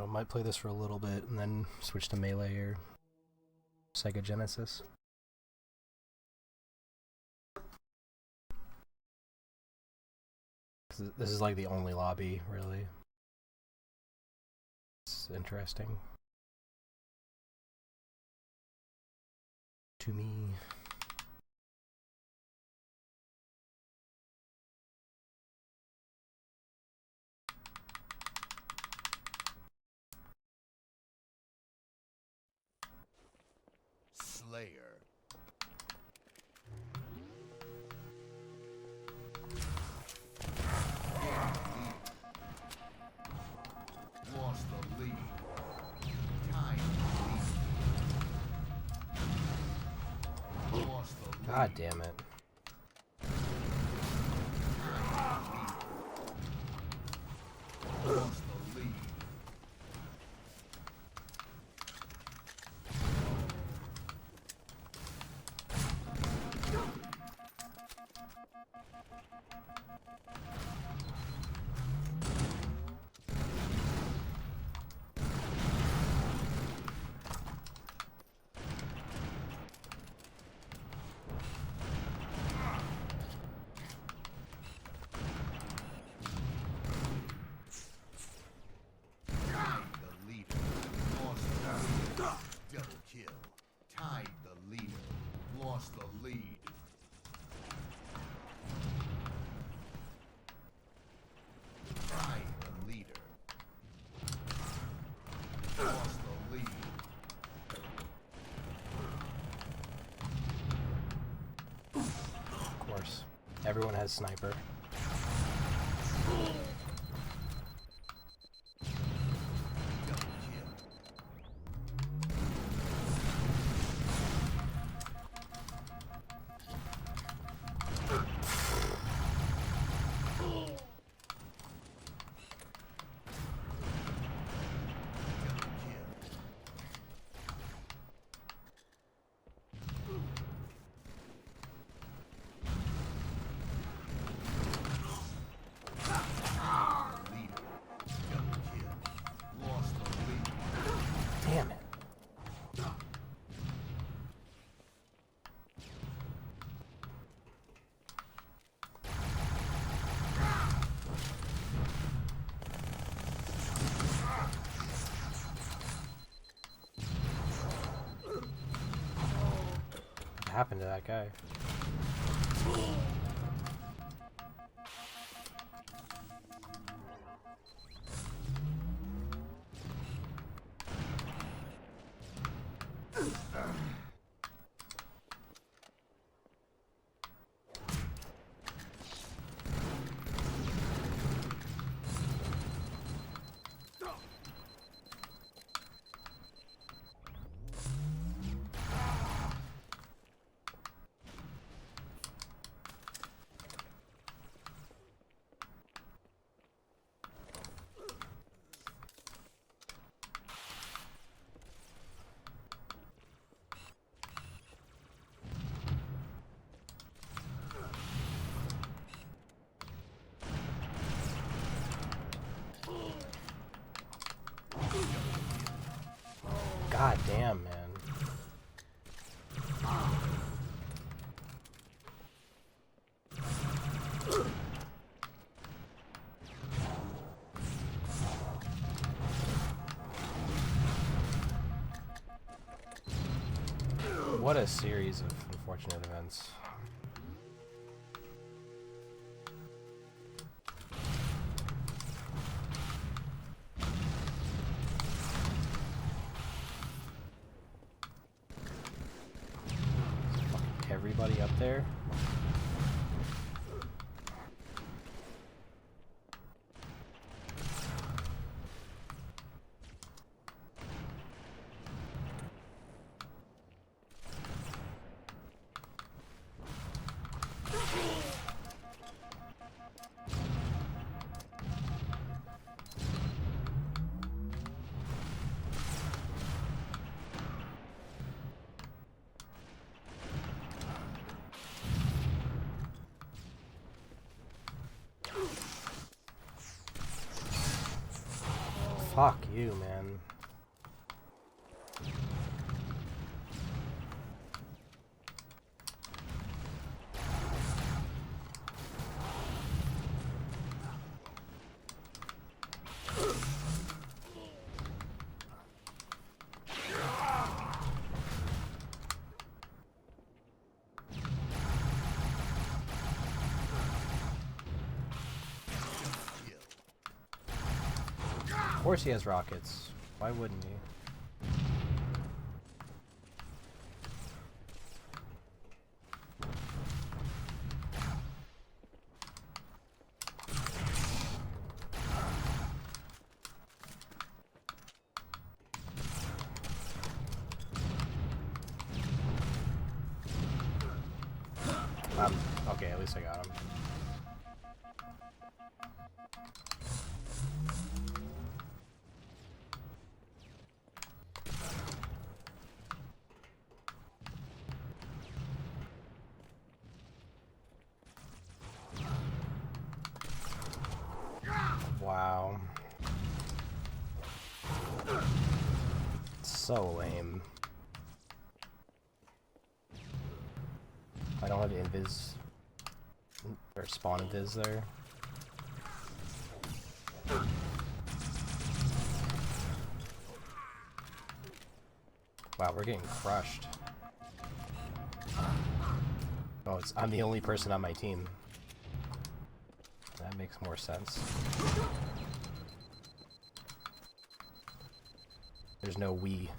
might play this for a little bit and then switch to Melee or Sega Genesis. This is like the only lobby, really. It's interesting. To me. Slayer. Lost the lead. Tied the lead. Lost the lead. God damn it. Lost the lead. Everyone has sniper. Damn it. What happened to that guy? God damn, man. What a series of unfortunate events. Everybody up there? Fuck you, man. Of course he has rockets. Why wouldn't he? Okay, at least I got him. Wow. So lame. I don't have invis or spawn invis there. Wow, we're getting crushed. Oh, I'm the only person on my team. That makes more sense. There's no we.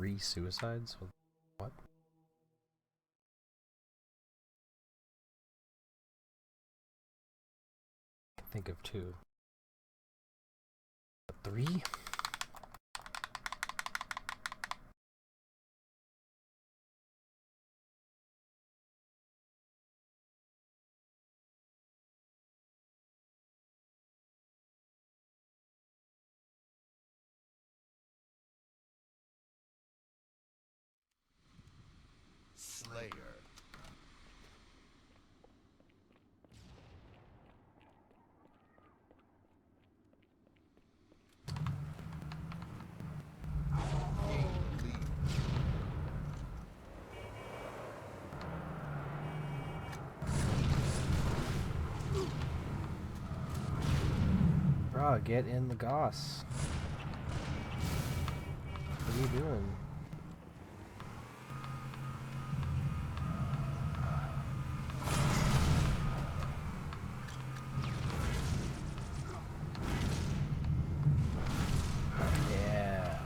3 suicides? What? I can think of 2. 3? Slayer. Gain the lead. Bruh, get in the Goss. What are you doing? Yeah.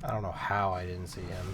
I don't know how I didn't see him.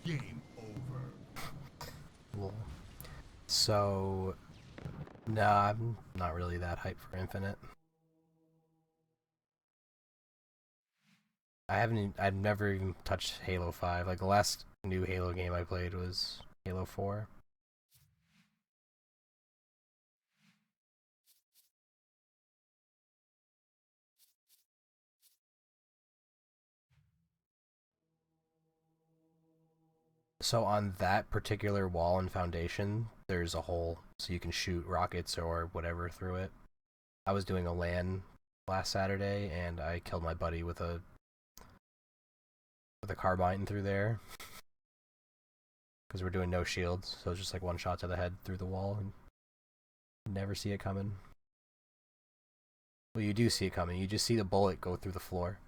Game over. Lol. So, nah, I'm not really that hyped for Infinite. I've never even touched Halo 5. Like, the last new Halo game I played was Halo 4. So on that particular wall and foundation, there's a hole, so you can shoot rockets or whatever through it. I was doing a LAN last Saturday, and I killed my buddy with a carbine through there. Because we're doing no shields, so it's just like one shot to the head through the wall, and you never see it coming. Well, you do see it coming, you just see the bullet go through the floor.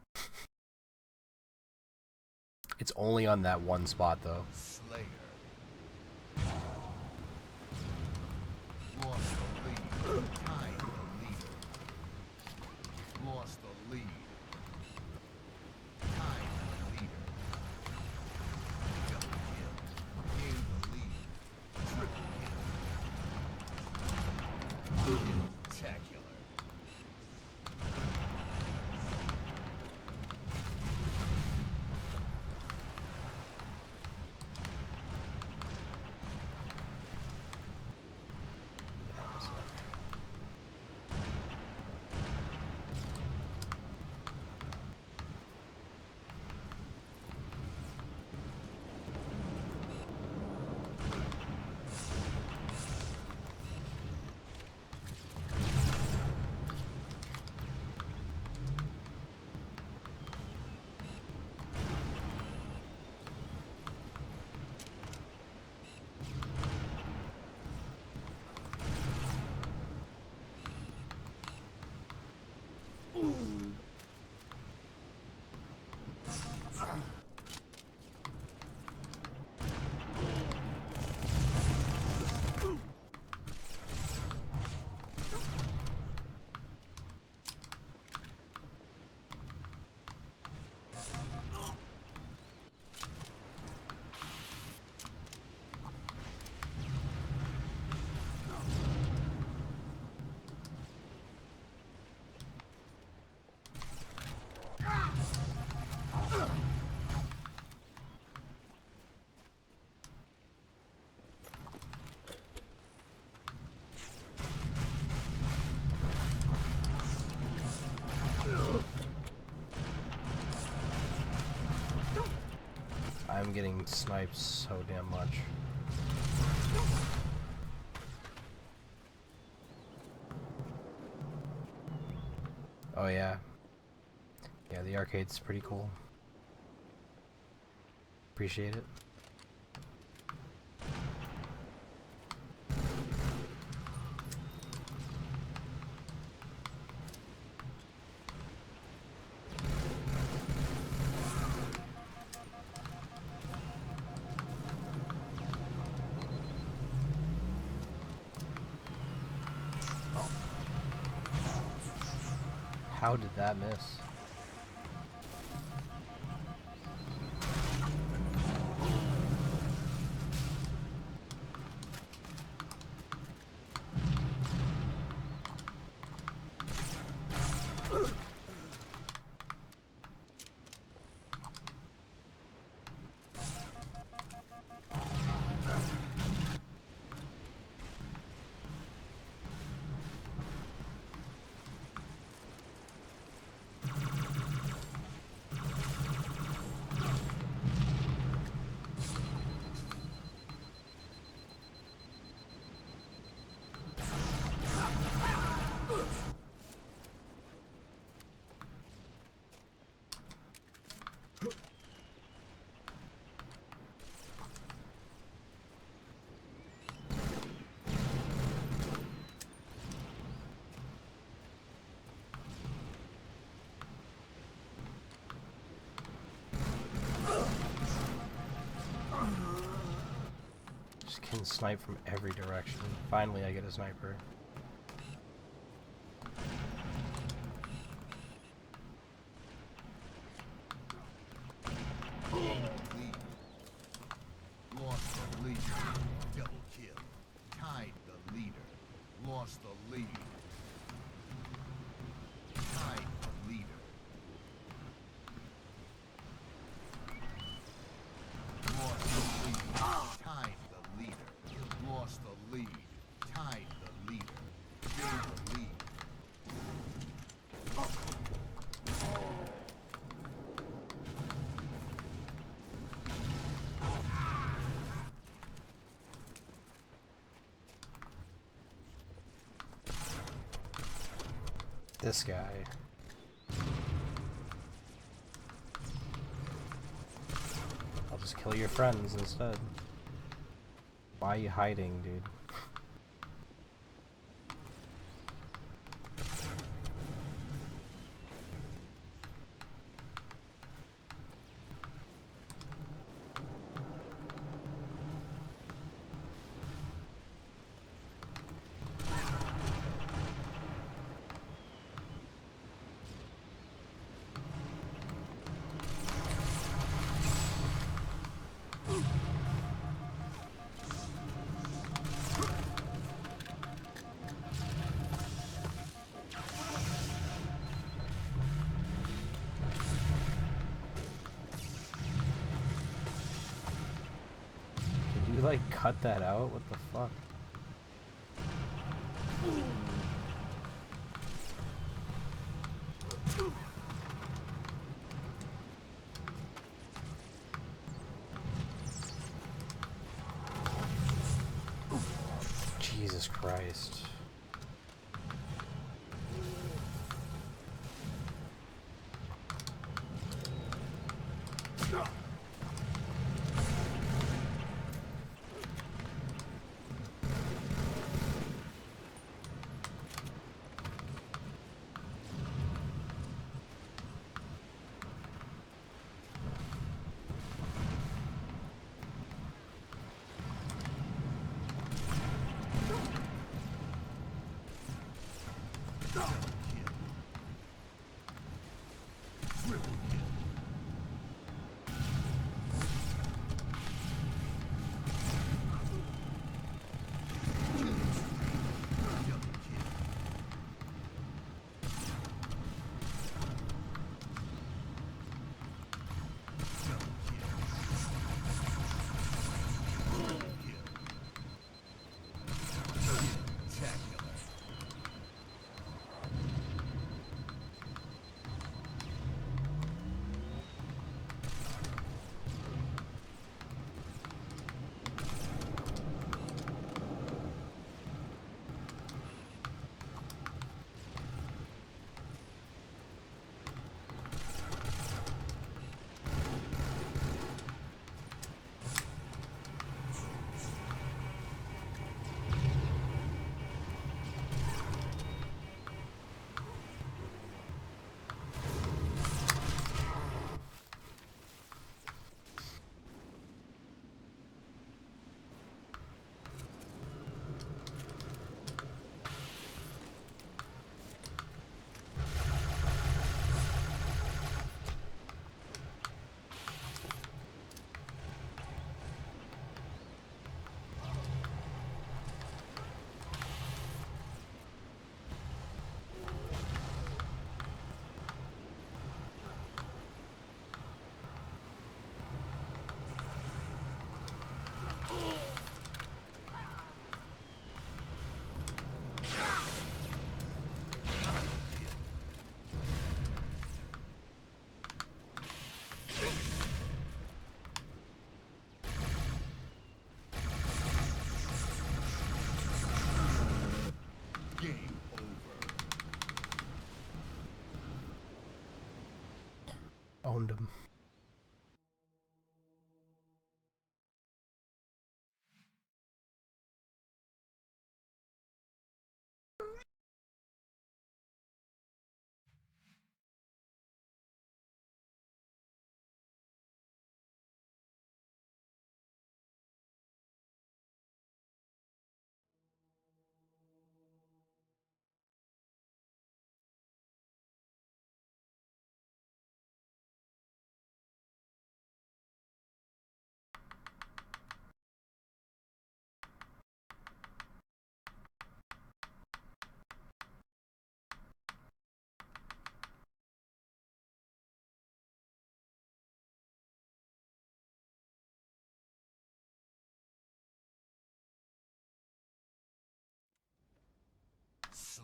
It's only on that one spot, though. Slayer. Lost the lead. Tied the leader. Lost the lead. Tied the leader. Double kill. Gained the lead. Triple kill. Spectacular. I'm getting sniped so damn much. Oh yeah. Yeah, the arcade's pretty cool. Appreciate it. How did that miss? Just can snipe from every direction. Finally, I get a sniper. Lead. Lost the lead. Double kill. Tied the leader. Lost the lead. Tied the leader. Lost the lead. Tied the leader. Lost the lead. Tied the leader. Gained the lead. This guy. I'll just kill your friends instead. Why are you hiding, dude? Did you like cut that out? What the fuck? Jesus Christ.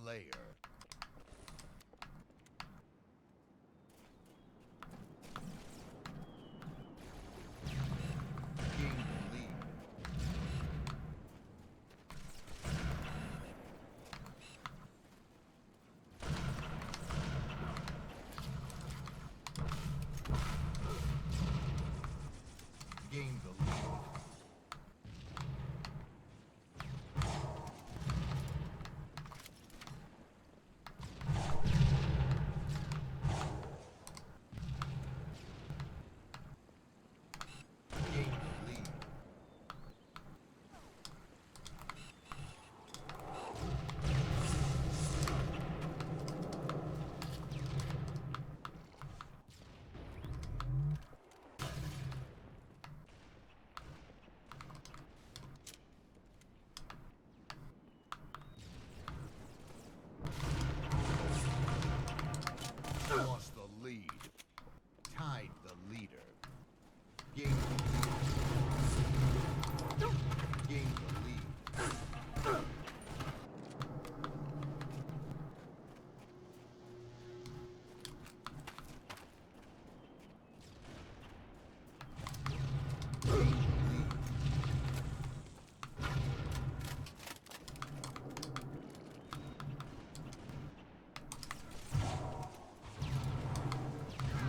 Slayer. Gain the lead. Gain the lead. Gain the lead. Lost the lead. Tied the leader. Gained the lead. Gained the lead. Gained the lead.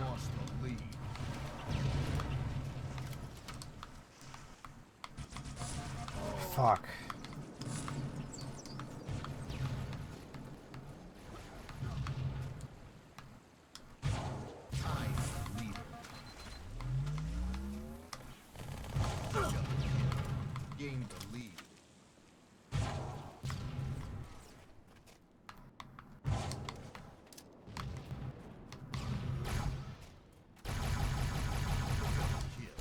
Lost the lead. Fuck. Tied the leader. Gained the lead. Kill.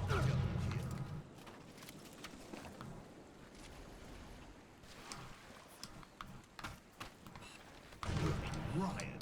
Double kill. Riot.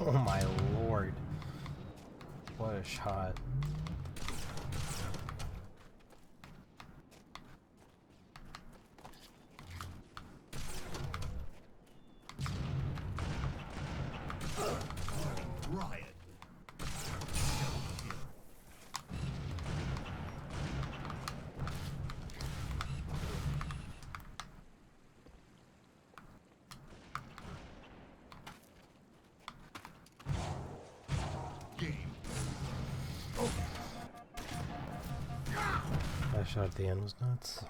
Oh my lord. What a shot. Riot. Game. That shot at the end was nuts.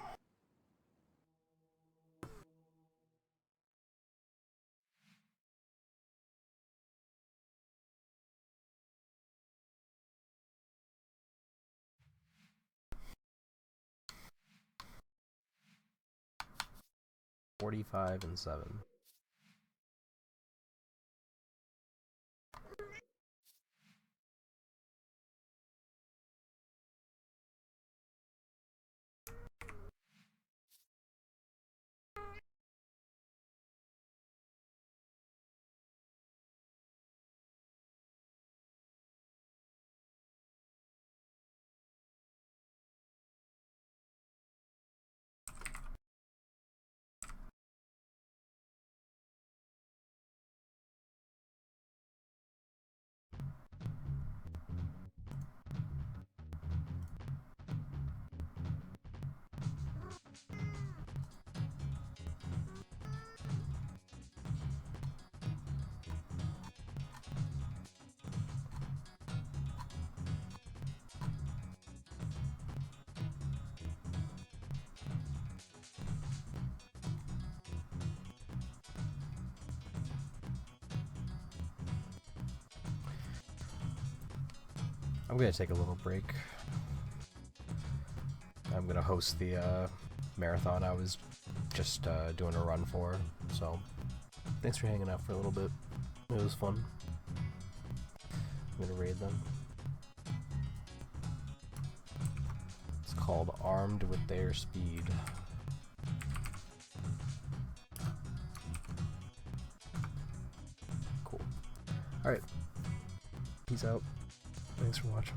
$45 and $7. I'm gonna take a little break. I'm gonna host the marathon I was just doing a run for, so thanks for hanging out for a little bit. It was fun. I'm gonna raid them. It's called Armed with Their Speed. Cool. Alright. Peace out. Thanks for watching.